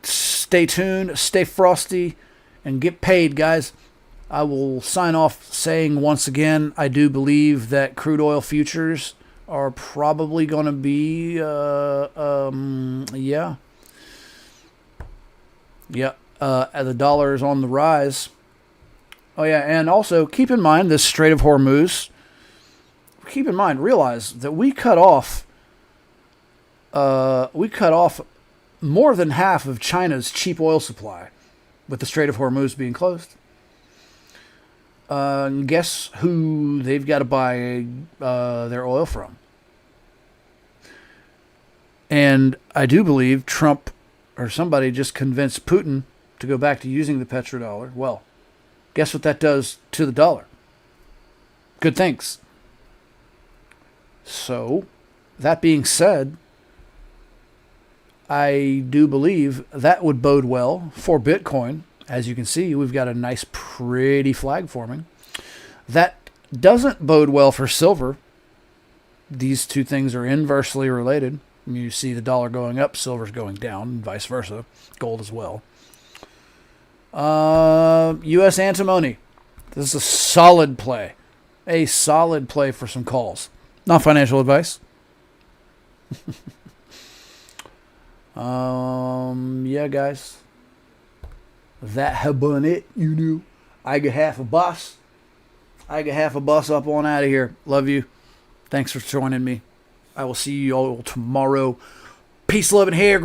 Speaker 4: Stay tuned, stay frosty, and get paid, guys. I will sign off saying once again, I do believe that crude oil futures are probably going to be, the dollar is on the rise. Oh yeah, and also keep in mind this Strait of Hormuz. Realize that we cut off more than half of China's cheap oil supply with the Strait of Hormuz being closed. Guess who they've got to buy their oil from? And I do believe Trump or somebody just convinced Putin to go back to using the petrodollar. Well, guess what that does to the dollar? Good things. So, that being said, I do believe that would bode well for Bitcoin. As you can see, we've got a nice, pretty flag forming. That doesn't bode well for silver. These two things are inversely related. You see the dollar going up, silver's going down, and vice versa. Gold as well. U.S. antimony. This is a solid play. A solid play for some calls. Not financial advice. Yeah, guys. That have been it, you know. I got half a bus. Up on out of here. Love you. Thanks for joining me. I will see you all tomorrow. Peace, love, and hair.